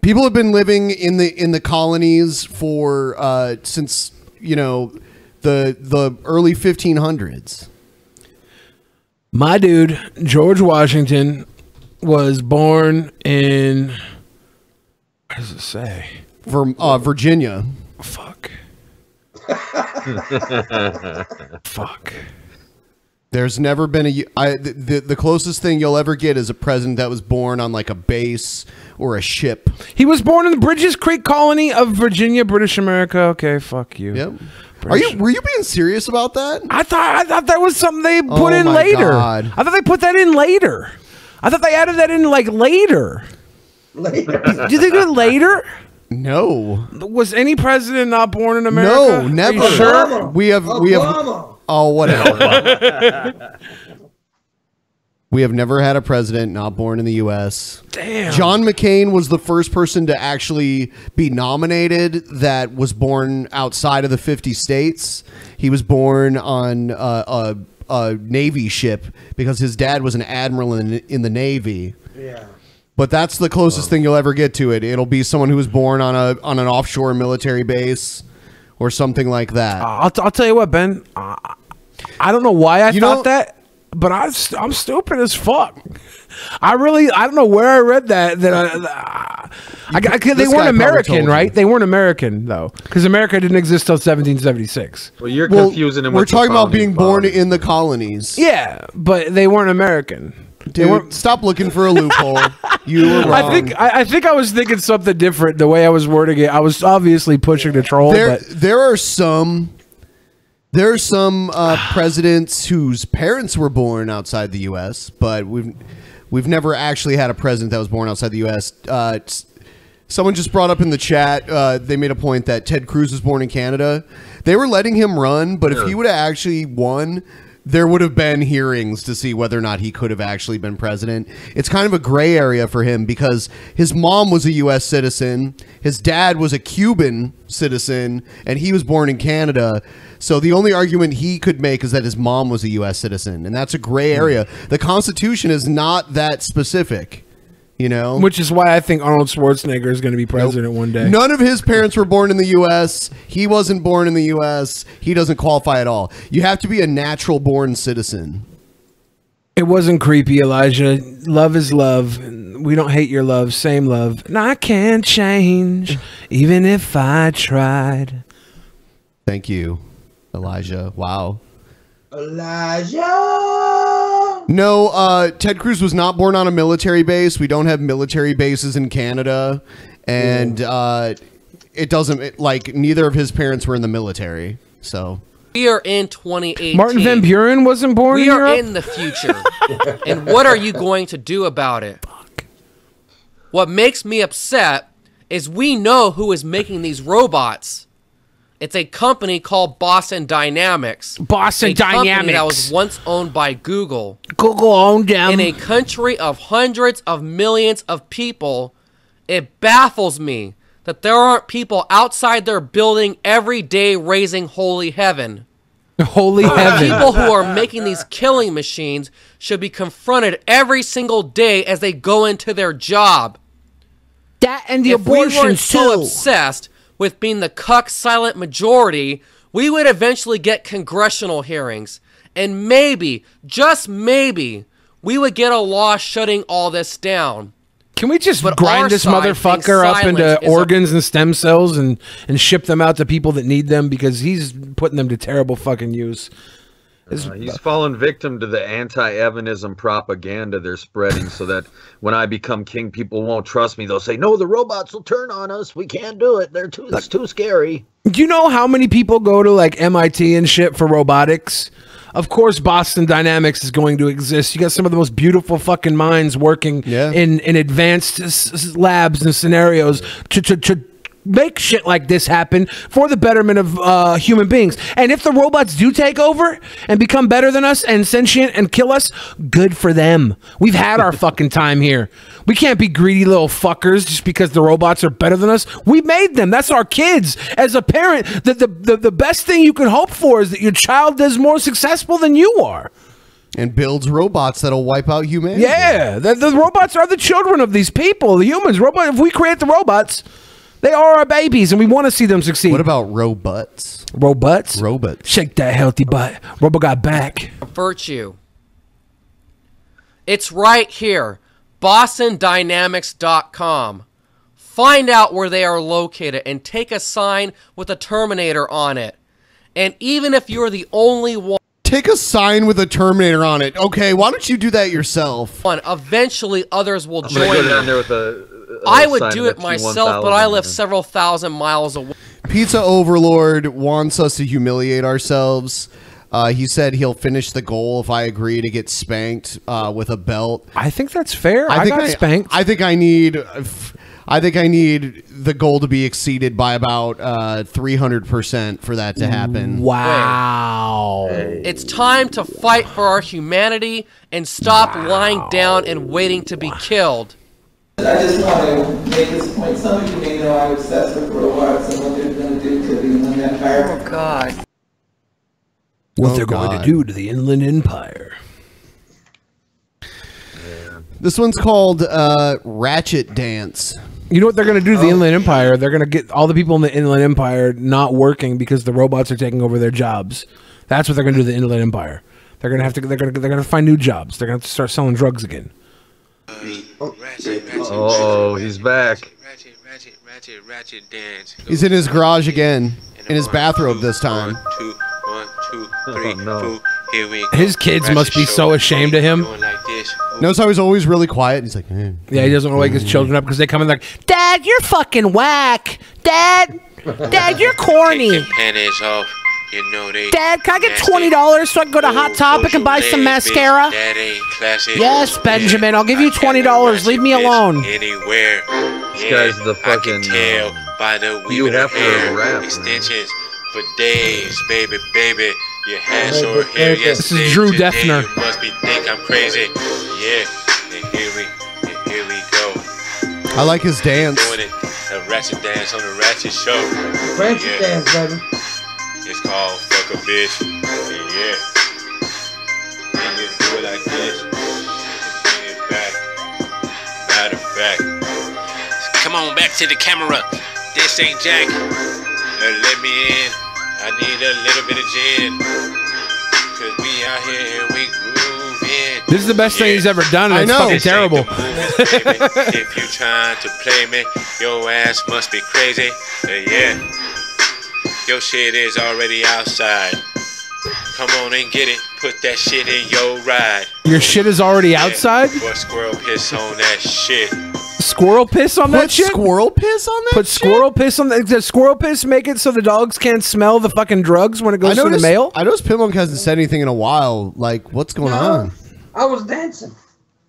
S3: People have been living in the colonies for since the early 1500s.
S4: My dude, George Washington, was born in. What does it say?
S3: Virginia.
S4: Fuck. Fuck.
S3: There's never been the closest thing you'll ever get is a president that was born on like a base or a ship.
S4: He was born in the Bridges Creek colony of Virginia, British America. Okay, fuck you.
S3: Yep. Were you being serious about that?
S4: I thought that was something they put in
S3: my
S4: later.
S3: God.
S4: I thought they put that in later. I thought they added that in like later.
S6: Later.
S4: Do you think it later?
S3: No.
S4: Was any president not born in America?
S3: No, never.
S4: Are you sure?
S3: We have oh whatever. We have never had a president not born in the U.S.
S4: Damn.
S3: John McCain was the first person to actually be nominated that was born outside of the 50 states. He was born on a Navy ship because his dad was an admiral in the Navy.
S6: Yeah.
S3: But that's the closest thing you'll ever get to it. It'll be someone who was born on an offshore military base or something like that.
S4: I'll tell you what, Ben. I don't know why I thought that, but I'm stupid as fuck. I don't know where I read that. They weren't American, right? They weren't American though, because America didn't exist till 1776.
S5: Well, you're confusing him.
S3: We're
S5: with the
S3: talking about
S5: founding
S3: being born
S5: fathers.
S3: in the colonies.
S4: Yeah, but they weren't American.
S3: Dude, stop looking for a loophole. You were wrong.
S4: I think I was thinking something different the way I was wording it. I was obviously pushing the troll.
S3: There are some presidents whose parents were born outside the U.S., but we've never actually had a president that was born outside the U.S. Someone just brought up in the chat, they made a point that Ted Cruz was born in Canada. They were letting him run, but if he would have actually won, there would have been hearings to see whether or not he could have actually been president. It's kind of a gray area for him because his mom was a U.S. citizen, his dad was a Cuban citizen, and he was born in Canada. So the only argument he could make is that his mom was a U.S. citizen, and that's a gray area. The Constitution is not that specific. You know,
S4: which is why I think Arnold Schwarzenegger is going to be president one day.
S3: None of his parents were born in the U.S. He wasn't born in the U.S. He doesn't qualify at all. You have to be a natural born citizen.
S4: It wasn't creepy, Elijah. Love is love. We don't hate your love. Same love. And I can't change, even if I tried.
S3: Thank you, Elijah. Wow.
S6: Elijah.
S3: No, Ted Cruz was not born on a military base. We don't have military bases in Canada, and it doesn't like neither of his parents were in the military. So
S11: we are in 2018.
S4: Martin Van Buren wasn't born in Europe?
S11: We are in the future. And what are you going to do about it? What makes me upset is we know who is making these robots. It's a company called Boston Dynamics.
S4: Boston Dynamics.
S11: Company that was once owned by Google.
S4: Google owned them.
S11: In a country of hundreds of millions of people, it baffles me that there aren't people outside their building every day raising holy heaven.
S4: Holy heaven.
S11: People who are making these killing machines should be confronted every single day as they go into their job.
S4: That and the
S11: if we weren't
S4: abortions
S11: so
S4: too.
S11: obsessed with being the cuck silent majority, we would eventually get congressional hearings. And maybe, just maybe, we would get a law shutting all this down.
S4: Can we just
S11: But
S4: grind
S11: our
S4: this
S11: side
S4: motherfucker
S11: thinks
S4: up into
S11: silence is a-
S4: organs and stem cells and ship them out to people that need them because he's putting them to terrible fucking use?
S5: He's fallen victim to the anti-Evanism propaganda they're spreading so that when I become king, people won't trust me. They'll say, no, the robots will turn on us. We can't do it. It's too scary.
S4: Do you know how many people go to like MIT and shit for robotics? Of course, Boston Dynamics is going to exist. You got some of the most beautiful fucking minds working in advanced labs and scenarios to make shit like this happen for the betterment of human beings. And if the robots do take over and become better than us and sentient and kill us, good for them. We've had our fucking time here. We can't be greedy little fuckers just because the robots are better than us. We made them. That's our kids. As a parent, the best thing you can hope for is that your child is more successful than you are.
S3: And builds robots that'll wipe out humanity.
S4: Yeah, the robots are the children of these people, the humans. If we create the robots, they are our babies, and we want to see them succeed.
S3: What about robots?
S4: Robots?
S3: Robots.
S4: Shake that healthy butt. Robo got back.
S11: Virtue. It's right here. BostonDynamics.com. Find out where they are located and take a sign with a Terminator on it. And even if you're the only one,
S3: take a sign with a Terminator on it. Okay, why don't you do that yourself?
S11: Eventually others will
S5: I'm gonna
S11: join
S5: go down
S11: you.
S5: there with a
S11: I would
S5: sign
S11: do
S5: of
S11: it
S5: the
S11: myself, but I live several thousand miles away.
S3: Pizza Overlord wants us to humiliate ourselves. He said he'll finish the goal if I agree to get spanked with a belt.
S4: I think that's fair. I got spanked.
S3: I think I need the goal to be exceeded by about 300% for that to happen.
S4: Wow.
S11: It's time to fight for our humanity and stop lying down and waiting to be killed.
S23: I just want to make this point. Some of you may know I'm obsessed with robots and what they're going to do to the Inland Empire. Oh, God.
S4: What they're going to do to the Inland Empire.
S3: This one's called Ratchet Dance.
S4: You know what they're going to do to the Inland Empire? They're going to get all the people in the Inland Empire not working because the robots are taking over their jobs. That's what they're going to do to the Inland Empire. They're going to have to. They're going to find new jobs. They're going to have to start selling drugs again.
S5: Oh, he's back.
S12: Ratchet dance.
S3: He's in his garage again, in his bathrobe this time.
S12: 1, 2, 3, 4. Here we go.
S4: His kids must be so ashamed of him.
S3: Notice how he's always really quiet. He's like,
S4: yeah, he doesn't want to wake his children up because they come in like, Dad, you're fucking whack. Dad, you're corny.
S12: Take your panties off. You know they.
S22: Dad, can I get
S12: nasty.
S22: $20 so I can go to Hot Topic and buy some mascara?
S12: That ain't classic.
S22: Yes, Benjamin. I'll give you $20. Leave me alone.
S12: Anywhere.
S5: This guy's the fucking.
S12: Tell by the weave
S5: You
S12: of
S5: have
S12: the hair,
S5: to rap.
S12: extensions for days, baby, baby. Your hair short hair, yes.
S4: This is Drew Defner.
S12: You must be think I'm crazy. Yeah, and here we go.
S3: I like his dance.
S12: Doing it, a ratchet dance on the ratchet show.
S6: Ratchet dance, baby.
S12: It's called fuck a bitch. Yeah. And you do it like this. Bring it back. Matter of fact. Come on back to the camera. This ain't Jack. Let me in. I need a little bit of gin. Cause we out here and we groove in.
S4: This is the best thing he's ever done, and
S3: I
S4: it's
S3: know.
S4: fucking terrible.
S12: If you trying to play me, your ass must be crazy. Yeah. Your shit is already outside. Come on and get it. Put that shit in your ride.
S4: Your shit is already outside?
S12: Put squirrel piss on that shit.
S4: Squirrel piss on that
S3: Put
S4: shit?
S3: squirrel piss on that
S4: Put squirrel piss on that? Does squirrel piss make it so the dogs can't smell the fucking drugs when it goes through the mail?
S3: I noticed Pitmonk hasn't said anything in a while. Like, what's going on?
S6: I was dancing.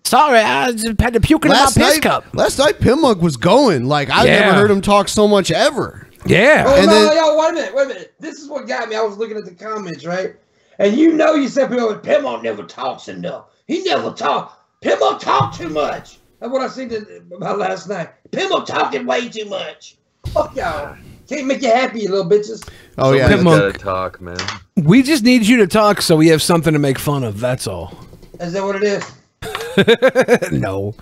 S22: Sorry, I just had to puke in my piss cup.
S3: Last night, Pitmonk was going. Like, I've
S4: Yeah.
S3: never heard him talk so much ever.
S4: Yeah.
S6: Oh,
S3: And
S6: no,
S3: then-
S6: yo, wait a minute. This is what got me. I was looking at the comments, right? And you said Pitmonk never talks enough. He never talks. Pitmonk talk too much. That's what I seen about last night. Pitmonk talking way too much. Fuck y'all. Can't make you happy, you little bitches.
S3: Oh, yeah.
S5: Someone's gotta talk, man.
S4: We just need you to talk so we have something to make fun of. That's all.
S6: Is that what it is?
S4: No.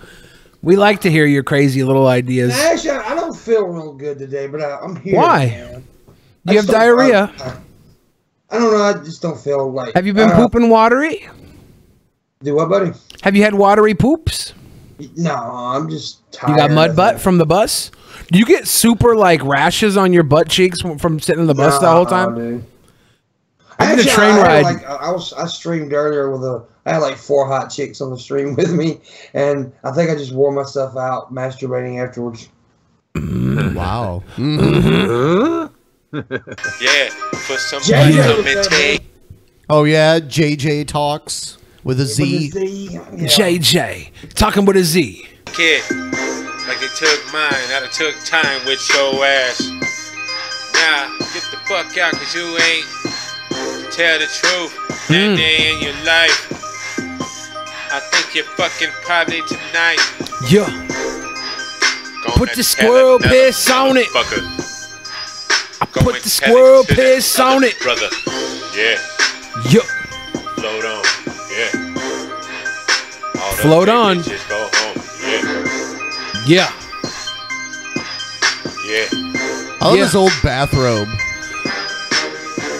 S4: We like to hear your crazy little ideas.
S6: Now, actually, I don't feel real good today, but I'm here.
S4: Why?
S6: Man.
S4: You have diarrhea.
S6: I don't know. I just don't feel like.
S4: Have you been pooping watery?
S6: Do what, buddy?
S4: Have you had watery poops?
S6: No, I'm just tired.
S4: You got mud butt from the bus? Do you get super like rashes on your butt cheeks from sitting in the bus the whole time?
S6: Dude.
S4: I did a
S6: Actually,
S4: train
S6: I had,
S4: ride.
S6: I streamed earlier I had like 4 hot chicks on the stream with me, and I think I just wore myself out masturbating afterwards.
S3: Wow.
S12: Yeah, for somebody come and take.
S3: Oh, yeah. JJ talks with a Z.
S4: JJ. Talking with a Z.
S12: Kid, like they took mine. I done took time with your ass. Nah, get the fuck out, cause you ain't tell the truth. That day in your life. I think you're fucking probably tonight.
S4: Yeah. Put the squirrel piss on it. I put the squirrel piss on it.
S12: Brother. Yeah.
S4: Yup.
S12: Float on. Yeah. All the
S4: Float on.
S12: Just go home. Yeah.
S4: Yeah.
S12: Yeah.
S3: I love his old bathrobe.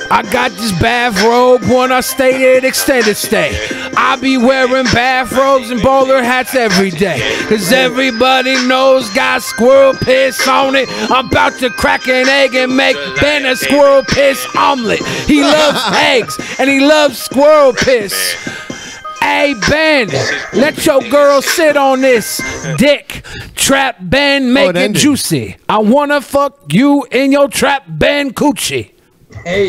S4: I got this bathrobe when I stay at extended stay. I be wearing bathrobes and bowler hats every day. Cause everybody knows got squirrel piss on it. I'm about to crack an egg and make Ben a squirrel piss omelet. He loves eggs and he loves squirrel piss. Hey Ben, let your girl sit on this dick. Trap Ben, make it juicy. I wanna fuck you in your trap Ben coochie.
S6: Hey,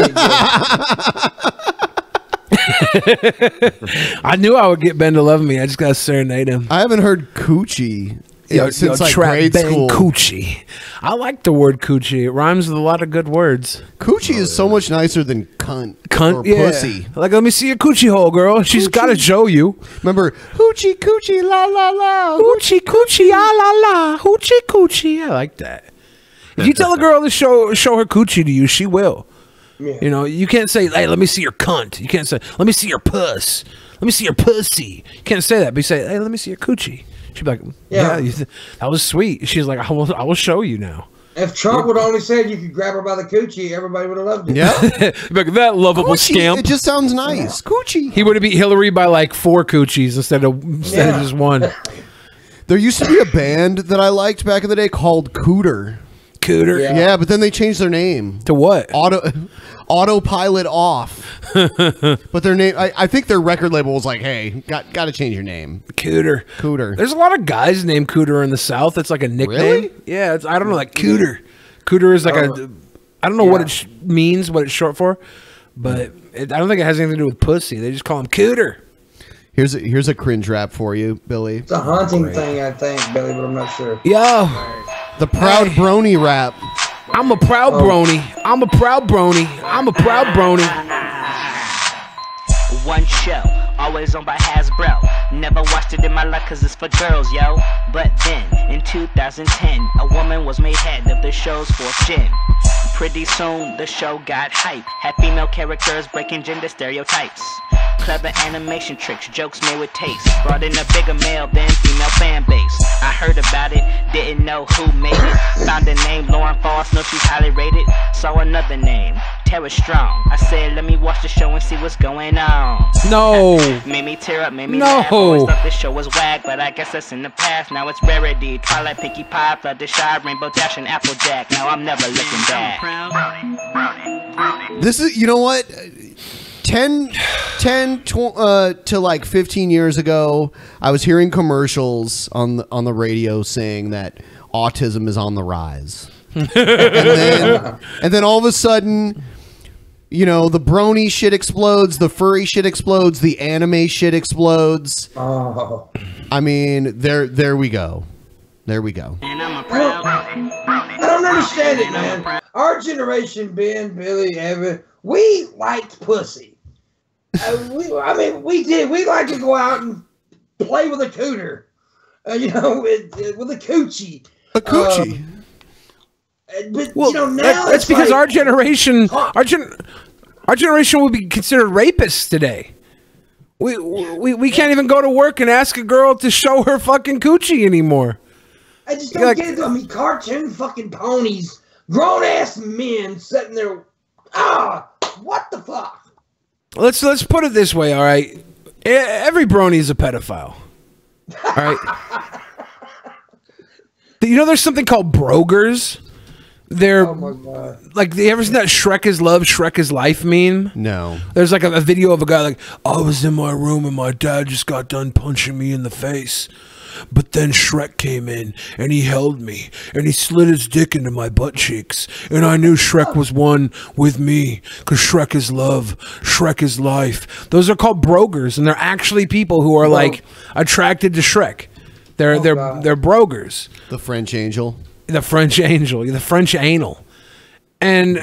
S4: I knew I would get Ben to love me. I just gotta serenade him.
S3: I haven't heard coochie since like
S4: trap
S3: grade
S4: Ben
S3: school.
S4: Coochie. I like the word coochie. It rhymes with a lot of good words.
S3: Coochie is so much nicer than cunt,
S4: Cunt,
S3: or
S4: yeah.
S3: pussy.
S4: Like, let me see your coochie hole, girl. She's got to show you.
S3: Remember, hoochie coochie la la la,
S4: hoochie coochie ah la la, hoochie coochie. I like that. If you tell a girl to show her coochie to you, she will.
S6: Yeah.
S4: You know, you can't say, hey, let me see your cunt. You can't say, let me see your puss. Let me see your pussy. You can't say that, but you say, hey, let me see your coochie. She'd be like, yeah, that was sweet. She's like, I will show you now.
S6: If Trump would only said you could grab her by the coochie, everybody would have loved it.
S3: Yeah.
S4: Like, that lovable
S3: Coochie,
S4: scamp.
S3: it just sounds nice. Coochie.
S4: He would have beat Hillary by like 4 coochies instead of just 1.
S3: There used to be a band that I liked back in the day called Cooter.
S4: Cooter?
S3: Yeah, but then they changed their name.
S4: To what?
S3: Autopilot Off. But their name, I think their record label was like, hey, got to change your name.
S4: Cooter. There's a lot of guys named Cooter in the South. It's like a nickname.
S3: Really?
S4: Yeah, I don't know, like Cooter. Cooter is like I don't know what it means, what it's short for. But I don't think it has anything to do with pussy. They just call him Cooter.
S3: Here's a cringe rap for you, Billy.
S6: It's a haunting thing, I think, Billy, but I'm not sure.
S4: Yo,
S3: the proud brony rap.
S4: I'm a proud brony. I'm a proud brony. I'm a proud brony.
S13: One show, always on by Hasbro. Never watched it in my life cause it's for girls, yo. But then, in 2010, a woman was made head of the show's fourth gen. Pretty soon, the show got hype. Had female characters breaking gender stereotypes. Clever animation tricks, jokes made with taste. Brought in a bigger male than female fan base. I heard about it, didn't know who made it. Found a name, Lauren Foss, know she's highly rated. Saw another name, Tara Strong. I said, let me watch the show and see what's going on.
S4: No.
S13: Made me tear up, made me laugh. Always thought this show was whack, but I guess that's in the past. Now it's rarity. Twilight, Pinkie Pie, Fluttershy, Rainbow Dash, and Applejack. Now I'm never looking back.
S3: This is, you know what? 10 to like 15 years ago, I was hearing commercials on the radio saying that autism is on the rise. and then all of a sudden, you know, the brony shit explodes, the furry shit explodes, the anime shit explodes.
S6: Oh.
S3: I mean, there we go. There we go.
S6: I don't understand it, man. Our generation, Ben, Billy, Evan, we liked pussy. We did. We like to go out and play with a cooter, you know, with a coochie.
S3: A coochie.
S6: But
S4: Well,
S6: you know, now
S4: that's because
S6: like,
S4: our generation would be considered rapists today. We can't even go to work and ask a girl to show her fucking coochie anymore.
S6: I just don't get it. I mean, cartoon fucking ponies, grown ass men sitting there. What the fuck?
S4: Let's put it this way, all right? Every brony is a pedophile. All right. You know, there's something called brogers. They're like, you ever seen that Shrek is love, Shrek is life meme?
S3: No.
S4: There's like a video of a guy like, I was in my room and my dad just got done punching me in the face. But then Shrek came in and he held me and he slid his dick into my butt cheeks. And I knew Shrek was one with me because Shrek is love. Shrek is life. Those are called brogers, and they're actually people who are like attracted to Shrek. They're brogers.
S3: The French angel.
S4: The French angel. The French anal. And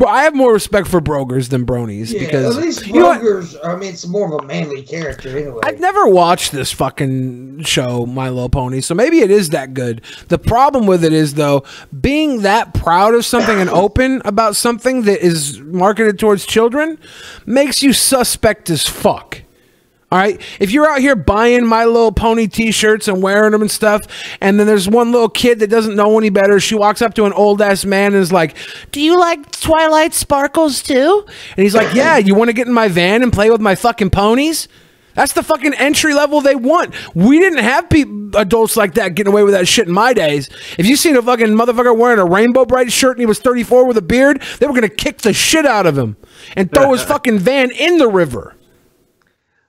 S4: I have more respect for brogers than bronies because
S6: at least brogers. I mean, it's more of a manly character anyway.
S4: I've never watched this fucking show, My Little Pony, so maybe it is that good. The problem with it is, though, being that proud of something and open about something that is marketed towards children makes you suspect as fuck. All right, if you're out here buying My Little Pony t-shirts and wearing them and stuff, and then there's one little kid that doesn't know any better, she walks up to an old ass man and is like, do you like Twilight Sparkles too? And he's like, yeah, you want to get in my van and play with my fucking ponies? That's the fucking entry level they want. We didn't have adults like that getting away with that shit in my days. If you seen a fucking motherfucker wearing a Rainbow Bright shirt and he was 34 with a beard, they were going to kick the shit out of him and throw his fucking van in the river.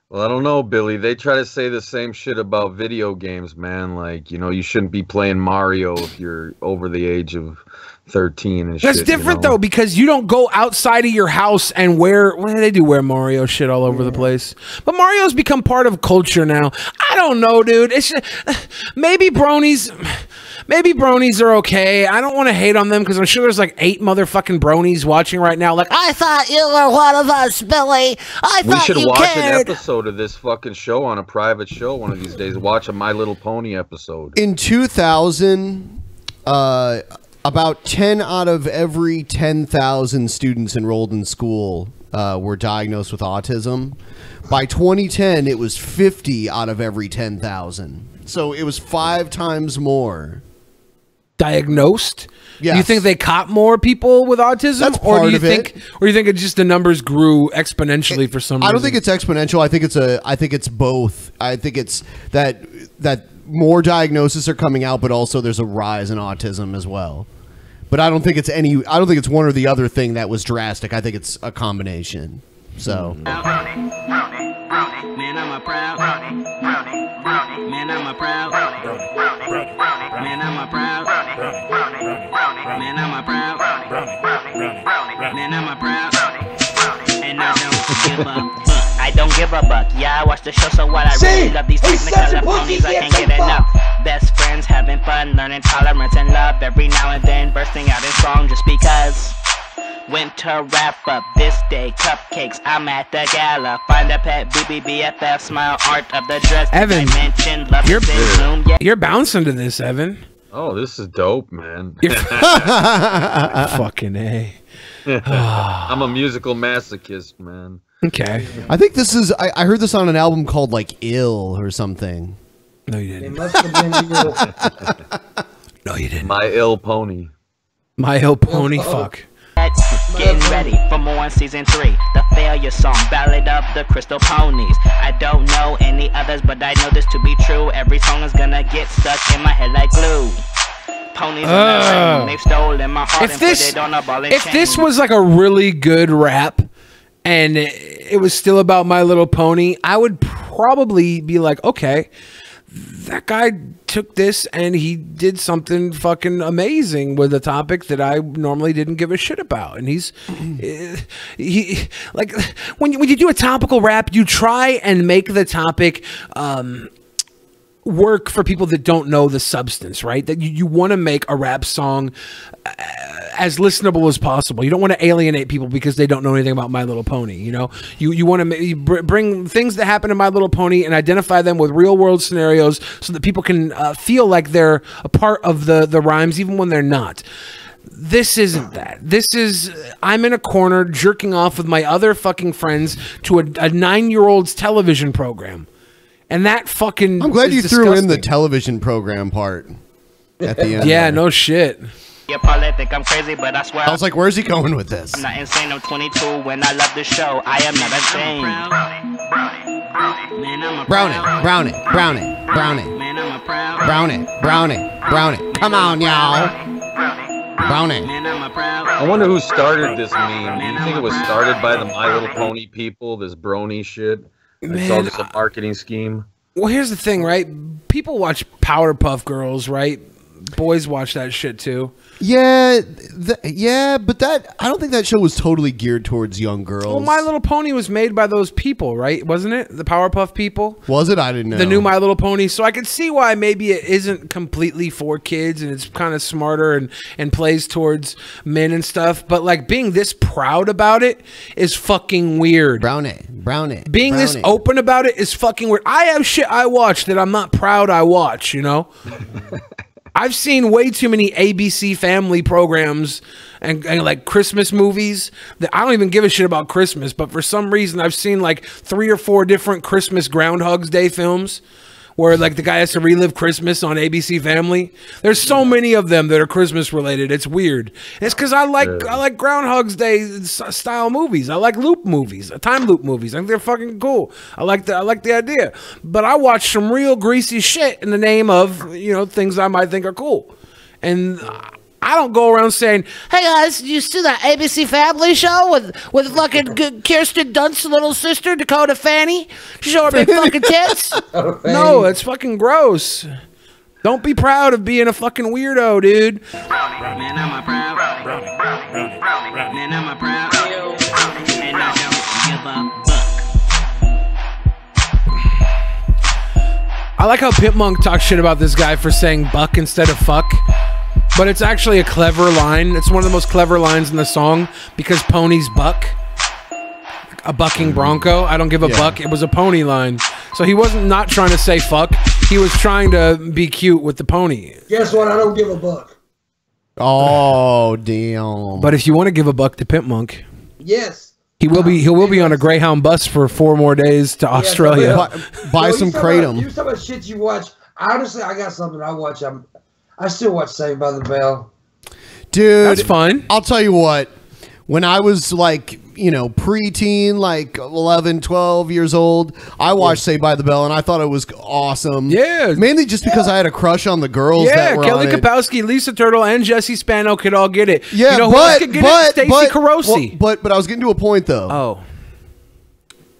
S5: Well, I don't know, Billy. They try to say the same shit about video games, man. Like, you know, you shouldn't be playing Mario if you're over the age of 13 and shit.
S4: That's different, though, because you don't go outside of your house and wear... Well, they do wear Mario shit all over the place. But Mario's become part of culture now. I don't know, dude. It's just, maybe bronies are okay. I don't want to hate on them because I'm sure there's like 8 motherfucking bronies watching right now. Like, I thought you were one of us, Billy.
S5: We should watch an episode of this fucking show on a private show one of these days. Watch a My Little Pony episode.
S3: In 2000, about 10 out of every 10,000 students enrolled in school were diagnosed with autism. By 2010, it was 50 out of every 10,000. So it was 5 times more.
S4: Diagnosed?
S3: Yes.
S4: Do you think they caught more people with autism?
S3: That's
S4: or
S3: part
S4: do you
S3: of
S4: think,
S3: it.
S4: Or do you think it's just the numbers grew exponentially for some reason?
S3: I don't think it's exponential. I think it's both. I think it's that more diagnoses are coming out, but also there's a rise in autism as well. But I don't think it's one or the other thing that was drastic. I think it's a combination. So
S13: Man, I'm a proud Man, I'm a proud Man, I'm a proud Man, I'm a proud Man, I'm a proud I don't give a buck. Yeah, I watch the show, so what? I really love these technicolor ponies. I can't get enough. Best friends having fun, learning tolerance and love every now and then, bursting out in song just because. Winter wrap up this day, cupcakes. I'm at the gala. Find a pet BBBFF, smile art of the dress.
S4: Evan,
S13: I mentioned love is in bloom. Yeah.
S4: you're bouncing to this, Evan.
S5: Oh, this is dope, man.
S4: Fucking A.
S5: I'm a musical masochist, man.
S4: Okay.
S3: I think this is. I heard this on an album called like "Ill" or something.
S4: No, you didn't.
S6: It must have been Ill.
S4: No, you didn't.
S5: My Ill Pony.
S4: My Ill Pony. Fuck.
S13: Getting ready for more on season 3. The failure song, Ballad of the Crystal Ponies. I don't know any others, but I know this to be true. Every song is gonna get stuck in my head like glue. Ponies are they've stolen my heart and put it on a ball and
S4: If
S13: chain.
S4: this was like a really good rap and it was still about My Little Pony, I would probably be like, okay, that guy took this and he did something fucking amazing with a topic that I normally didn't give a shit about. And he like when you do a topical rap, you try and make the topic work for people that don't know the substance, right? That you want to make a rap song as listenable as possible. You don't want to alienate people because they don't know anything about My Little Pony. You know, you want to bring things that happen in My Little Pony and identify them with real world scenarios so that people can feel like they're a part of the rhymes, even when they're not. This isn't that. This is, I'm in a corner jerking off with my other fucking friends to a 9-year-old's television program. And that fucking
S3: I'm glad
S4: is
S3: you threw in the
S4: disgusting.
S3: television program part at the end.
S4: Yeah, no shit.
S13: You probably think I'm crazy, but I swear
S3: I was like, where's he going with this?
S13: I'm not insane. I'm 22 when I love the show. I am not insane.
S3: Brownie, brownie, brownie, brownie, brownie, brownie, brownie. Come on, y'all. Brownie.
S5: I wonder who started this meme. Do you think it was started by the My Little Pony people, this brony shit? It's all just a marketing scheme.
S4: Well, here's the thing, right? People watch Powerpuff Girls, right? Boys watch that shit too.
S3: Yeah, yeah, but that I don't think that show was totally geared towards young girls.
S4: Well, My Little Pony was made by those people, right? Wasn't it? The Powerpuff people?
S3: Was it? I didn't know.
S4: The new My Little Pony. So I could see why maybe it isn't completely for kids and it's kind of smarter and plays towards men and stuff. But like being this proud about it is fucking weird.
S3: Brownie.
S4: Being this open about it is fucking weird. I have shit I watch that I'm not proud I watch, you know? I've seen way too many ABC Family programs and like Christmas movies that I don't even give a shit about Christmas, but for some reason I've seen like 3 or 4 different Christmas Groundhog's Day films where like the guy has to relive Christmas on ABC Family. There's so many of them that are Christmas related. It's weird. And it's because I like Groundhog's Day style movies. I like loop movies, time loop movies. I think they're fucking cool. I like the idea. But I watch some real greasy shit in the name of, you know, things I might think are cool. And I don't go around saying, "Hey guys, did you see that ABC Family show with fucking Kirsten Dunst's little sister Dakota Fanny? She show her big fucking tits." No, it's fucking gross. Don't be proud of being a fucking weirdo, dude.
S13: Man, I'm a proud. Man, I'm a proud. And I don't give a fuck.
S4: I like how Pimp Monk talks shit about this guy for saying buck instead of fuck. But it's actually a clever line. It's one of the most clever lines in the song because ponies buck. A bucking bronco. I don't give a buck. It was a pony line. So he wasn't not trying to say fuck. He was trying to be cute with the pony.
S6: Guess what? I don't give a buck.
S3: Oh, damn.
S4: But if you want to give a buck to Pimp Monk,
S6: Yes.
S4: he will be on a Greyhound bus for 4 more days to Australia.
S3: Buy some Kratom.
S6: You talk about shit you watch. Honestly, I got something I watch. I still watch Saved by the Bell.
S3: Dude,
S4: that's fine.
S3: I'll tell you what. When I was like, you know, preteen, like 11, 12 years old, I watched Saved by the Bell and I thought it was awesome.
S4: Yeah.
S3: Mainly just because I had a crush on the girls that were
S4: Kelly
S3: on it.
S4: Kapowski, Lisa Turtle, and Jesse Spano could all get it.
S3: Yeah,
S4: you know who else could get it? Stacey Carosi.
S3: But I was getting to a point though.
S4: Oh.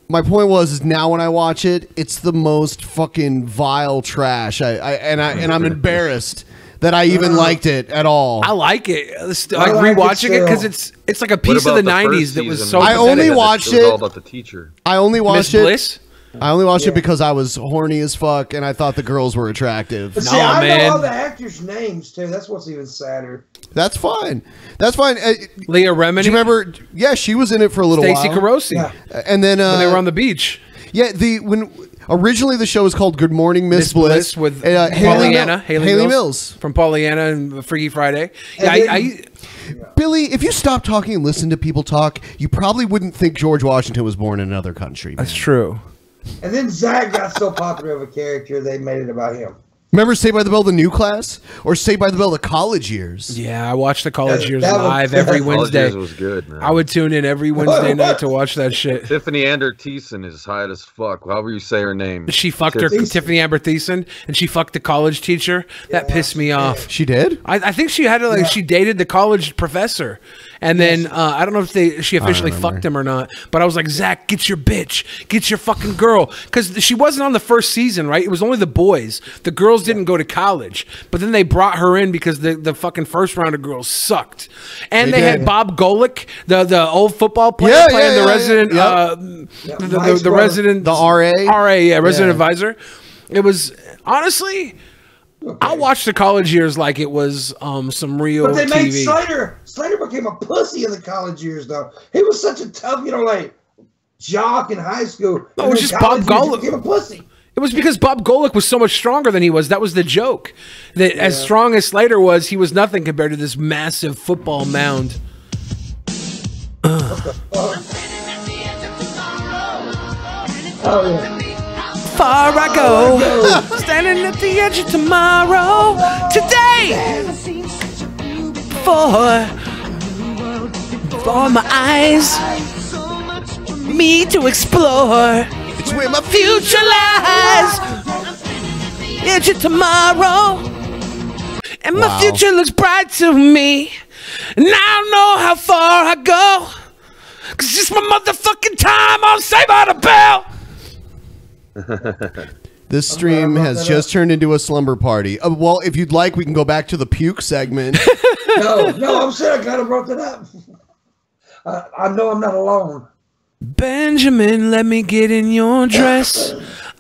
S3: My point is now when I watch it, it's the most fucking vile trash. I'm embarrassed that I even liked it at all.
S4: I like it.
S6: I
S4: Like
S6: like
S4: rewatching it
S6: it
S4: because
S6: still.
S4: it's like a piece of the '90s that was so.
S3: I only watched
S5: It was all
S3: it.
S5: about the teacher.
S3: I only watched it.
S4: Bliss?
S3: I only watched it because I was horny as fuck and I thought the girls were attractive.
S6: But see, I know all the actors' names too. That's what's even sadder.
S3: That's fine. That's fine.
S4: Leah Remini.
S3: Do you remember? Yeah, she was in it for a little
S4: Stacey
S3: while.
S4: Carosi.
S6: Yeah.
S3: And then
S4: when they were on the beach.
S3: Yeah, when originally the show was called Good Morning Miss Bliss
S4: with
S3: Pollyanna,
S4: Haley
S3: Mills
S4: from Pollyanna and Freaky Friday.
S3: And
S4: Yeah,
S3: then- Billy, if you stop talking and listen to people talk, you probably wouldn't think George Washington was born in another country.
S4: That's true.
S6: And then Zach got so popular of a character, they made it about him.
S3: Remember Saved by the Bell, the new class? Or Saved by the Bell, the college years?
S4: Yeah, I watched the college years
S6: that was-
S4: live every
S5: College
S4: Wednesday.
S5: Years was good, man.
S4: I would tune in every Wednesday night to watch that shit.
S5: Tiffany Amber Thiessen is hot as fuck. However you say her name.
S4: She fucked her, Tiffany Amber Thiessen, and she fucked the college teacher. That pissed me off.
S3: She did?
S4: I think she had she dated the college professor, and then I don't know if she officially fucked him or not. But I was like, Zach, get your bitch, get your fucking girl, because she wasn't on the first season, right? It was only the boys. The girls didn't go to college, but then they brought her in because the fucking first round of girls sucked, and they had Bob Golick, the old football player, playing the resident, the resident,
S3: the RA,
S4: resident advisor. It was honestly. I watched the college years like it was some real
S6: But they made
S4: TV.
S6: Slater. Slater became a pussy in the college years, though. He was such a tough, like jock in high school.
S4: No, it was just Bob Golick.
S6: He became a pussy.
S4: It was because Bob Golick was so much stronger than he was. That was the joke. That as strong as Slater was, he was nothing compared to this massive football mound.
S6: Oh yeah.
S4: Far I go, standing at the edge of tomorrow. Today, for my eyes, me to explore. It's where my future lies. Edge of tomorrow, and my future looks bright to me. And I don't know how far I go, 'cause it's my motherfucking time on Saved by the Bell.
S3: This stream has just turned into a slumber party. Well, if you'd like, we can go back to the puke segment.
S6: No, I'm sorry. I kind of brought that up. I know I'm not alone.
S4: Benjamin, let me get in your dress.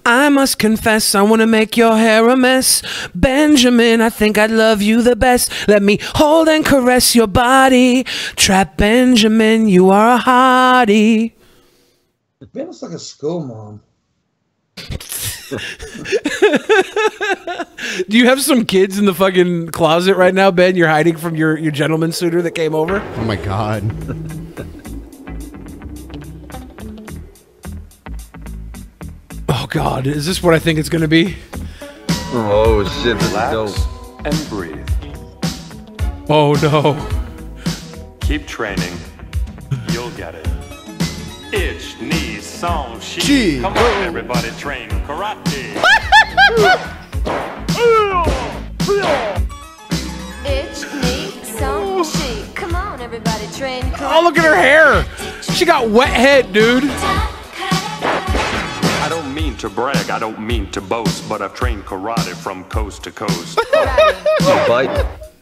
S4: I must confess, I want to make your hair a mess. Benjamin, I think I'd love you the best. Let me hold and caress your body. Trap Benjamin, you are a hottie.
S6: Ben looks like a school mom.
S4: Do you have some kids in the fucking closet right now, Ben? You're hiding from your gentleman suitor that came over?
S3: Oh my god.
S4: Oh god, is this what I think it's gonna be?
S5: Oh shit, this is dope.
S14: And breathe.
S4: Oh no.
S14: Keep training. You'll get it. Ich, ni, song, she. Come on, everybody, train karate.
S16: Ich, me, some, she. Come on, everybody, train.
S4: Oh, look at her hair. She got wet head, dude.
S14: I don't mean to brag, I don't mean to boast, but I've trained karate from coast to coast.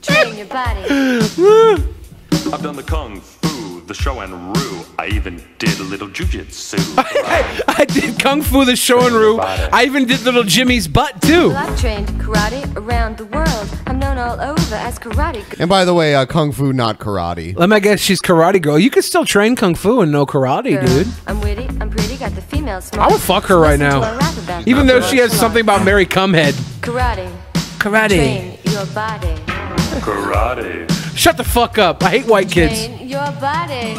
S16: Train your body.
S14: I've done the kung fu, the show and rue. I even did a little jujitsu.
S4: I did kung fu, the show and rue. I even did little Jimmy's butt too.
S16: Well, I've trained karate around the world. I'm known all over as karate.
S3: And by the way, kung fu, not karate.
S4: Let me guess, she's karate girl. You can still train kung fu and know karate,
S16: Girl,
S4: dude.
S16: I'm witty, I'm pretty, got the female smart.
S4: I would fuck her right
S16: Listen to
S4: now.
S16: her rap about
S4: Even
S16: the
S4: though she has something about Mary Cumhead.
S16: Karate.
S4: Karate.
S16: Train your body.
S14: Karate.
S4: Shut the fuck up. I hate white kids.
S16: Train your body.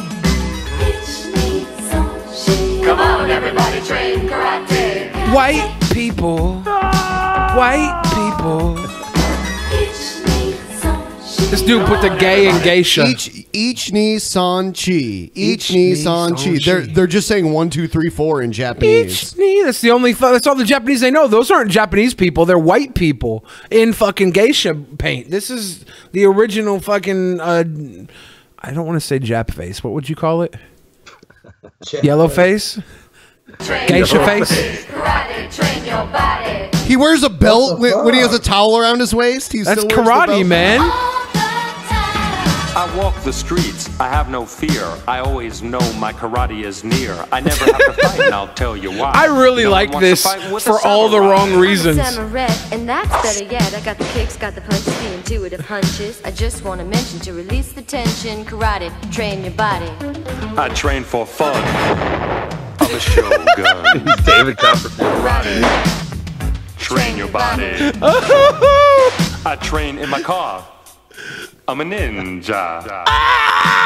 S16: Come on, everybody, train karate.
S4: White people. White people. This dude put the gay in geisha.
S3: Each ni san chi. Each ni san chi. They're just saying 1, 2, 3, 4 in Japanese.
S4: That's the only. That's all the Japanese they know. Those aren't Japanese people. They're white people in fucking geisha paint. This is the original fucking. I don't want to say Jap face. What would you call it? Yellow face. Geisha face.
S16: train your body.
S3: He wears a belt when he has a towel around his waist. He
S4: That's
S3: still wears the
S4: karate,
S3: belt.
S4: man.
S14: I walk the streets, I have no fear. I always know my karate is near. I never have to fight, and I'll tell you why.
S4: I really
S14: No one
S4: like
S14: wants to
S4: this
S14: fight with
S4: for
S14: a
S4: all the
S14: samurai.
S4: wrong reasons.
S16: Samurai, and that's better yet. I got the kicks, got the punches, the intuitive hunches. I just want to mention to release the tension. Karate, train your body.
S14: I train for fun. I'm a shogun.
S5: David Copperfield.
S14: Train your body. I train in my car. I'm a ninja.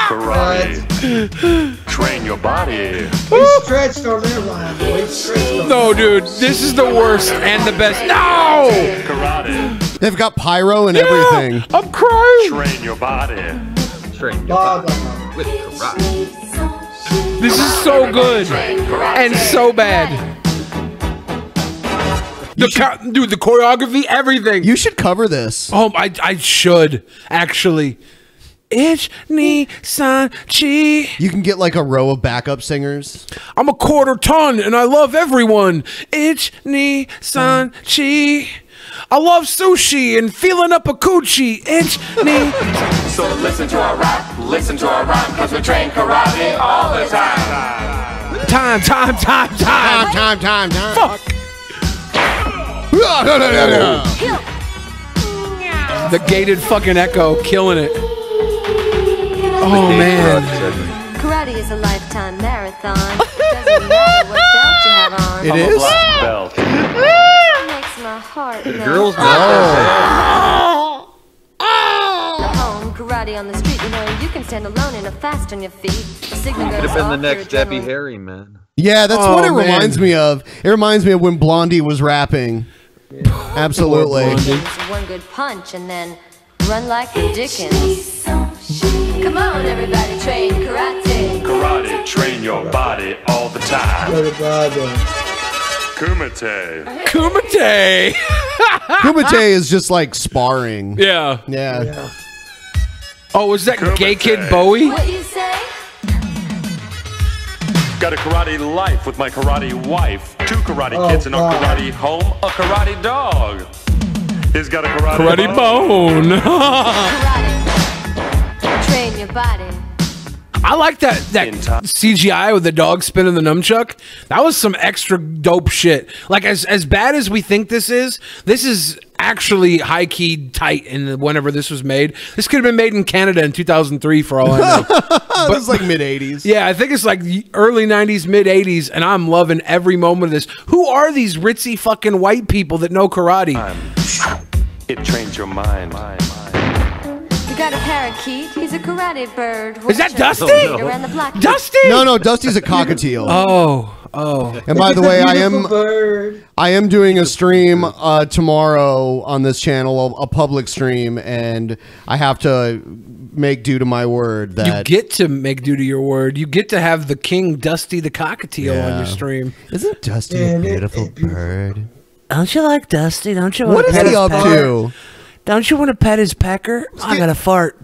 S14: Karate. Train your body.
S6: We stretched on that line, boy. We stretched on
S4: No, dude, this is the worst and the best. No!
S14: Karate.
S3: They've got pyro and everything.
S4: I'm crying.
S14: Train your body.
S5: Train your body with karate.
S4: This is so good and so bad. Dude, the choreography, everything.
S3: You should cover this.
S4: Oh, I should actually. Ich ni san chi.
S3: You can get like a row of backup singers.
S4: I'm a quarter ton and I love everyone. Ich ni san chi. I love sushi and feeling up a coochie. Ich ni.
S12: So listen to our rap, listen to our rhyme, cause we train karate all the time.
S4: Time. Fuck. The gated fucking echo killing it. Oh man.
S16: Karate is a lifetime marathon. Doesn't matter what belt you have on.
S3: It is?
S14: Black belt.
S16: It makes my heart melt.
S5: Girls not
S16: Home, karate on the street, you know, you can stand alone and fast on your feet. The signal
S5: Could
S16: goes
S5: have been the
S16: off,
S5: next
S16: your
S5: Debbie
S16: adrenaline-
S5: Harry, man.
S3: Yeah, that's
S4: Oh,
S3: what it
S4: man.
S3: reminds me of. It reminds me of when Blondie was rapping. Absolutely.
S16: One good punch and then run like the Dickens. Come on, everybody, train karate.
S14: Karate, train your body all the time. Kumite.
S4: Kumite.
S3: Kumite is just like sparring.
S4: Yeah.
S3: Yeah.
S4: Oh, was that gay kid Bowie?
S16: What you say?
S14: Got a karate life with my karate wife. 2 karate
S6: Oh,
S14: kids and a
S6: God.
S14: karate home. A karate dog. He's got a karate,
S4: Karate bone.
S16: Karate. Train your body.
S4: I like that CGI with the dog spinning the nunchuck. That was some extra dope shit. Like as bad as we think this is actually high key tight. In whenever this was made, this could have been made in Canada in 2003 for all I know.
S3: It was like mid 80s.
S4: Yeah, I think it's like the early 90s, mid 80s, and I'm loving every moment of this. Who are these ritzy fucking white people that know karate?
S14: It trains your mind.
S16: You got a parakeet. He's a karate bird.
S4: Is that Dusty?
S16: Around the block.
S4: Dusty?
S3: No, Dusty's a cockatiel.
S4: Oh.
S3: And by the way, I am doing a stream tomorrow on this channel, a public stream, and I have to make due to my word that
S4: You get to make due to your word. You get to have the king Dusty the cockatiel on your stream.
S3: Isn't Dusty a beautiful bird?
S22: Don't you like Dusty? Don't you?
S3: What is he up to?
S22: Don't you want to pet his pecker? I got to fart.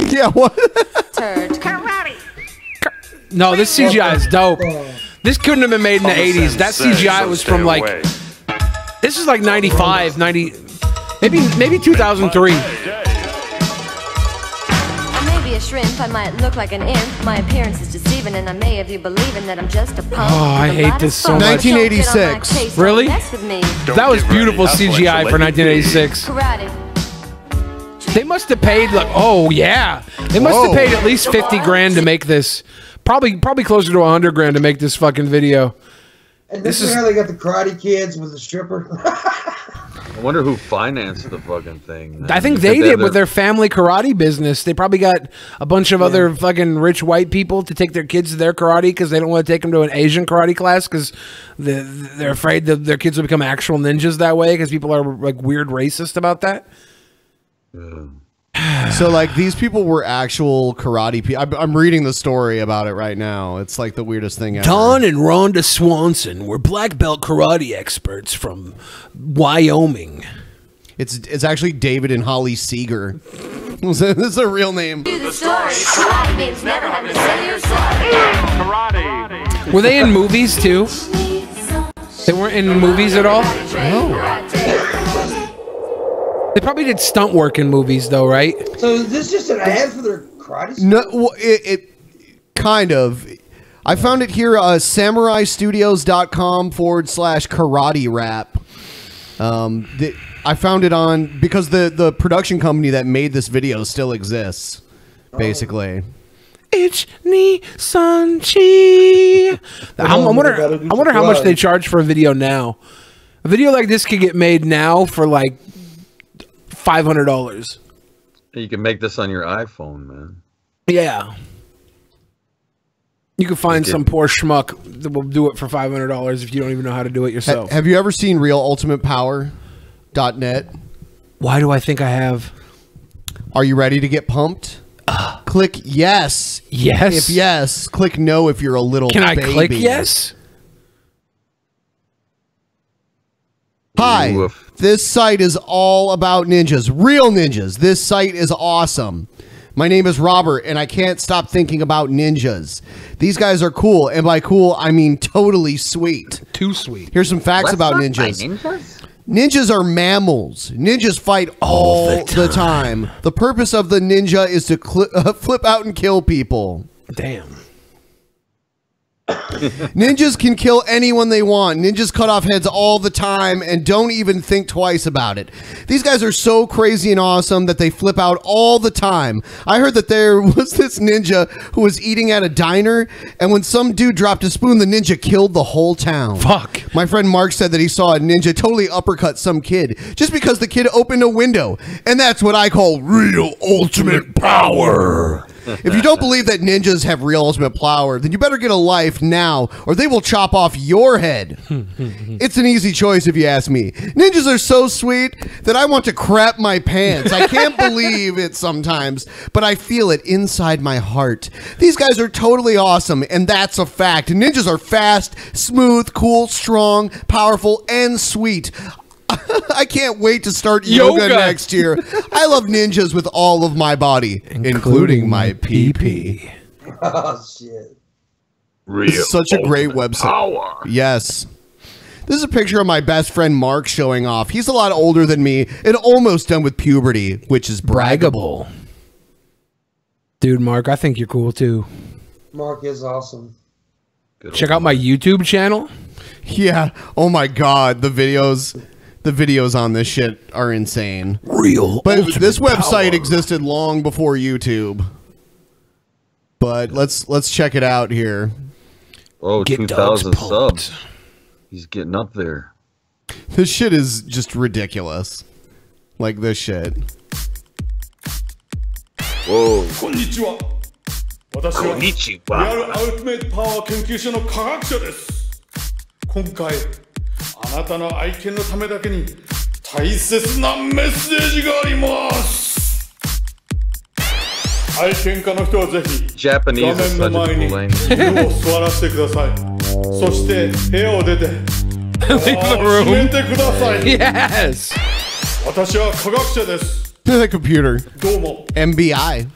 S3: Yeah, what?
S16: Turd. Karate.
S4: No, this CGI is dope. This couldn't have been made in the 80s. That CGI was from like this is like 95, 90, maybe 2003.
S16: I may be a shrimp. I might look like an imp. My appearance is deceiving, and I may have you believing that I'm just a punk.
S4: Oh, I
S16: with a
S4: hate
S16: lot
S4: this
S16: of
S4: so
S16: fun.
S4: much.
S16: Don't get on my
S3: 1986.
S16: case,
S4: Really?
S16: don't mess with me.
S4: That was beautiful CGI for 1986.
S16: Karate.
S4: They must have paid like, oh yeah, they must have paid at least 50 grand to make this. Probably closer to 100 grand to make this fucking video.
S6: And this is how they got the Karate Kids with the stripper.
S5: I wonder who financed the fucking thing. Man.
S4: I think they did with their family karate business. They probably got a bunch of other fucking rich white people to take their kids to their karate because they don't want to take them to an Asian karate class because they're afraid that their kids will become actual ninjas that way because people are like weird racist about that.
S3: So like these people were actual karate people. I'm reading the story about it right now. It's like the weirdest thing ever.
S4: Don and Rhonda Swanson were black belt karate experts from Wyoming.
S3: It's actually David and Holly Seeger. This is a real name.
S16: Do the story. Karate means never having to say you're sorry.
S14: Karate.
S4: Were they in movies too? They weren't in movies at all?
S3: No.
S4: They probably did stunt work in movies, though, right?
S6: So is this just an ad for their karate?
S3: No, well, it kind of. I found it here, samuraistudios.com/karate rap. I found it on, because the production company that made this video still exists, basically.
S4: It's Nissan-chi. I wonder how much they charge for a video now. A video like this could get made now for like $500.
S5: You can make this on your iPhone, man.
S4: Yeah. You can find some poor schmuck that will do it for $500 if you don't even know how to do it yourself.
S3: Have you ever seen RealUltimatePower.net?
S4: Why do I think I have?
S3: Are you ready to get pumped? Click yes.
S4: Yes.
S3: If yes, click no if you're a little
S4: Can I
S3: baby.
S4: click yes?
S3: Hi, this site is all about ninjas, real ninjas. This site is awesome. My name is Robert, and I can't stop thinking about ninjas. These guys are cool, and by cool, I mean totally sweet.
S4: Too sweet.
S3: Here's some facts about ninjas. Ninjas are mammals. Ninjas fight all the time. The purpose of the ninja is to flip out and kill people.
S4: Damn.
S3: Ninjas can kill anyone they want. Ninjas cut off heads all the time and don't even think twice about it. These guys are so crazy and awesome that they flip out all the time. I heard that there was this ninja who was eating at a diner, and when some dude dropped a spoon, the ninja killed the whole town.
S4: Fuck.
S3: My friend Mark said that he saw a ninja totally uppercut some kid just because the kid opened a window. And that's what I call real ultimate power. If you don't believe that ninjas have real ultimate power, then you better get a life now, or they will chop off your head. It's an easy choice if you ask me. Ninjas are so sweet that I want to crap my pants. I can't believe it sometimes, but I feel it inside my heart. These guys are totally awesome, and that's a fact. Ninjas are fast, smooth, cool, strong, powerful, and sweet. I can't wait to start yoga next year. I love ninjas with all of my body, including my pee-pee.
S6: Oh, shit.
S3: This is such a great website.
S5: Power.
S3: Yes. This is a picture of my best friend Mark showing off. He's a lot older than me and almost done with puberty, which is braggable.
S4: Dude, Mark, I think you're cool too.
S6: Mark is awesome.
S4: Check out my YouTube channel.
S3: Yeah. Oh my God. The videos on this shit are insane. But this website existed long before YouTube. But let's check it out here.
S5: Oh, 2,000 subs. He's getting up there.
S3: This shit is just ridiculous. Like this shit.
S5: Whoa.
S10: こんにちは。私はリアルアルティメットパワー研究所の科学者です。今回あなたの愛犬のためだけに大切なメッセージがあります。愛犬家の人はぜひ画面の前に犬を座らせてください。そして部屋を出て閉めてください。
S4: Yes.
S10: 私は科学者です。
S3: The computer.
S10: どうも。
S3: MBI.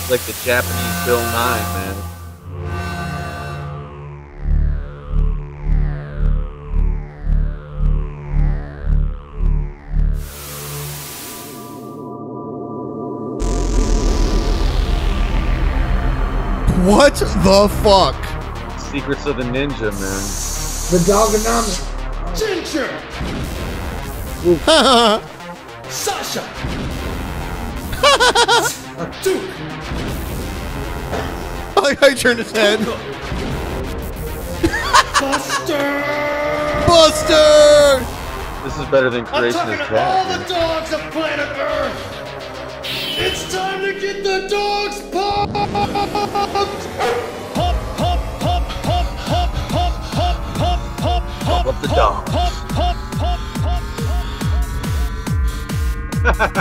S5: Like the Japanese Bill 9, man.
S3: What the fuck?
S5: Secrets of the Ninja, man.
S6: The Dogonomic.
S10: Ginger! Sasha! Duke!
S3: I like how he turned his head.
S10: Buster!
S3: Buster!
S5: This is better than
S10: I'm
S5: Creation
S10: talking
S5: of
S10: to all
S5: Cat.
S10: the dogs of planet Earth! It's time to get the dogs pumped! Pump, pump, pump, pump, pump, pump, pump, pump, pump, pump,
S5: up the dog.
S10: pump, pump, pump, pump, pump.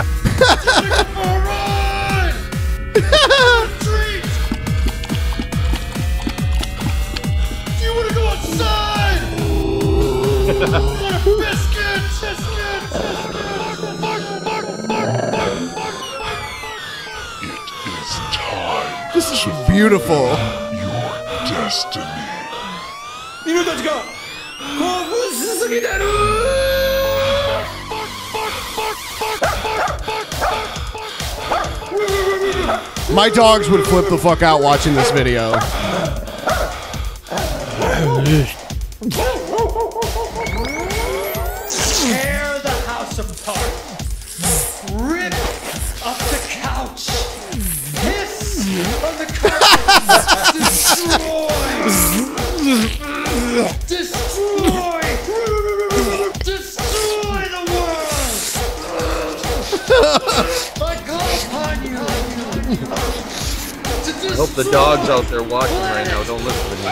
S10: Take it for a ride! Treat! Do you want to go outside? Want a biscuit? Biscuit! Bark, bark, bark, bark, bark, bark.
S3: This is beautiful.
S10: You 分たちが興奮しすぎてる。
S3: My dogs would flip the fuck out watching this video.
S10: Tear the house apart. Rip up the couch. Piss on the carpet. Destroy. Destroy. Destroy the world. I call upon you.
S5: I hope the dogs out there watching right now don't listen to me.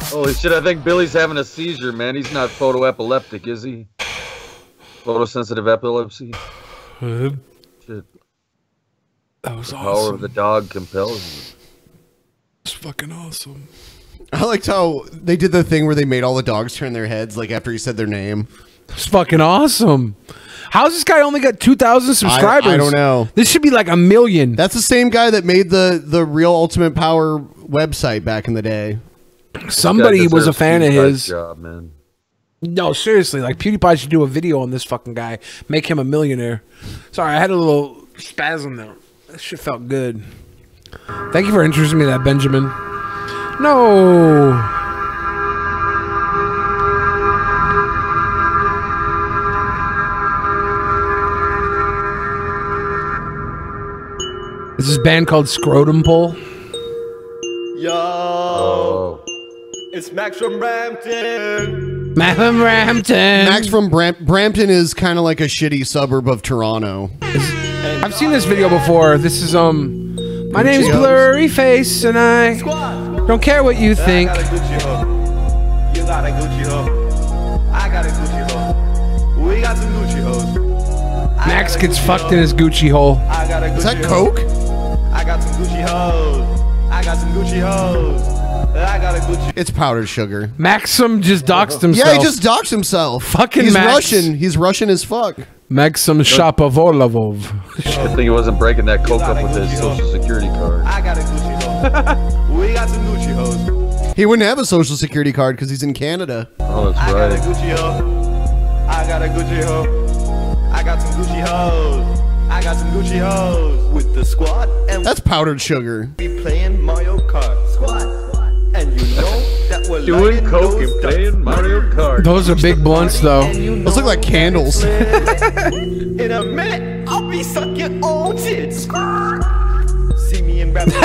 S5: Holy shit, I think Billy's having a seizure, man. He's not photoepileptic, is he? Photosensitive epilepsy? Shit.
S4: That was
S5: the
S4: awesome.
S5: Power of the dog compels you.
S4: It's fucking awesome.
S3: I liked how they did the thing where they made all the dogs turn their heads like after he said their name.
S4: It's fucking awesome. How's this guy only got 2,000 subscribers?
S3: I don't know.
S4: This should be like 1 million.
S3: That's the same guy that made the Real Ultimate Power website back in the day.
S4: Somebody was a fan of his.
S5: Job, man.
S4: No, seriously, like PewDiePie should do a video on this fucking guy, make him a millionaire. Sorry, I had a little spasm there. That shit felt good. Thank you for introducing me to that, Benjamin. No. Is this band called Scrotum Pull?
S21: Yo, it's Max from Brampton.
S4: Max from Brampton.
S3: Max from Brampton is kind of like a shitty suburb of Toronto.
S4: I've seen this video before. This is my name's Blurry Face, and I don't care what you think.
S21: I got a Gucci hoe. You got a Gucci hoe. I got a Gucci hoe. We got some Gucci hoes.
S4: Max gets fucked in his Gucci hole.
S21: I got a Gucci
S3: Is that
S21: hoe.
S3: Coke?
S21: I got some Gucci hoes. I got some Gucci hoes. I got a Gucci.
S3: It's powdered sugar.
S4: Maxim just doxed himself.
S3: Yeah, he just doxed himself.
S4: Fucking
S3: He's
S4: Max.
S3: Russian. He's Russian as fuck.
S4: Maxim Shapovalov.
S5: Good thing he wasn't breaking that coke up with his social security card.
S21: I got a Gucci hoe. We got some Gucci hoes.
S3: He wouldn't have a social security card because he's in Canada.
S5: Oh, that's
S21: I got a
S5: right.
S21: Gucci hoe. I got a Gucci hoe. I got some Gucci hoes. I got some Gucci hoes with the squad, and
S3: That's powdered sugar.
S21: we playing Mario Kart. Squad, and you know that we're
S5: Doing
S21: lighting
S5: coke
S21: those
S5: and playing Mario Kart.
S4: Those are big blunts, though.
S3: Those look like candles.
S21: In a minute, I'll be sucking old tits. See me in Brampton.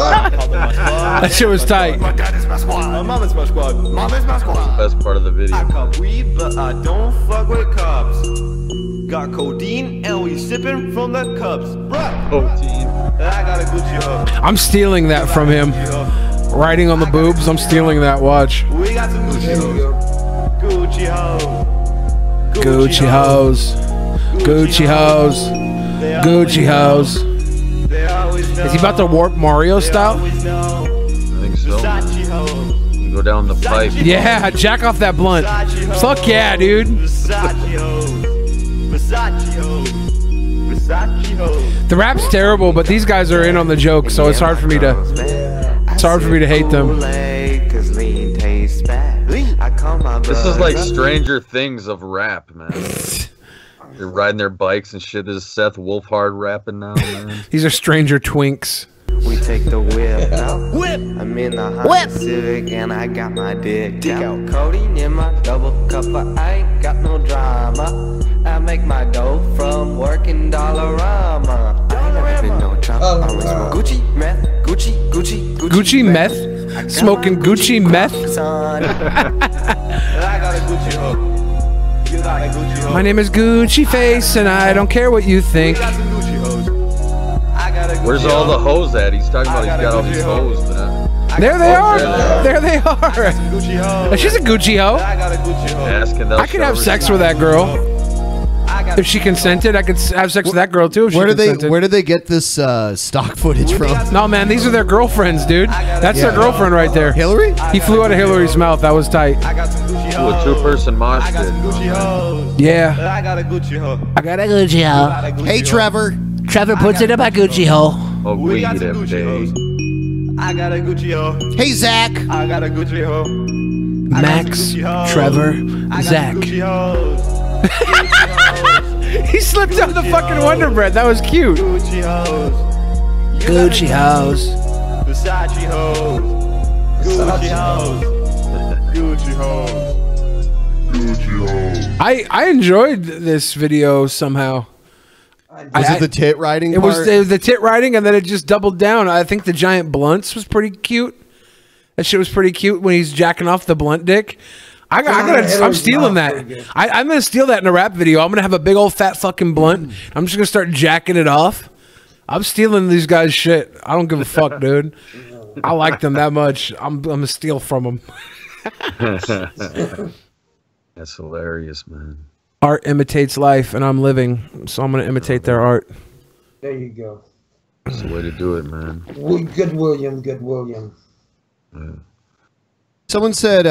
S4: That shit was tight.
S21: My dad is my squad. My mom is my squad. Mom is my squad.
S5: Best part of the video.
S21: I cop weed, but I don't fuck with cops. Got codeine and we sipping from the cups. Bruh.
S5: Codeine.
S21: I got a Gucci hoe.
S4: I'm stealing that from him. Riding on the boobs, I'm stealing that. Watch.
S21: We got some Gucci hoes. Gucci hoes.
S4: Gucci hoes. Gucci hoes. Gucci hoes.
S21: They always know.
S4: Is he about to warp Mario style?
S5: I think so.
S21: Versace hoes.
S5: You can go down the pipe.
S4: Yeah, jack off that blunt. Fuck yeah, dude.
S21: Versace hoes. Versace hoes. Versace hoes.
S4: The rap's terrible, but these guys are in on the joke, so it's hard for me to hate them.
S5: This is like Stranger Things of rap, man. They're riding their bikes and shit. This is Seth Wolfhard rapping now, man.
S4: These are stranger twinks.
S21: We take the whip out. Whip. I'm in the Honda Civic and I got my dick out. Codeine in my double cup, but I ain't got no drama. I make my dough from working Dollarama. I ain't never been no chump. I always smoke Gucci meth,
S4: Gucci meth? Smoking Gucci meth?
S21: I got a Gucci hoe. You got a Gucci hoe.
S4: My name is Gucci Face, and I don't care what you think.
S5: Where's all the hoes at? He's talking about he's got all these hoes, man.
S4: There they are. There they are. She's a Gucci hoe.
S5: Asking
S4: I could have sex with that girl. If she consented, I could have sex with that girl too. If she
S3: Where
S4: consented.
S3: did they get this stock footage from?
S4: No, man, these are their girlfriends, dude. That's their girlfriend right there.
S3: Hillary?
S4: He flew out of Hillary's mouth. That was tight.
S5: Ooh, a two-person mosh pit.
S4: Yeah.
S21: I got a Gucci hoe.
S22: I got a Gucci hoe.
S3: Hey, Trevor.
S22: Trevor puts it in my Gucci hole.
S5: Oh,
S21: We
S5: we
S21: got
S5: get
S21: some
S5: every
S21: Gucci
S5: day.
S21: hoes. I got a Gucci hoe.
S3: Hey, Zach.
S21: I got a Gucci hoe.
S4: Max, Trevor, Zach.
S21: Gucci hoes.
S4: He slipped on the fucking Wonder Bread. That was cute.
S21: Gucci hoes.
S22: Gucci hoes.
S21: Versace hoes. Gucci hoes. Gucci hoes. Gucci hoes.
S4: I enjoyed this video somehow.
S3: Was it the tit riding
S4: It
S3: part?
S4: was the tit riding, and then it just doubled down. I think the giant blunts was pretty cute. That shit was pretty cute when he's jacking off the blunt dick. I'm stealing that. I'm gonna steal that in a rap video. I'm gonna have a big old fat fucking blunt. I'm just gonna start jacking it off. I'm stealing these guys' shit. I don't give a fuck, dude. I like them that much. I'm gonna steal from them.
S5: That's hilarious, man.
S4: Art imitates life, and I'm living, so I'm gonna imitate their art.
S6: There you go.
S5: That's the way to do it, man.
S6: Good William. Good William.
S3: Someone said,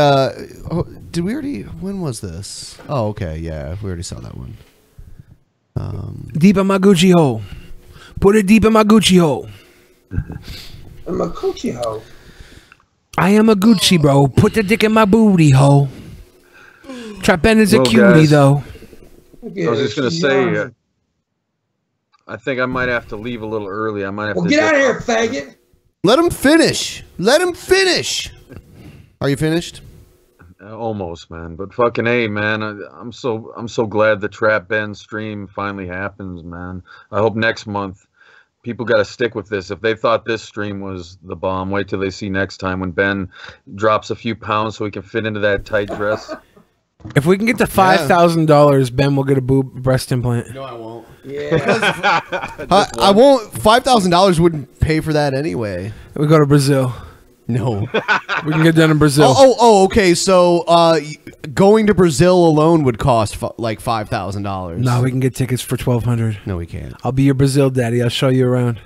S3: did we already, when was this? Oh, okay, yeah, we already saw that one.
S4: Deep in my Gucci hole. Put it deep in my Gucci hole.
S6: I'm a Gucci hoe.
S4: I am a Gucci bro. Put the dick in my booty hole. Trap Ben is a
S5: Well,
S4: cutie
S5: guys,
S4: though.
S5: I was just gonna say, I think I might have to leave a little early. I might have
S6: Well,
S5: to
S6: get
S5: dip
S6: out of here, faggot.
S3: Let him finish. Let him finish. Are you finished?
S5: Almost, man. But fucking A, man. I'm so glad the Trap Ben stream finally happens, man. I hope next month people got to stick with this. If they thought this stream was the bomb, wait till they see next time when Ben drops a few pounds so he can fit into that tight dress.
S4: If we can get to $5,000, Ben will get a breast implant.
S3: No, I won't.
S6: Yeah.
S3: I won't. $5,000 wouldn't pay for that anyway.
S4: We go to Brazil.
S3: No.
S4: We can get done in Brazil.
S3: Oh, okay. So going to Brazil alone would cost like $5,000.
S4: No, we can get tickets for $1,200.
S3: No, we can't.
S4: I'll be your Brazil daddy. I'll show you around.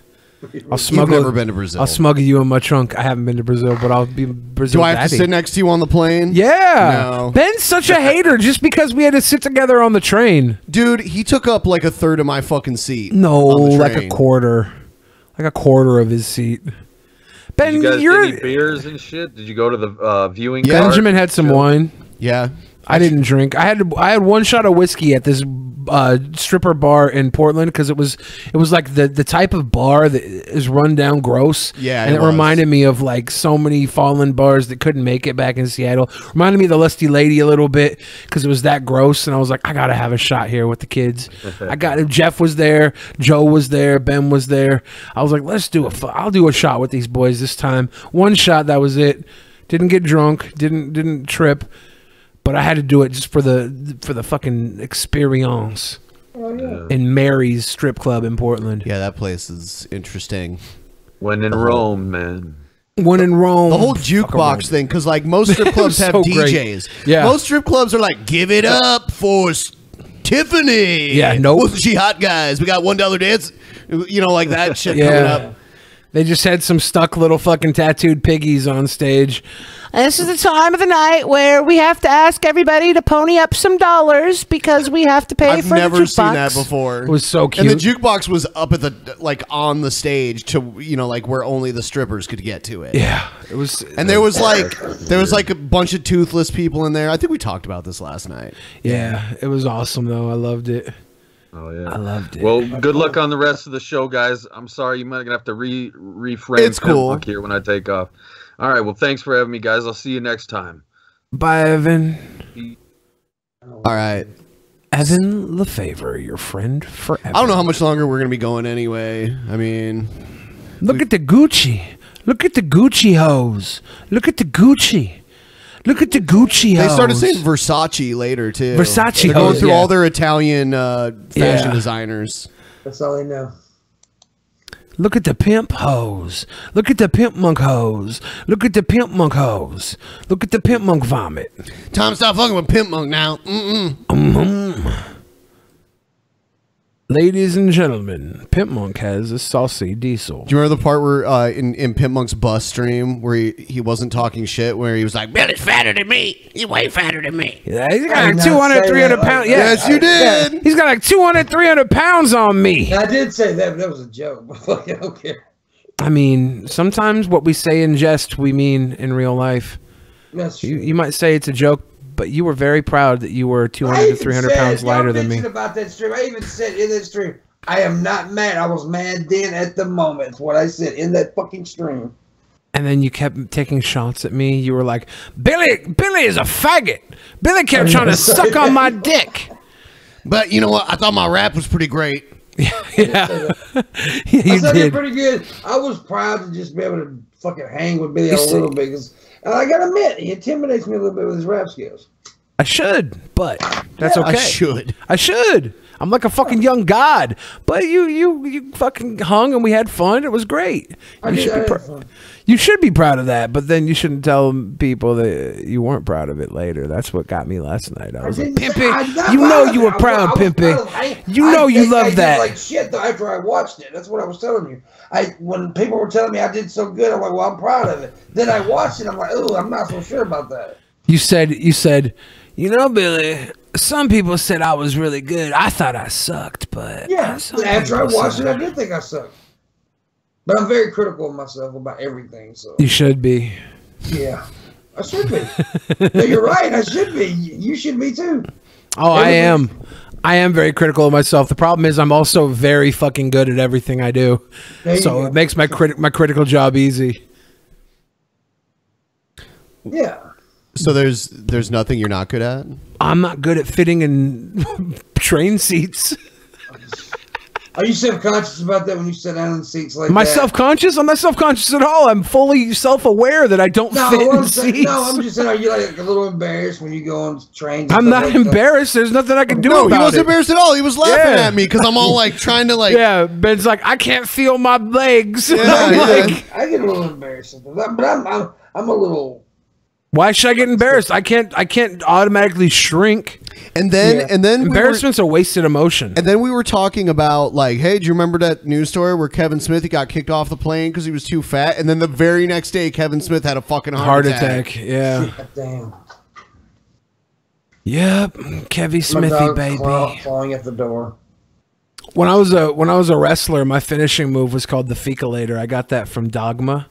S3: You've never been to Brazil.
S4: I'll smuggle you in my trunk. I haven't been to Brazil, but I'll be Brazil
S3: Do I have
S4: daddy.
S3: to sit next to you on the plane?
S4: Yeah.
S3: No.
S4: Ben's such a hater just because we had to sit together on the train.
S3: Dude, he took up like a third of my fucking seat.
S4: No,
S3: on the
S4: like a
S3: train.
S4: quarter. Like a quarter of his seat. Ben,
S5: Did you guys
S4: you're...
S5: get any beers and shit? Did you go to the viewing?
S4: Yeah.
S5: bar?
S4: Benjamin had some wine.
S3: Yeah.
S4: I didn't drink. I had one shot of whiskey at this stripper bar in Portland because it was like the type of bar that is run down gross.
S3: Yeah,
S4: and
S3: it
S4: it
S3: was.
S4: reminded me of like so many fallen bars that couldn't make it back in Seattle. Reminded me of the Lusty Lady a little bit because it was that gross, and I was like, I gotta have a shot here with the kids. Jeff was there, Joe was there, Ben was there. I was like, I'll do a shot with these boys this time. One shot, that was it. Didn't get drunk, didn't trip. But I had to do it just for the fucking experience.
S6: Oh, yeah.
S4: In Mary's strip club in Portland.
S3: Yeah, that place is interesting.
S5: When in Rome, man.
S4: When in Rome.
S3: The whole jukebox thing, because like most strip clubs have
S4: So great.
S3: DJs.
S4: Yeah.
S3: Most strip clubs are like, give it up for Tiffany.
S4: Yeah, nope.
S3: Wasn't she hot, guys? We got $1 dance. You know, like that shit coming up.
S4: They just had some stuck little fucking tattooed piggies on stage.
S22: This is the time of the night where we have to ask everybody to pony up some dollars because we have to pay
S3: I've
S22: for the
S3: never seen
S22: jukebox.
S3: that before.
S4: It was so cute.
S3: And the jukebox was up at the like on the stage to like where only the strippers could get to it.
S4: Yeah, it was.
S3: And there was like a bunch of toothless people in there. I think we talked about this last night.
S4: Yeah, it was awesome though. I loved it.
S5: Oh yeah,
S4: I loved it.
S5: Well, good luck on the rest of the show, guys. I'm sorry you might have to reframe.
S3: It's cool.
S5: Pimp Monk here when I take off. All right. Well, thanks for having me, guys. I'll see you next time.
S4: Bye, Evan.
S3: All right.
S4: Evan LeFavor, your friend forever.
S3: I don't know how much longer we're gonna be going anyway. I mean,
S4: look at the Gucci. Look at the Gucci hose. Look at the Gucci. Look at the Gucci hose.
S3: They started saying Versace later too.
S4: Versace
S3: They're going
S4: hose,
S3: through
S4: yeah.
S3: all their Italian fashion
S4: Yeah.
S3: designers.
S6: That's all they know.
S4: Look at the pimp hose. Look at the pimp monk hose. Look at the pimp monk hose. Look at the pimp monk vomit.
S3: Time to stop fucking with Pimp Monk now.
S4: Ladies and gentlemen, Pimp Monk has a saucy diesel.
S3: Do you remember the part where in Pimp Monk's bus stream where he wasn't talking shit, where he was like, Billy's fatter than me. He's way fatter than me.
S4: Yeah, he's got like 200, 300 pounds. Yeah.
S3: Yes, you did.
S4: He's got like 200, 300 pounds on me.
S6: I did say that, but that was a joke. I don't care.
S4: I mean, sometimes what we say in jest, we mean in real life.
S6: That's true.
S4: You might say it's a joke, but you were very proud that you were 200 to 300 pounds lighter than me.
S6: About that stream, I even said in that stream, I am not mad. I was mad then at the moment. That's what I said in that fucking stream.
S4: And then you kept taking shots at me. You were like, Billy is a faggot. Billy kept trying to suck on my dick.
S3: But you know what? I thought my rap was pretty great.
S4: Yeah,
S6: I said it pretty good. I was proud to just be able to fucking hang with Billy a little bit. And I gotta admit, he intimidates me a little bit with his rap skills.
S4: I should, but that's
S6: Yeah,
S4: okay. I should. I'm like a fucking young god. But you fucking hung and we had fun. It was great. You should be proud of that, but then you shouldn't tell people that you weren't proud of it later. That's what got me last night. I was like, Pimpy, you know you were proud, Pimpy. You know you love that.
S6: Like shit though after I watched it. That's what I was telling you. When people were telling me I did so good, I'm like, well, I'm proud of it. Then I watched it. I'm like, oh, I'm not so sure about that.
S4: You said, you know, Billy, some people said I was really good. I thought I sucked, but
S6: yeah. After I watched it, I did think I sucked. But I'm very critical of myself about everything. So
S4: you should be.
S6: Yeah, I should be. No, you're right. I should be. You should be too.
S4: Oh, I am. I am very critical of myself. The problem is I'm also very fucking good at everything I do. So it makes my critical job easy.
S6: Yeah.
S3: So there's nothing you're not good at?
S4: I'm not good at fitting in train seats.
S6: Are you self-conscious about that when you sit down in seats like
S4: Am I
S6: that?
S4: self-conscious? I'm not self-conscious at all. I'm fully self-aware that I don't fit in seats.
S6: No, I'm just saying, are you like a little embarrassed when you go on trains?
S4: I'm not embarrassed. There's nothing I can do about it.
S3: No, he wasn't embarrassed at all. He was laughing at me because I'm all like trying to like.
S4: Yeah, Ben's like, I can't feel my legs.
S3: Yeah,
S6: I get a little embarrassed, but I'm a little.
S4: Why should I get embarrassed? I can't automatically shrink.
S3: And then
S4: embarrassment's a wasted emotion.
S3: And then we were talking about like, hey, do you remember that news story where Kevin Smith he got kicked off the plane because he was too fat? And then the very next day, Kevin Smith had a fucking heart attack.
S4: Yeah.
S6: Damn.
S4: Yep, Kevy Smithy, baby.
S6: Falling at the door.
S4: When I was a wrestler, my finishing move was called the Fecalator. I got that from Dogma,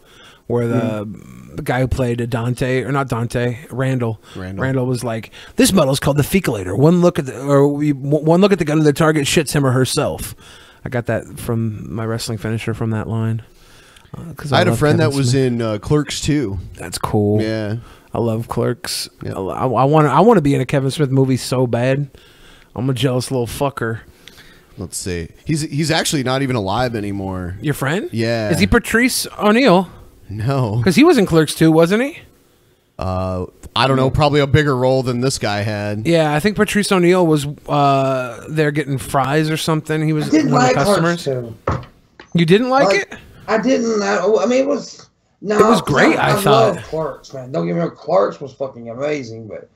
S4: where the guy who played Dante, or not Dante, Randall was like, "This metal's called the Fecalator. One look at the gun of the target shits him or herself." I got that from my wrestling finisher from that line.
S3: I had a friend that was in Clerks 2.
S4: That's cool.
S3: Yeah,
S4: I love Clerks. Yeah. I want to be in a Kevin Smith movie so bad. I'm a jealous little fucker.
S3: Let's see. He's actually not even alive anymore.
S4: Your friend?
S3: Yeah.
S4: Is he Patrice O'Neal?
S3: No.
S4: Because he was in Clerks 2, wasn't he?
S3: I don't know. Probably a bigger role than this guy had.
S4: Yeah, I think Patrice O'Neal was there getting fries or something. He was one of the customers.
S6: Clerks 2.
S4: You didn't like it?
S6: I didn't. I mean, it was. No,
S4: it was great. I thought.
S6: Love Clerks, man. Don't get me wrong. Clerks was fucking amazing, but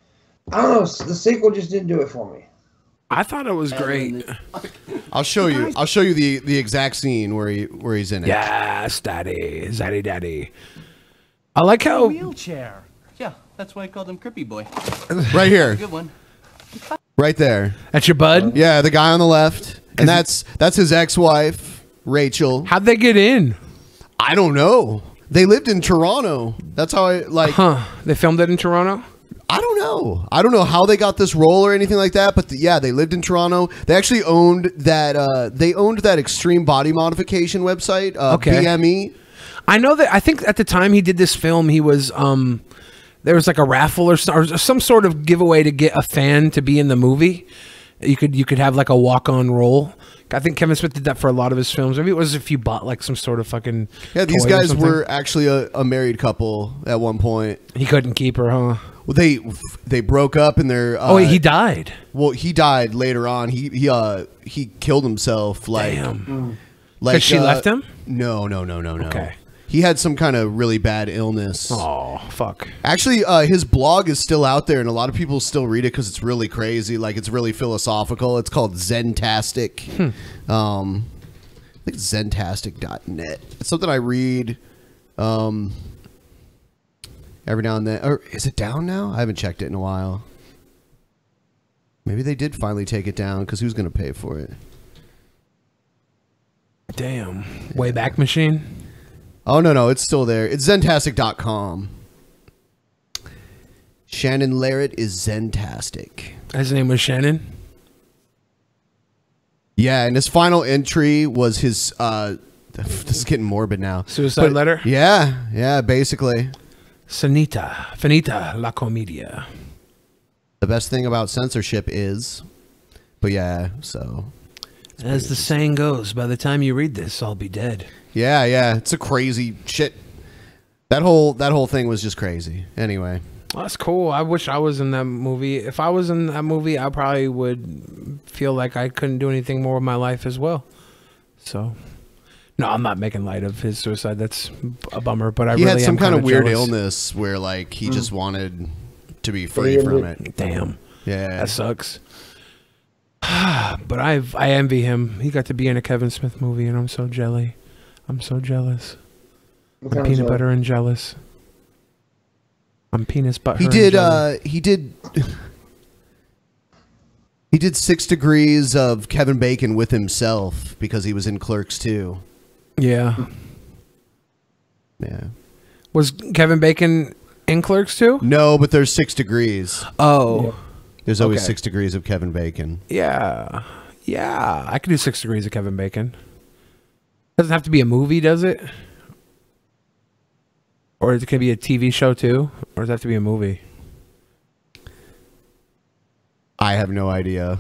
S6: I don't know. The sequel just didn't do it for me.
S4: I thought it was great.
S3: I'll show you. I'll show you the exact scene where he's in it.
S4: Yes, daddy, zaddy, daddy. I like how
S15: wheelchair. Yeah, that's why I called him Crippy Boy.
S3: Right here.
S15: Good one.
S3: Right there.
S4: That's your bud?
S3: Yeah, the guy on the left, and that's his ex-wife, Rachel.
S4: How'd they get in?
S3: I don't know. They lived in Toronto. That's how I like.
S4: Huh? They filmed it in Toronto.
S3: I don't know. I don't know how they got this role or anything like that, but yeah, they lived in Toronto. They actually owned that. They owned that extreme body modification website, BME.
S4: I know that. I think at the time he did this film, he was there was like a raffle or some sort of giveaway to get a fan to be in the movie. You could have like a walk-on role. I think Kevin Smith did that for a lot of his films. Maybe it was if you bought like some sort of fucking.
S3: Yeah, these guys were actually a married couple at one point.
S4: He couldn't keep her, huh?
S3: Well, they broke up and they're.
S4: Oh, he died.
S3: Well, he died later on. He killed himself. Like,
S4: damn.
S3: Like
S4: she left him?
S3: No.
S4: Okay.
S3: He had some kind of really bad illness.
S4: Oh, fuck.
S3: Actually, his blog is still out there, and a lot of people still read it because it's really crazy. Like, it's really philosophical. It's called Zentastic. I think it's zentastic.net. It's something I read every now and then. Or is it down now? I haven't checked it in a while. Maybe they did finally take it down, because who's going to pay for it?
S4: Damn. Wayback Machine?
S3: Oh, no, it's still there. It's zentastic.com. Shannon Larrett is Zentastic.
S4: His name was Shannon?
S3: Yeah, and his final entry was his, this is getting morbid now.
S4: Suicide letter?
S3: Yeah, basically.
S4: Finita la comedia.
S3: The best thing about censorship is, but yeah, so.
S4: As the saying goes, by the time you read this, I'll be dead.
S3: Yeah, it's a crazy shit. That whole thing was just crazy. Anyway.
S4: Well, that's cool. I wish I was in that movie. If I was in that movie, I probably would feel like I couldn't do anything more with my life as well. So, no, I'm not making light of his suicide. That's a bummer. But
S3: he
S4: really
S3: had some kind of weird
S4: jealous.
S3: illness where like he just wanted to be free from it.
S4: Damn.
S3: Yeah,
S4: that sucks. But I envy him. He got to be in a Kevin Smith movie, and I'm so jelly. I'm so jealous.
S6: What
S4: I'm
S6: kind of
S4: peanut
S6: jelly?
S4: butter and jealous. I'm penis butter.
S3: He did. He did 6 degrees of Kevin Bacon with himself because he was in Clerks 2.
S4: Yeah.
S3: Yeah.
S4: Was Kevin Bacon in Clerks too?
S3: No, but there's 6 degrees.
S4: Oh.
S3: There's always
S4: Okay.
S3: 6 degrees of Kevin Bacon.
S4: Yeah. Yeah. I could do 6 degrees of Kevin Bacon. Doesn't have to be a movie, does it? Or it could be a TV show too? Or does it have to be a movie?
S3: I have no idea.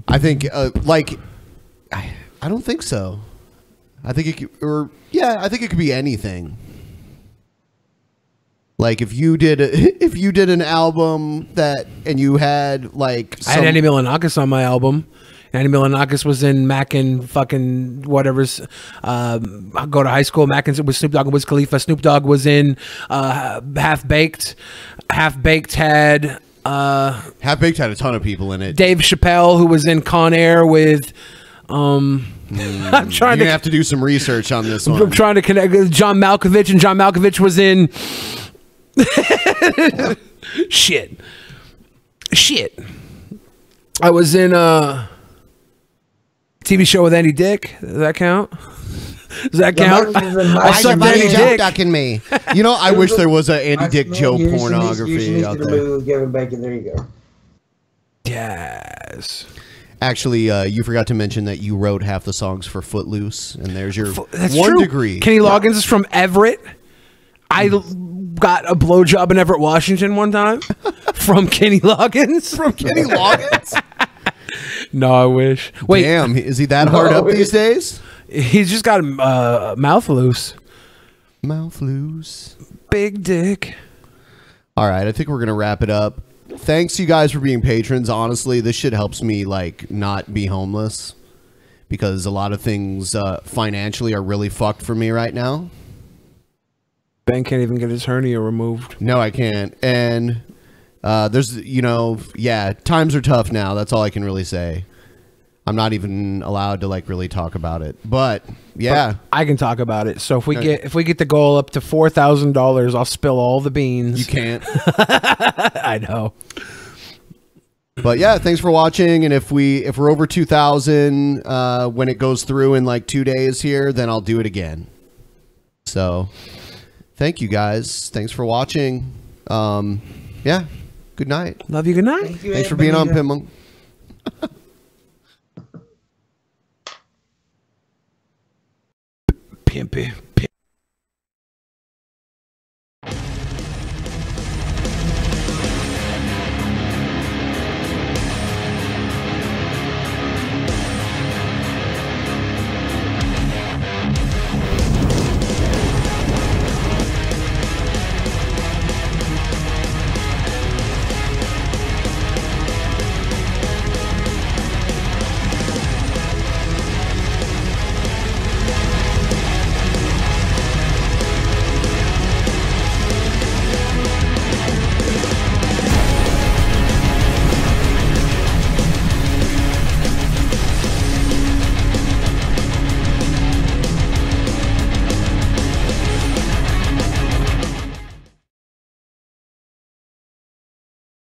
S3: I think, I don't think so. I think it could, I think it could be anything. Like if you did an album and you had like
S4: I had Andy Milonakis on my album. Andy Milonakis was in Mac and fucking whatever's I go to high school. Mac and with Snoop Dogg and Wiz Khalifa. Snoop Dogg was in Half Baked. Half Baked had
S3: Half Baked had a ton of people in it.
S4: Dave Chappelle, who was in Con Air with I'm trying
S3: to have to do some research on this one.
S4: I'm trying to connect with John Malkovich, and John Malkovich was in shit. I was in a TV show with Andy Dick. Does that count? Does that count? I sucked Andy Dick.
S3: Ducking me. You know, I wish there was an Andy Dick Joe pornography out there.
S6: Kevin Bacon. There you go.
S4: Yes.
S3: Actually, you forgot to mention that you wrote half the songs for Footloose, and there's your
S4: That's
S3: 1
S4: true.
S3: degree.
S4: Kenny Loggins is from Everett. I got a blowjob in Everett, Washington one time from Kenny Loggins.
S3: From Kenny Loggins?
S4: No, I wish. Wait,
S3: damn, is he that hard up these days?
S4: He's just got a mouth loose.
S3: Mouth loose.
S4: Big dick.
S3: All right, I think we're gonna wrap it up. Thanks you guys for being patrons. Honestly, this shit helps me like not be homeless because a lot of things financially are really fucked for me right now.
S4: Ben can't even get his hernia removed.
S3: No, I can't. And there's, times are tough now. That's all I can really say. I'm not even allowed to like really talk about it. But yeah,
S4: but I can talk about it. So if we get the goal up to $4,000, I'll spill all the beans.
S3: You can't.
S4: I know.
S3: But yeah, thanks for watching. And if we're over 2,000 when it goes through in like 2 days here, then I'll do it again. So thank you guys. Thanks for watching. Yeah. Good night.
S4: Love you. Good night.
S3: Thanks for being on Pimmo.
S4: Pimpy.